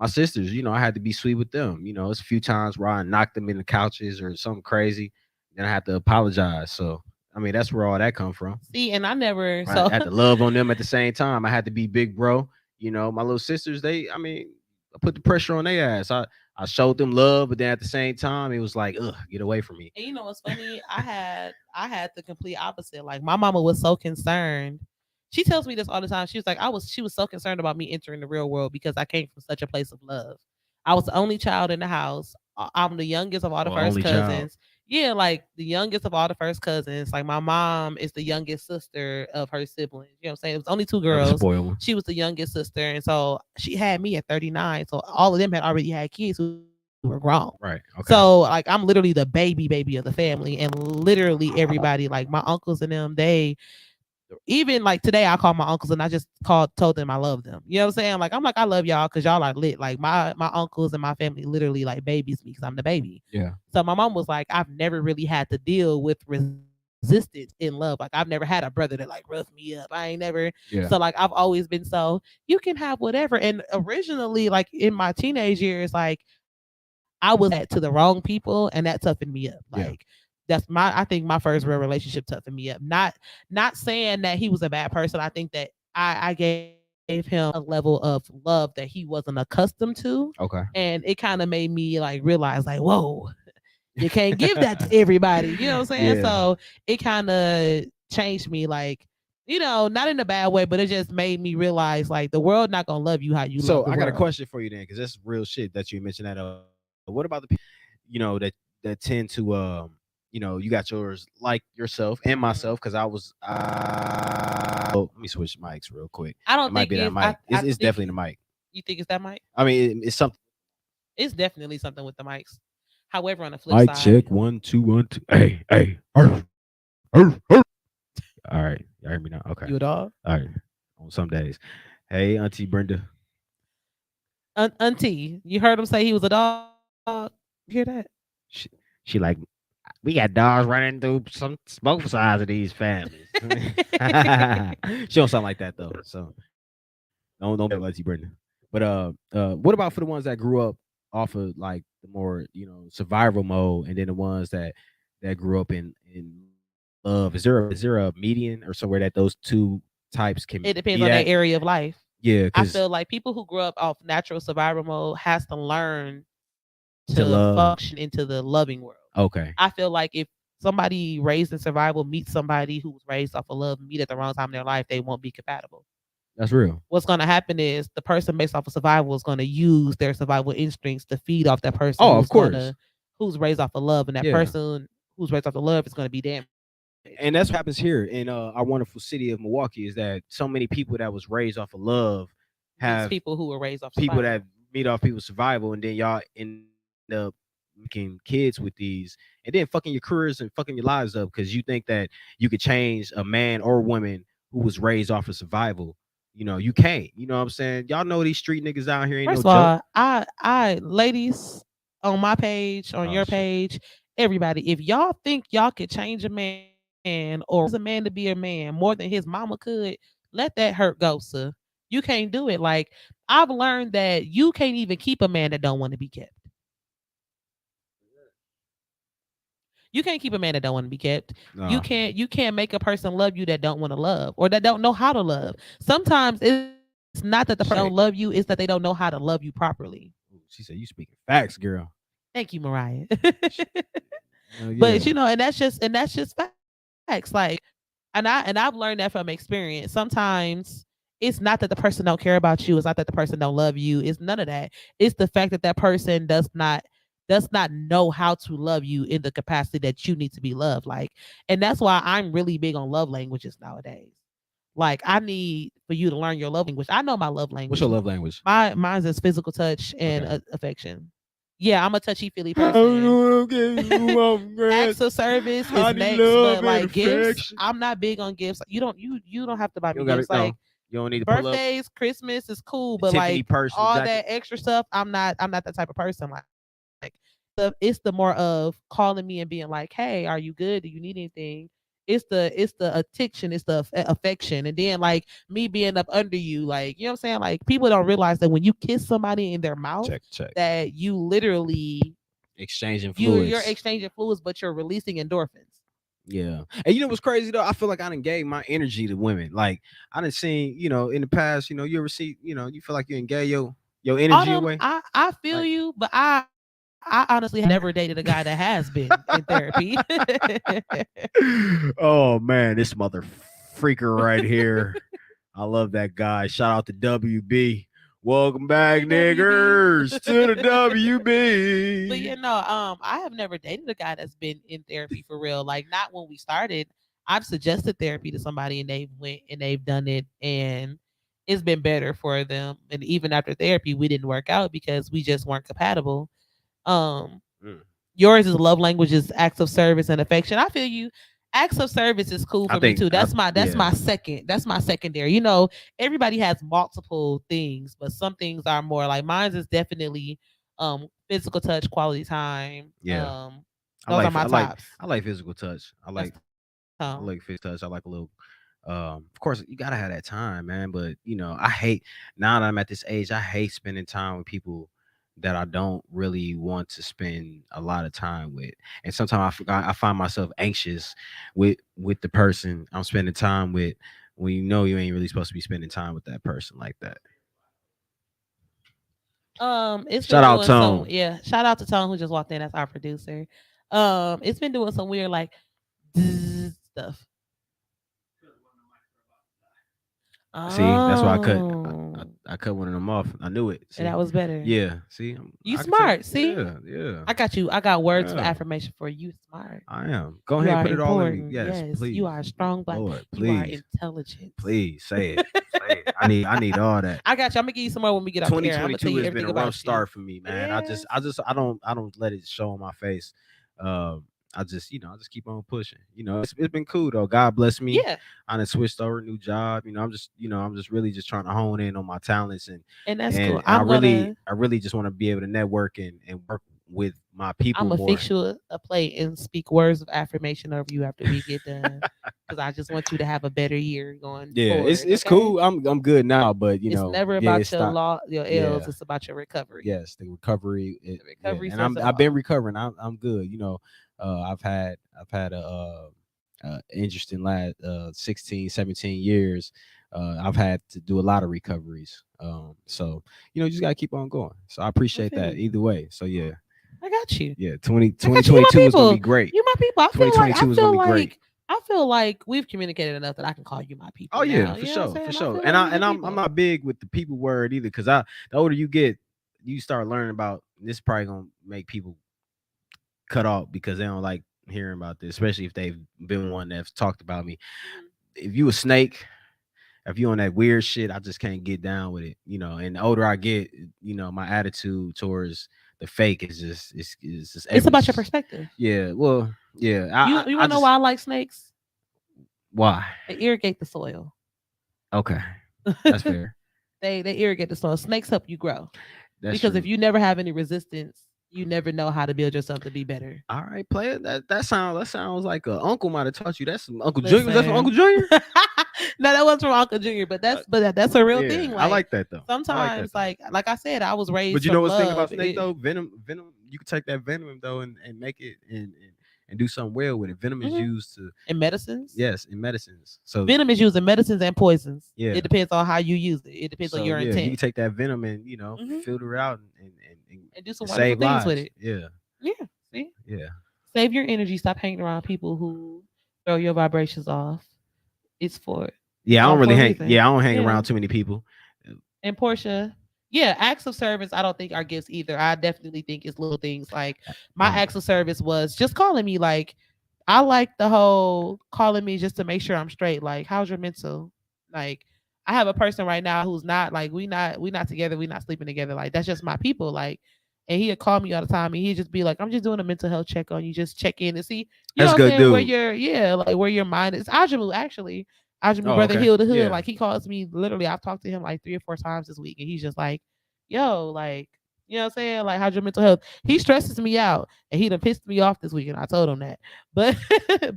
S2: sisters, I had to be sweet with them. It's a few times where I knocked them in the couches or something crazy, then I had to apologize. So I mean, that's where all that come from.
S1: See, and I never
S2: I
S1: so
S2: had to love on them at the same time. I had to be big bro. My little sisters, I mean, I put the pressure on their ass. I showed them love, but then at the same time, it was like, ugh, get away from me.
S1: and you know what's funny? I had the complete opposite. Like my mama was so concerned. She tells me this all the time. She was so concerned about me entering the real world because I came from such a place of love. I was the only child in the house. I'm the youngest of all the
S2: Well,
S1: first
S2: only child.
S1: cousins. Yeah, like the youngest of all the first cousins. Like my mom is the youngest sister of her siblings. You know what I'm saying? It was only two
S2: Another
S1: girls.
S2: spoiled one.
S1: She was the youngest sister, and so she had me at 39. So all of them had already had kids who were grown.
S2: Right. Okay.
S1: So like I'm literally the baby of the family, and literally everybody, like my uncles and them, they even like today I called my uncles and I just told them I love them. You know what I'm saying? Like I'm like I love y'all because y'all are lit. Like my uncles and my family literally like babies me because I'm the baby.
S2: Yeah.
S1: So my mom was like, I've never really had to deal with resistance in love. Like I've never had a brother that like roughed me up. I ain't never.
S2: Yeah.
S1: So like I've always been so you can have whatever. And originally, like in my teenage years, like I was that to the wrong people, and that toughened me up. Like
S2: Yeah.
S1: I think my first real relationship toughened me up. Not saying that he was a bad person. I think that I gave gave him a level of love that he wasn't accustomed to.
S2: Okay.
S1: And it kind of made me like realize like, whoa, you can't give that to everybody. You know what I'm saying?
S2: Yeah.
S1: So it kind of changed me, like, not in a bad way, but it just made me realize like the world not gonna love you how you love
S2: So
S1: the
S2: I got a
S1: world.
S2: question for you then, because that's real shit that you mentioned that. What about the people, that tend to you got yours like yourself and myself, because let me switch mics real quick.
S1: I
S2: It
S1: don't
S2: might
S1: think
S2: be that
S1: it's.
S2: mic.
S1: I
S2: It's
S1: think
S2: definitely the mic.
S1: you think it's that mic.
S2: I mean, it's something.
S1: It's definitely something with the mics. However, on the flip
S2: Mic
S1: side,
S2: check 1 2 1 2. Hey, hey. Arf, arf, arf. All right, y'all hear me now? Okay.
S1: you a dog,
S2: All right. On some days. Hey, Auntie Brenda.
S1: Auntie. You heard him say he was a dog. You hear that?
S2: She, she like, we got dogs running through some both sides of these families. She don't sound like that though. So don't be like Auntie Brenda. But what about for the ones that grew up off of like the more survival mode, and then the ones that grew up in love? Is there a median or somewhere that those two types can
S1: It depends
S2: be
S1: on their
S2: at?
S1: area of life.
S2: Yeah,
S1: I
S2: because
S1: feel like people who grew up off natural survival mode has to learn
S2: to
S1: to
S2: love.
S1: function into the loving world.
S2: Okay,
S1: I feel like if somebody raised in survival meets somebody who was raised off of love, meet at the wrong time in their life, they won't be compatible.
S2: that's real.
S1: What's going to happen is the person based off of survival is going to use their survival instincts to feed off that person
S2: Oh, of course.
S1: who's raised off of love, and that
S2: Yeah.
S1: person who's raised off of love is going to be damaged.
S2: And that's what happens here in our wonderful city of Milwaukee, is that so many people that was raised off of love
S1: These
S2: have
S1: people who were raised off
S2: people
S1: survival.
S2: that meet off people's survival, and then y'all end up making kids with these, and then fucking your careers and fucking your lives up because you think that you could change a man or woman who was raised off of survival. You can't. You know what I'm saying? Y'all know these street niggas out here ain't no
S1: First of
S2: joke.
S1: all, ladies on my page, on
S2: Oh
S1: your
S2: shit.
S1: page, everybody, if y'all think y'all could change a man or raise a man to be a man more than his mama could, let that hurt go, sir. You can't do it. Like, I've learned that you can't even keep a man that don't want to be kept. You can't keep a man that don't want to be kept. You
S2: Nah.
S1: can't make a person love you that don't want to love or that don't know how to love. Sometimes it's not that the person don't love you, it's that they don't know how to love you properly.
S2: Ooh, she said you speaking facts, girl.
S1: Thank you, Mariah.
S2: Hell
S1: But
S2: yeah.
S1: and that's just facts. Like, and I've learned that from experience. Sometimes it's not that the person don't care about you. It's not that the person don't love you. It's none of that. It's the fact that that person does not know how to love you in the capacity that you need to be loved. Like, and that's why I'm really big on love languages nowadays. Like, I need for you to learn your love language. I know my love
S2: What's your
S1: language.
S2: love language?
S1: Mine's is physical touch and
S2: Okay.
S1: affection. Yeah, I'm a touchy feely person. Acts of service is next, but like gifts, I'm not big on gifts. You don't have to buy
S2: You
S1: me
S2: don't got
S1: gifts.
S2: to
S1: Like,
S2: no. You don't need to pull up
S1: birthdays, Christmas is cool,
S2: the
S1: but
S2: Tiffany
S1: like
S2: purse and
S1: all
S2: jacket.
S1: that extra stuff, I'm not that type of person. Like, it's the more of calling me and being like, "Hey, are you good? Do you need anything?" It's the attention, it's the affection, and then like me being up under you, like, you know what I'm saying. Like, people don't realize that when you kiss somebody in their mouth,
S2: Check, check.
S1: that you literally
S2: Exchanging
S1: you're
S2: fluids.
S1: exchanging fluids, but you're releasing endorphins.
S2: Yeah. And you know what's crazy though? I feel like I done gave my energy to women. Like I done seen, in the past, you ever see, you feel like you done gave your energy
S1: Autumn,
S2: away.
S1: I feel
S2: Like,
S1: you, but I honestly have never dated a guy that has been in therapy.
S2: oh man, this mother freaker right here. I love that guy. Shout out to WB. Welcome back,
S1: Hey, WB.
S2: niggers, to the WB.
S1: But I have never dated a guy that's been in therapy for real. Like, not when we started. I've suggested therapy to somebody and they've went and they've done it and it's been better for them. And even after therapy, we didn't work out because we just weren't compatible. Um,
S2: Mm.
S1: Yours is love languages, acts of service and affection. I feel you. Acts of service is cool
S2: I
S1: for me
S2: think
S1: too.
S2: I
S1: That's my second. That's my secondary. Everybody has multiple things, but some things are more like mine is definitely physical touch, quality time.
S2: yeah. I
S1: Those are
S2: like
S1: my
S2: I like
S1: tops.
S2: I like physical touch.
S1: That's
S2: I
S1: tone.
S2: like physical touch. I like a little. Of course, you gotta have that time, man. But I hate now that I'm at this age. I hate spending time with people that I don't really want to spend a lot of time with. And sometimes I find myself anxious with the person I'm spending time with when you know you ain't really supposed to be spending time with that person like that.
S1: It's been
S2: Shout out
S1: doing some
S2: Tone.
S1: yeah. Shout out to Tone who just walked in. That's our producer. It's been doing some weird like stuff.
S2: See, that's why I cut.
S1: Oh,
S2: I cut one of them off. I knew it.
S1: and
S2: See,
S1: that was better.
S2: yeah. See,
S1: You
S2: I can tell.
S1: smart. See,
S2: Yeah, yeah.
S1: I got you. I got words of
S2: Yeah.
S1: affirmation for you. Smart.
S2: I am. Go
S1: You
S2: ahead,
S1: are
S2: put it all in me.
S1: important.
S2: Yes,
S1: Yes,
S2: please.
S1: you are a strong black.
S2: Lord,
S1: You are
S2: please,
S1: intelligent.
S2: please say it. Say it. I need all that.
S1: I got you. I'm gonna give you some more when we get off the air. I'm gonna tell
S2: 2022
S1: you
S2: has been
S1: everything
S2: a rough
S1: about
S2: start for me,
S1: you.
S2: man. I don't let it show on my face. I just I just keep on pushing. It's been cool though. God bless me.
S1: Yeah,
S2: I done switched over, new job. I'm just really just trying to hone in on my talents
S1: and that's cool.
S2: and I really just want to be able to network and work with my people
S1: I'm gonna
S2: more.
S1: fix you a plate and speak words of affirmation over you after we get done, because I just want you to have a better year going
S2: Yeah,
S1: forward.
S2: it's
S1: Okay?
S2: cool. I'm good now, but
S1: It's never
S2: yeah,
S1: about
S2: it's
S1: your
S2: not.
S1: your
S2: Yeah,
S1: L's. It's about your recovery.
S2: yes, the recovery.
S1: The recovery
S2: And
S1: says it
S2: I've been
S1: all.
S2: recovering. I'm good. I've had a interesting last 16, 17 years. I've had to do a lot of recoveries. So you just gotta keep on going. So I appreciate
S1: feel
S2: that
S1: you.
S2: either way. So yeah,
S1: I got you.
S2: yeah.
S1: I got you. You my
S2: 2022 is gonna be
S1: people.
S2: great.
S1: You my people. I feel like
S2: 2022 is gonna be great.
S1: I feel like we've communicated enough that I can call you my people.
S2: Oh yeah,
S1: now.
S2: for
S1: You know what
S2: sure,
S1: I'm
S2: for
S1: saying? I
S2: sure.
S1: feel
S2: And
S1: like we
S2: I'm not big with the people word either, because the older you get, you start learning about this. Probably gonna make people cut off because they don't like hearing about this, especially if they've been one that's talked about me. If you a snake, if you on that weird shit, I just can't get down with it. And the older I get, my attitude towards the fake is just
S1: It's
S2: ever.
S1: about your perspective.
S2: Yeah, well, yeah.
S1: You want to know why I like snakes?
S2: Why?
S1: They irrigate the soil.
S2: Okay, that's fair.
S1: They irrigate the soil. Snakes help you grow.
S2: That's
S1: Because
S2: true.
S1: if you never have any resistance, you never know how to build yourself to be better.
S2: All right, player. That sounds like a uncle might have taught you. That's some Uncle Junior. Was that from
S1: Listen.
S2: Uncle Junior?
S1: No, that was from Uncle Junior, but that's a real
S2: Yeah,
S1: thing.
S2: I like that though. I like that
S1: Sometimes,
S2: though.
S1: like I said, I was raised.
S2: But you
S1: from
S2: know what's thing
S1: love.
S2: about snake though? Venom. You can take that venom though and make it and do something well with it. Venom is used to
S1: in medicines.
S2: yes, in medicines. So
S1: Venom is used in medicines and poisons.
S2: Yeah.
S1: It depends on how you use it. It depends on your
S2: you
S1: intent.
S2: can take that venom and filter it out
S1: and do some
S2: save
S1: wonderful
S2: lives
S1: things with it.
S2: Yeah.
S1: Yeah. See?
S2: Yeah.
S1: Save your energy. Stop hanging around people who throw your vibrations off. It's for
S2: Yeah, I
S1: all
S2: don't really
S1: for a
S2: hang.
S1: reason.
S2: Yeah, I don't hang
S1: Yeah.
S2: around too many people.
S1: And Portia, yeah, acts of service, I don't think are gifts either. I definitely think it's little things. Like my acts of service was just calling me. Like I like the whole calling me just to make sure I'm straight. Like, how's your mental? Like, I have a person right now who's not like we not together, we not sleeping together. Like that's just my people. Like, and he'd call me all the time and he'd just be like, I'm just doing a mental health check on you, just check in and see, you
S2: That's
S1: know what
S2: good,
S1: I'm saying, where
S2: dude.
S1: like where your mind is. Ajamu, actually. Ajamu,
S2: Oh,
S1: brother
S2: okay.
S1: Heal the Hood.
S2: Yeah.
S1: Like he calls me literally, I've talked to him like 3 or 4 times this week, and he's just like, yo, like, you know what I'm saying? Like, how's your mental health? He stresses me out and he done pissed me off this week, and I told him that. But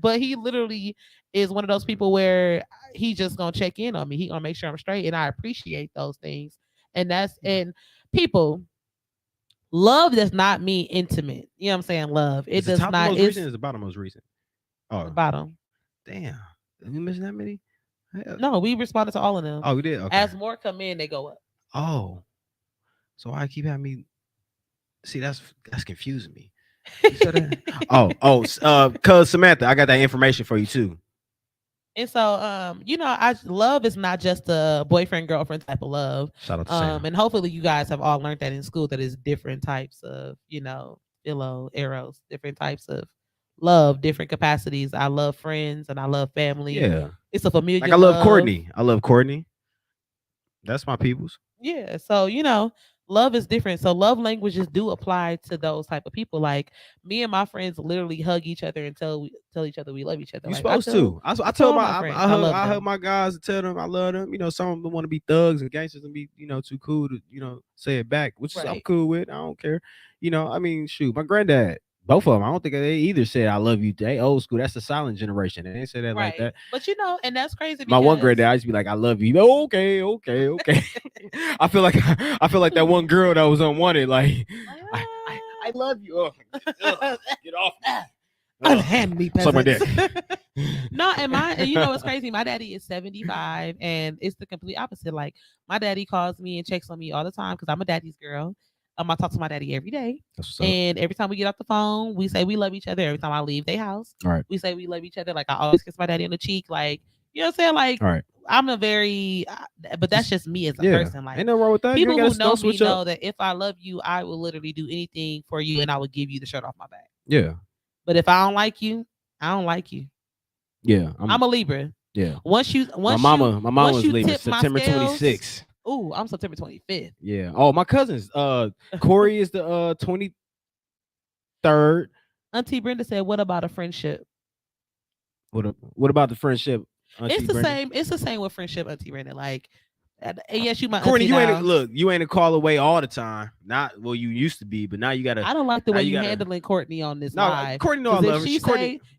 S1: but he literally is one of those people where he just gonna check in on me. He gonna make sure I'm straight, and I appreciate those things. And and people, love does not mean intimate. You know what I'm saying? Love. It
S2: Is the
S1: does
S2: top
S1: not.
S2: most
S1: It's
S2: recent is the bottom most recent. Oh,
S1: the bottom.
S2: damn. Did we miss that many? Hell.
S1: No, we responded to all of them.
S2: Oh, we did. Okay.
S1: As more come in, they go up.
S2: Oh, so I keep having me. See, that's confusing me. You said that? Cuz Samantha, I got that information for you too.
S1: And so, love is not just a boyfriend girlfriend type of love.
S2: Shout out to Sam.
S1: And hopefully you guys have all learned that in school, that it's different types of, eros, different types of love, different capacities. I love friends and I love family.
S2: Yeah,
S1: it's a familiar.
S2: Like I love Courtney. I love Courtney. That's my people's.
S1: Yeah, so love is different. So love languages do apply to those type of people. Like me and my friends literally hug each other and tell each other we love each other.
S2: You
S1: like,
S2: supposed to. I tell my
S1: friends,
S2: I hug my guys and tell them I love them. Some of them want to be thugs and gangsters and be too cool to say it back, which I'm
S1: Right.
S2: cool with. I don't care. Shoot, my granddad. Both of them. I don't think they either said I love you. They old school. That's the silent generation. They ain't say that like that.
S1: But and that's crazy.
S2: My one granddad, I used to be like, I love you. Okay. I feel like that one girl that was unwanted. Like, I love you. Get off.
S1: Unhand me,
S2: Suck my dick.
S1: No, and you know what's crazy? My daddy is 75, and it's the complete opposite. Like my daddy calls me and checks on me all the time because I'm a daddy's girl. I talk to my daddy every day,
S2: That's what's up.
S1: and every time we get off the phone, we say we love each other. Every time I leave their house,
S2: All right.
S1: we say we love each other. Like I always kiss my daddy on the cheek. Like you know what I'm saying? Like
S2: All right.
S1: I'm a very, but that's just me as a
S2: Yeah.
S1: person. Like
S2: Ain't nothing wrong with that. You ain't
S1: people
S2: gotta
S1: who know
S2: don't
S1: me
S2: switch
S1: know
S2: up.
S1: that if I love you, I will literally do anything for you, and I would give you the shirt off my back.
S2: Yeah.
S1: But if I don't like you, I don't like you.
S2: Yeah.
S1: I'm a Libra.
S2: Yeah.
S1: Once
S2: my mama
S1: once
S2: was
S1: you
S2: leaving
S1: tip my
S2: September
S1: scales,
S2: 26th.
S1: ooh, I'm September 25th.
S2: Yeah. Oh, my cousins. Corey is the 23rd.
S1: Auntie Brenda said, "What about a friendship?"
S2: What about the friendship, Auntie
S1: It's the
S2: Brenda?
S1: same. It's the same with friendship, Auntie Brenda. Like, and yes, you my
S2: Courtney,
S1: auntie
S2: you
S1: now.
S2: ain't look. You ain't a call away all the time. Not well. You used to be, but now you gotta.
S1: I don't like the
S2: now
S1: way
S2: you
S1: you
S2: gotta.
S1: handling Courtney on this
S2: No,
S1: live.
S2: Courtney know I
S1: Because
S2: love her.
S1: if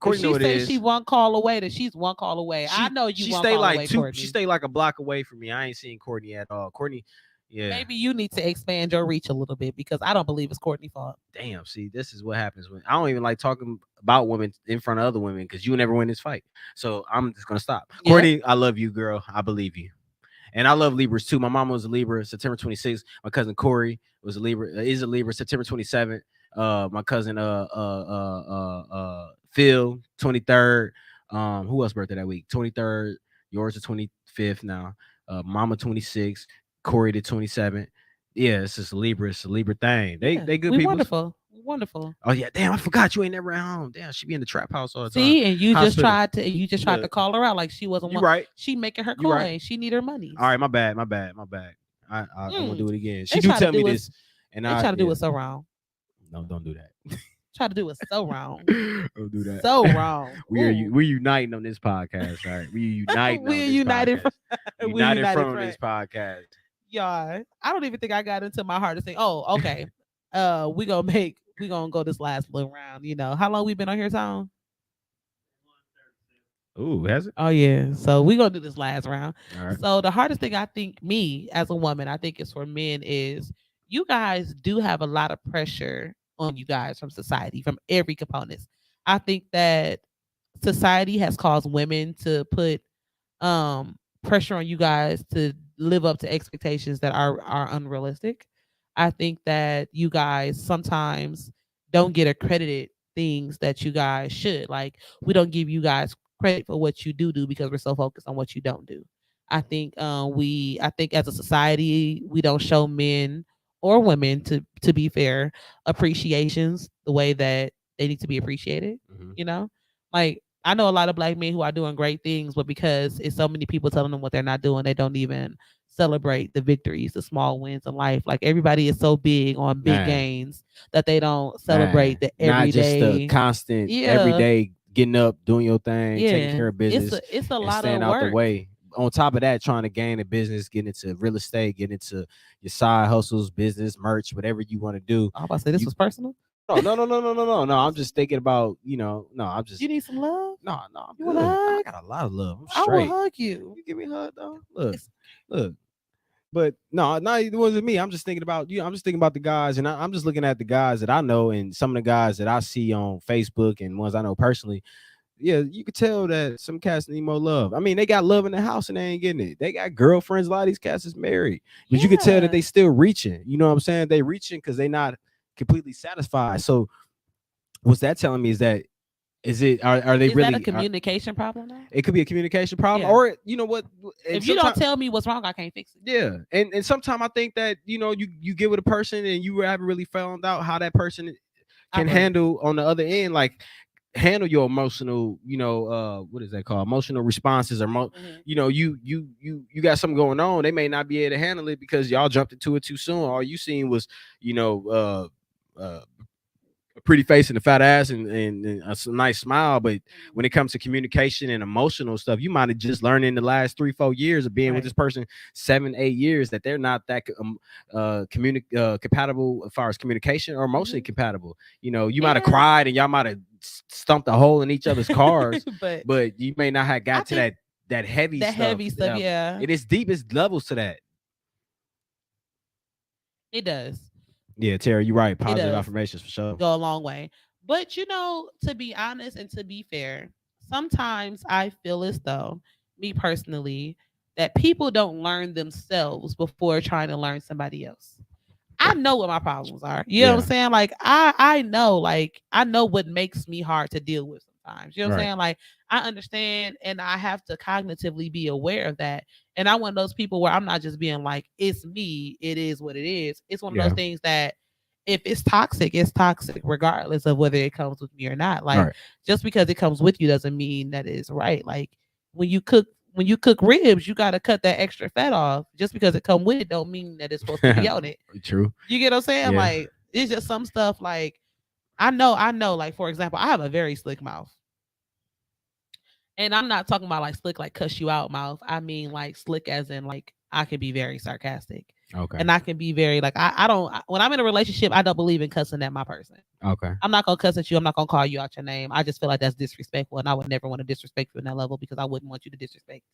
S2: Courtney know
S1: she
S2: it
S1: say
S2: is.
S1: she one call away, then she's one call away. I know you
S2: She
S1: one
S2: stay
S1: call
S2: like
S1: away,
S2: two.
S1: Courtney.
S2: She stay like a block away from me. I ain't seen Courtney at all. Courtney, yeah.
S1: Maybe you need to expand your reach a little bit because I don't believe it's Courtney's fault.
S2: Damn. See, this is what happens when I don't even like talking about women in front of other women because you never win this fight. So I'm just gonna stop.
S1: Yeah.
S2: Courtney, I love you, girl. I believe you. And I love Libras too. My mama was a Libra, September 26th. My cousin Corey was a Libra, is a Libra, September 27th. My cousin Phil, 23rd. Who else birthday that week? 23rd. Yours the 25th now. Mama 26th. Corey the 27th. Yeah, it's just a Libra. It's a Libra thing. They good
S1: we
S2: people.
S1: wonderful.
S2: Oh yeah, damn! I forgot you ain't never at home. Damn, she be in the trap house all the time.
S1: See, and you just
S2: Hospital.
S1: tried to
S2: Look.
S1: call her out like she wasn't
S2: You
S1: one.
S2: right.
S1: She making her
S2: You right.
S1: coin. She need her money.
S2: All right, my bad. I'm gonna do it again. She
S1: They
S2: do
S1: try to
S2: tell me
S1: do us-
S2: this, and
S1: They
S2: I
S1: try to do
S2: yeah.
S1: it so wrong.
S2: No, don't do that.
S1: Try to do it so wrong.
S2: Don't do that.
S1: So wrong.
S2: We're uniting on this podcast, all right? We uniting.
S1: We're
S2: on this
S1: united
S2: podcast.
S1: from
S2: United from
S1: front.
S2: this podcast.
S1: Y'all, I don't even think I got into my heart to say, oh, okay. we gonna go this last little round. You know, how long we been on here, Tom?
S2: Ooh, has it?
S1: Oh yeah. So we gonna do this last round.
S2: All right.
S1: So the hardest thing I think me as a woman, I think is for men is you guys do have a lot of pressure on you guys from society, from every component. I think that society has caused women to put pressure on you guys to live up to expectations that are unrealistic. I think that you guys sometimes don't get accredited things that you guys should. Like we don't give you guys credit for what you do because we're so focused on what you don't do. I think as a society we don't show men or women to be fair appreciations the way that they need to be appreciated.
S2: Mhm.
S1: You know, like I know a lot of black men who are doing great things, but because it's so many people telling them what they're not doing, they don't even celebrate the victories, the small wins in life. Like everybody is so big on big
S2: Man.
S1: gains that they don't celebrate the
S2: Not just the
S1: everyday.
S2: constant
S1: Yeah.
S2: everyday getting up, doing your thing, taking
S1: Yeah,
S2: care of business,
S1: it's a
S2: and
S1: lot
S2: staying
S1: of
S2: out the
S1: work.
S2: way. On top of that, trying to gain a business, get into real estate, get into your side hustles, business, merch, whatever you want to do.
S1: I was about to say this
S2: You-
S1: was personal.
S2: No. I'm just thinking about, no, I'm just
S1: You need some love.
S2: no, I'm
S1: You
S2: good.
S1: want a
S2: I
S1: hug?
S2: got a lot of love. I'm
S1: I will
S2: straight.
S1: hug you.
S2: You give me a hug though. Look,
S1: It's-
S2: look. But no, it wasn't me. I'm just thinking about you. I'm just thinking about the guys, and I'm just looking at the guys that I know, and some of the guys that I see on Facebook, and ones I know personally. Yeah, you could tell that some cats need more love. I mean, they got love in the house and they ain't getting it. They got girlfriends. A lot of these cats is married, but you could tell that
S1: Yeah.
S2: they still reaching. You know what I'm saying? They reaching because they not completely satisfied. So, what's that telling me is that are they
S1: Is
S2: really?
S1: that a communication problem now?
S2: It could be a communication problem,
S1: Yeah.
S2: or you know what? and
S1: If you don't
S2: sometime-
S1: tell me what's wrong, I can't fix it.
S2: yeah, and sometimes I think that you get with a person and you haven't really found out how that person can
S1: Operate.
S2: handle on the other end, like handle your emotional, what is that called? Emotional responses, or
S1: Mhm.
S2: you got something going on. They may not be able to handle it because y'all jumped into it too soon. All you seen was a pretty face and a fat ass and a nice smile. But when it comes to communication and emotional stuff, you might have just learned in the last 3-4 years of being with
S1: Right.
S2: this person 7-8 years that they're not that compatible as far as communication or emotionally compatible. You might have
S1: Yeah.
S2: cried and y'all might have stumped a hole in each other's cars,
S1: but
S2: but you may not have got to
S1: think
S2: that heavy
S1: the
S2: stuff.
S1: heavy stuff, yeah,
S2: It is deepest levels to that.
S1: it does
S2: Yeah, Terry, you're right. Positive
S1: does.
S2: affirmations for sure.
S1: go a long way. But to be honest and to be fair, sometimes I feel as though, me personally, that people don't learn themselves before trying to learn somebody else. I know what my problems are. You know what I'm
S2: Yeah.
S1: saying? Like I know what makes me hard to deal with sometimes. You know what I'm
S2: Right.
S1: saying? Like I understand and I have to cognitively be aware of that. And I'm one of those people where I'm not just being like, it's me, it is what it is. It's one of those
S2: Yeah.
S1: things that if it's toxic regardless of whether it comes with me or not.
S2: All
S1: Like
S2: right.
S1: just because it comes with you doesn't mean that it's right. Like when you cook when you cook ribs, you gotta cut that extra fat off. Just because it come with it don't mean that it's supposed to be on it.
S2: True.
S1: You get what I'm saying?
S2: Yeah.
S1: Like it's just some stuff like I know, like for example, I have a very slick mouth. And I'm not talking about like slick like cuss you out mouth. I mean like slick as in like I can be very sarcastic.
S2: Okay.
S1: And I can be very like I don't when I'm in a relationship, I don't believe in cussing at my person.
S2: Okay.
S1: I'm not gonna cuss at you. I'm not gonna call you out your name. I just feel like that's disrespectful, and I would never want to disrespect you on that level because I wouldn't want you to disrespect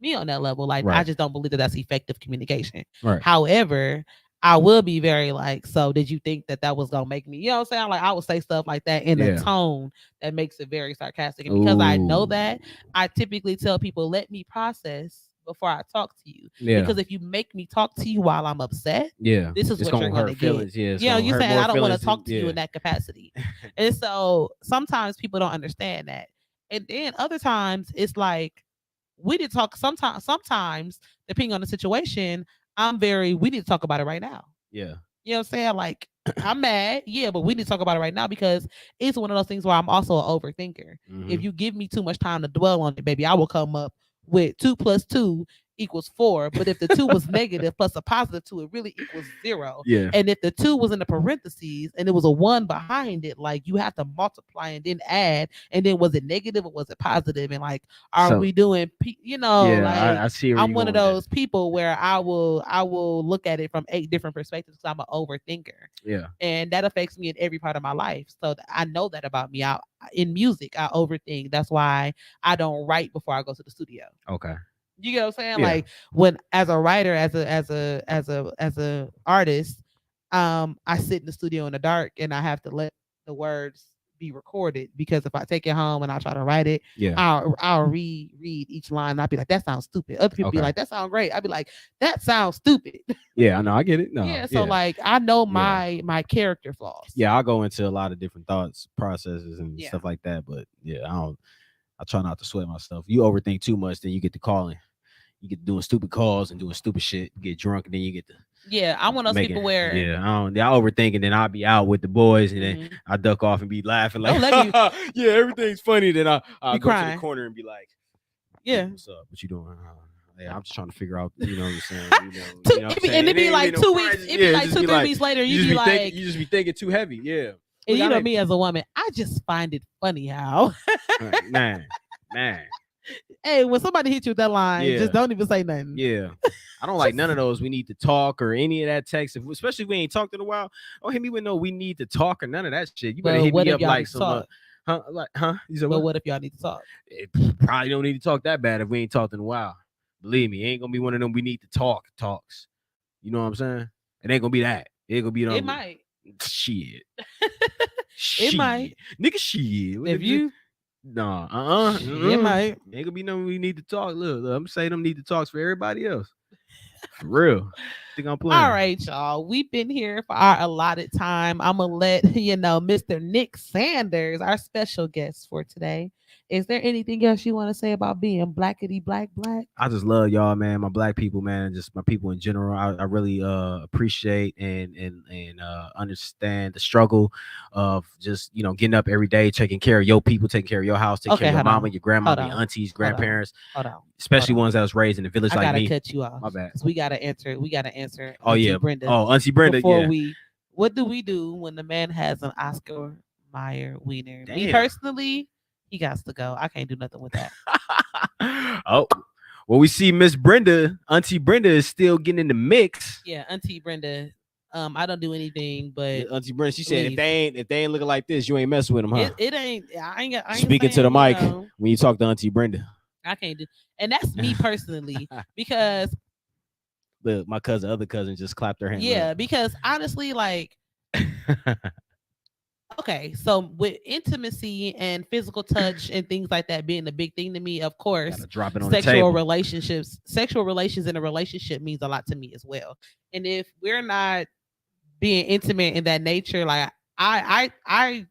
S1: me on that level. Like I
S2: Right.
S1: just don't believe that that's effective communication.
S2: Right.
S1: However, I will be very like, so did you think that that was gonna make me? You know what I'm saying? Like I would say stuff like that in a
S2: Yeah.
S1: tone that makes it very sarcastic, and because I know
S2: Ooh.
S1: that, I typically tell people, let me process before I talk to you.
S2: Yeah.
S1: Because if you make me talk to you while I'm upset,
S2: Yeah.
S1: this is
S2: It's
S1: what you're
S2: gonna hurt
S1: gonna get.
S2: feelings. Yeah. It's
S1: You know,
S2: gonna
S1: you
S2: hurt
S1: saying
S2: more
S1: I don't want to
S2: feelings.
S1: talk to you in that capacity. And so sometimes people don't understand that. And then other times it's like we need to talk sometimes, depending on the situation, we need to talk about it right now.
S2: Yeah.
S1: You know what I'm saying? Like I'm mad, yeah, but we need to talk about it right now because it's one of those things where I'm also an overthinker. If
S2: Mm-hmm.
S1: you give me too much time to dwell on it, baby, I will come up with 2 plus 2 equals 4. But if the 2 was negative plus a +2, it really equals 0.
S2: Yeah.
S1: And if the 2 was in the parentheses and it was a 1 behind it, like you have to multiply and then add. And then was it negative or was it positive? And like, are
S2: So
S1: we doing,
S2: yeah,
S1: like
S2: I see where
S1: I'm
S2: you
S1: one
S2: going
S1: of
S2: with that.
S1: those people where I will look at it from 8 different perspectives because I'm an overthinker,
S2: Yeah.
S1: and that affects me in every part of my life. So I know that about me. In music, I overthink. That's why I don't write before I go to the studio.
S2: Okay.
S1: You get what I'm saying?
S2: Yeah.
S1: Like when as a writer, as a artist, I sit in the studio in the dark and I have to let the words be recorded because if I take it home and I try to write it,
S2: Yeah.
S1: I'll read each line and I'll be like, that sounds stupid. Other people be
S2: Okay.
S1: like, that sounds great. I'll be like, that sounds stupid.
S2: Yeah. I know. I get it. No.
S1: Yeah. So
S2: Yeah.
S1: like I know
S2: Yeah.
S1: my character flaws.
S2: Yeah. I'll go into a lot of different thoughts, processes, and
S1: Yeah.
S2: stuff like that. But yeah, I try not to sweat myself. You overthink too much, then you get to calling. You get doing stupid calls and doing stupid shit. You get drunk and then you get to
S1: Yeah. I'm one of those
S2: making.
S1: people where
S2: Yeah, I overthink and then I'll be out with the boys and then
S1: Mhm.
S2: I duck off and be laughing like,
S1: Don't let me
S2: yeah, everything's funny. Then I'll
S1: be
S2: go to the
S1: crying.
S2: corner and be like,
S1: Yeah.
S2: what's up? What you doing? Yeah, I'm just trying to figure out. You know what I'm saying?
S1: And it'd be like 2 weeks. It'd be like 2-3 weeks later. You'd be like,
S2: you just be thinking too heavy. Yeah,
S1: and you know me as a woman, I just find it funny how,
S2: man.
S1: hey, when somebody hits you with that line,
S2: Yeah.
S1: just don't even say nothing.
S2: Yeah. I don't like none of those. We need to talk or any of that text. Especially if we ain't talked in a while. Don't hit me with no we need to talk or none of that shit. You better
S1: But
S2: hit
S1: what
S2: me
S1: if
S2: up
S1: y'all
S2: like
S1: need to
S2: some
S1: talk?
S2: You said
S1: But
S2: what?
S1: what if y'all need to talk?
S2: It probably don't need to talk that bad if we ain't talked in a while. Believe me, it ain't gonna be one of them we need to talk talks. You know what I'm saying? It ain't gonna be that. It ain't gonna be
S1: It might.
S2: shit.
S1: It might.
S2: Nigga shit.
S1: If you,
S2: Nah,
S1: it might.
S2: Ain't gonna be no we need to talk. Look, I'm saying them need to talks for everybody else. For real. Think I'm playing.
S1: All right, y'all. We've been here for our allotted time. I'm gonna let Mr. Nick Sanders, our special guest for today. Is there anything else you want to say about being blackity black?
S2: I just love y'all, man. My black people, man. Just my people in general. I really appreciate and understand the struggle of just getting up every day, taking care of your people, taking care of your house, taking care of your mama, your grandmama, your aunties, grandparents,
S1: Hold on.
S2: especially ones that was raised in a village
S1: I
S2: like
S1: gotta
S2: me.
S1: cut you off.
S2: My bad.
S1: 'Cause we gotta answer.
S2: Oh
S1: Auntie
S2: yeah,
S1: Brenda.
S2: Auntie Brenda.
S1: Before
S2: Yeah.
S1: what do we do when the man has an Oscar Mayer wiener? Me
S2: Damn.
S1: personally, he got to go. I can't do nothing with that.
S2: Oh, well, we see Miss Brenda, Auntie Brenda is still getting in the mix.
S1: Yeah, Auntie Brenda. I don't do anything, but
S2: Auntie Brenda, she said,
S1: leave.
S2: if they ain't looking like this, you ain't messing with them, huh?
S1: it ain't. I ain't
S2: Speaking to the
S1: saying,
S2: mic when you talk to Auntie Brenda.
S1: I can't do, and that's me personally because
S2: Look, my other cousin just clapped her hand.
S1: yeah, because honestly, like Okay, so with intimacy and physical touch and things like that being a big thing to me, of course,
S2: Gotta drop it on the table.
S1: sexual relations in a relationship means a lot to me as well. And if we're not being intimate in that nature, like I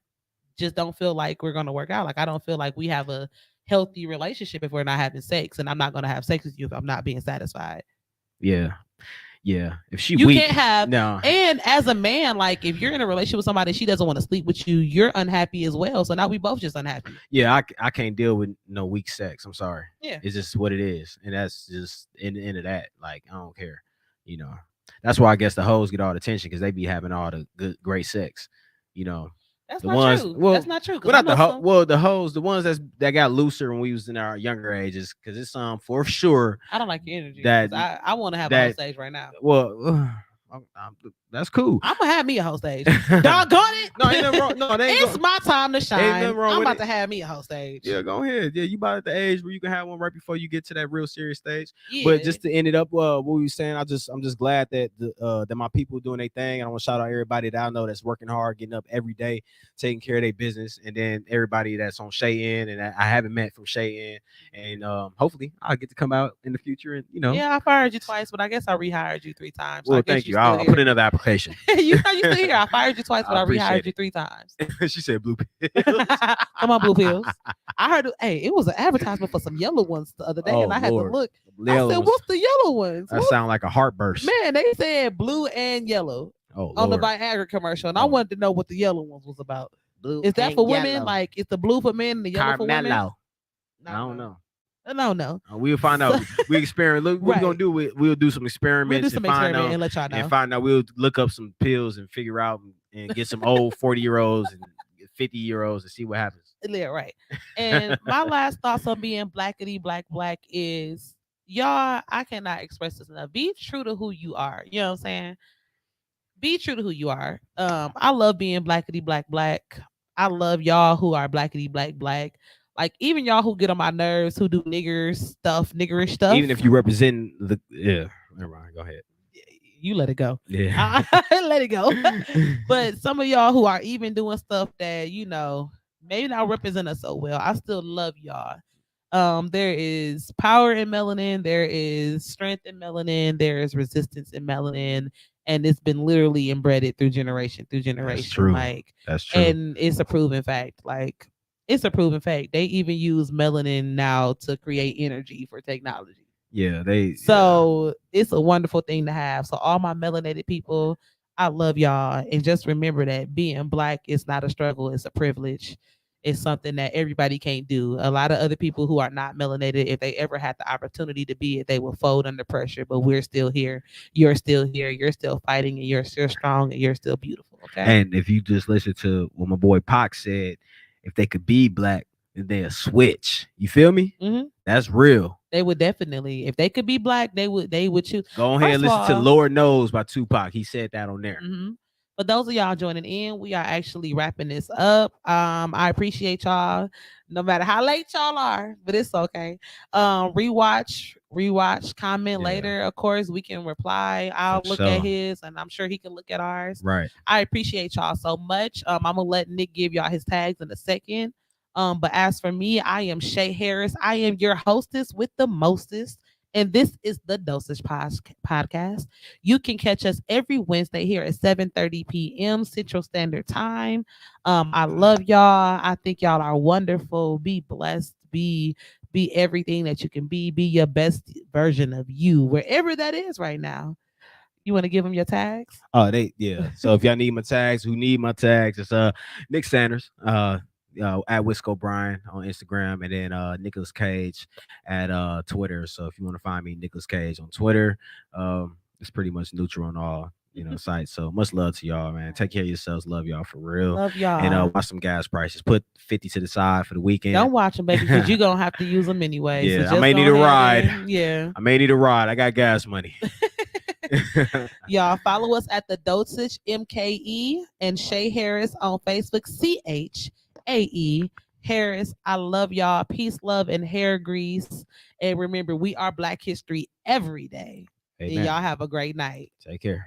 S1: just don't feel like we're gonna work out. Like I don't feel like we have a healthy relationship if we're not having sex, and I'm not gonna have sex with you if I'm not being satisfied.
S2: Yeah, yeah. If she
S1: You
S2: weak,
S1: can't have,
S2: no.
S1: and as a man, like if you're in a relationship with somebody, she doesn't want to sleep with you, you're unhappy as well. So now we both just unhappy.
S2: Yeah, I can't deal with no weak sex. I'm sorry.
S1: Yeah.
S2: It's just what it is, and that's just in the end of that. Like I don't care, you know. That's why I guess the hoes get all the attention because they be having all the good, great sex, you know.
S1: That's
S2: The
S1: not
S2: ones,
S1: true.
S2: well,
S1: That's not true.
S2: well,
S1: Because I
S2: not
S1: know
S2: the
S1: some.
S2: well, the hoes, the ones that got looser when we was in our younger ages, because it's for sure
S1: I don't like your energy.
S2: that
S1: Because I want to have a whole
S2: that
S1: stage right now.
S2: well, that's cool.
S1: I'm gonna have me a whole stage.
S2: No,
S1: Doggone it.
S2: ain't nothing wrong. No, they ain't
S1: It's my time to shine.
S2: nothing wrong
S1: I'm
S2: with
S1: about
S2: it.
S1: to have me a whole stage.
S2: Yeah, go ahead. Yeah, you about at the age where you can have one right before you get to that real serious stage.
S1: Yeah.
S2: But just to end it up, what we were saying, I'm just glad that that my people doing their thing. And I want to shout out everybody that I know that's working hard, getting up every day, taking care of their business, and then everybody that's on Shay In and that I haven't met from Shay In, and hopefully I'll get to come out in the future and
S1: Yeah, I fired you twice, but I guess I rehired you 3 times. So
S2: Well,
S1: I guess
S2: thank you.
S1: still
S2: I'll
S1: here.
S2: put another application.
S1: You know you still here. I fired you twice, but I
S2: appreciate
S1: rehired you 3 times.
S2: She said blue pills.
S1: Come on, blue pills. I heard. Hey, it was an advertisement for some yellow ones the other day,
S2: Oh,
S1: and I had
S2: Lord.
S1: to look.
S2: The
S1: I
S2: yellow
S1: said,
S2: ones.
S1: "What's the yellow ones?"
S2: That sound like a heartburst.
S1: Man, they said blue and yellow
S2: Oh,
S1: on the
S2: Lord.
S1: Viagra commercial, and I
S2: Oh.
S1: wanted to know what the yellow ones was about.
S3: Blue
S1: Is that
S3: and
S1: for women?
S3: yellow.
S1: Like, is the blue for men and the yellow for women?
S3: Carmelo.
S2: I don't know.
S1: No.
S2: We'll find out. We experiment. Look, what
S1: Right.
S2: we're gonna do? We'll do some experiments
S1: We'll do some
S2: and find
S1: experiment
S2: out.
S1: and let y'all know.
S2: And find out. We'll look up some pills and figure out and get some old 40-year-olds and 50-year-olds and see what happens.
S1: Yeah, right. And my last thoughts on being blackity black is, y'all, I cannot express this enough. Be true to who you are. You know what I'm saying? Be true to who you are. I love being blackity black. I love y'all who are blackity black. Like even y'all who get on my nerves, who do niggerish stuff.
S2: Even if you represent the never mind. Go ahead.
S1: You let it go.
S2: Yeah.
S1: Let it go. But some of y'all who are even doing stuff that maybe not represent us so well, I still love y'all. There is power in melanin, there is strength in melanin, there is resistance in melanin, and it's been literally embedded through generation.
S2: That's true.
S1: Like,
S2: That's true.
S1: and it's a proven fact. Like, it's a proven fact. They even use melanin now to create energy for technology.
S2: Yeah,
S1: So it's a wonderful thing to have. So all my melanated people, I love y'all. And just remember that being black is not a struggle, it's a privilege. It's something that everybody can't do. A lot of other people who are not melanated, if they ever had the opportunity to be it, they will fold under pressure. But we're still here. You're still here. You're still fighting, and you're still strong, and you're still beautiful. Okay.
S2: And if you just listen to what my boy Pac said, if they could be black, then they'll switch. You feel me?
S1: Mhm.
S2: That's real.
S1: They would definitely, if they could be black, they would choose.
S2: Go ahead and
S1: First of
S2: listen to
S1: all-
S2: Lord Knows by Tupac. He said that on there.
S1: But those of y'all joining in, we are actually wrapping this up. I appreciate y'all, no matter how late y'all are, but it's okay. Rewatch, comment
S2: Yeah.
S1: later. Of course, we can reply. I'll
S2: For
S1: look
S2: sure.
S1: at his, and I'm sure he can look at ours.
S2: Right.
S1: I appreciate y'all so much. I'm gonna let Nick give y'all his tags in a second. But as for me, I am Shay Harris. I am your hostess with the mostest. And this is the Dosage Podcast. You can catch us every Wednesday here at 7:30 p.m. Central Standard Time. I love y'all. I think y'all are wonderful. Be blessed. Be everything that you can be. Be your best version of you, wherever that is right now. You want to give them your tags?
S2: Oh, So if y'all need my tags, who need my tags, it's Nick Sanders, at Wisco Bryan on Instagram, and then Nicholas Cage at Twitter. So if you want to find me, Nicholas Cage on Twitter, it's pretty much neutral on all sites. So much love to y'all, man. Take care of yourselves. Love y'all for real.
S1: Love y'all.
S2: And watch some gas prices. Put 50 to the side for the weekend.
S1: Don't watch them, baby, because you're gonna have to use them anyway.
S2: Yeah,
S1: so
S2: I may
S1: just
S2: need
S1: go
S2: a
S1: ahead
S2: ride.
S1: Yeah.
S2: I may need a ride. I got gas money.
S1: Y'all follow us at the Dosage MKE and Shay Harris on Facebook. CHAE Harris. I love y'all. Peace, love, and hair grease. And remember, we are Black History every day.
S2: Amen.
S1: And y'all have a great night.
S2: Take care.